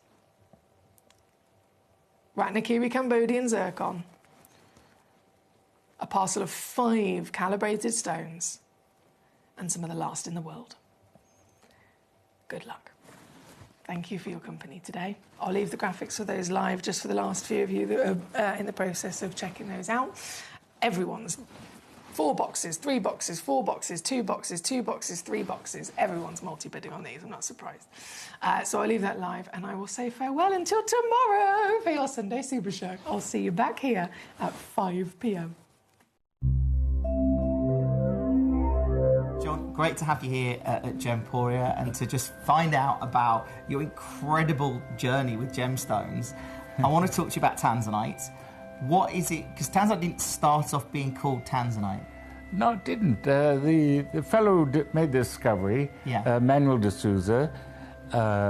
Ratnakiri Cambodian zircon, a parcel of 5 calibrated stones, and some of the last in the world. Good luck. Thank you for your company today. I'll leave the graphics for those live just for the last few of you that are in the process of checking those out. Everyone's 4 boxes, 3 boxes, 4 boxes, 2 boxes, 2 boxes, 3 boxes. Everyone's multi-bidding on these, I'm not surprised. So I'll leave that live and I will say farewell until tomorrow for your Sunday Super Show. I'll see you back here at 5 p.m.
John, great to have you here at Gemporia and to just find out about your incredible journey with gemstones. I want to talk to you about tanzanite. What is it? Because tanzanite didn't start off being called tanzanite.
No, it didn't. The fellow who made the discovery,
Yeah.
Manuel de Souza,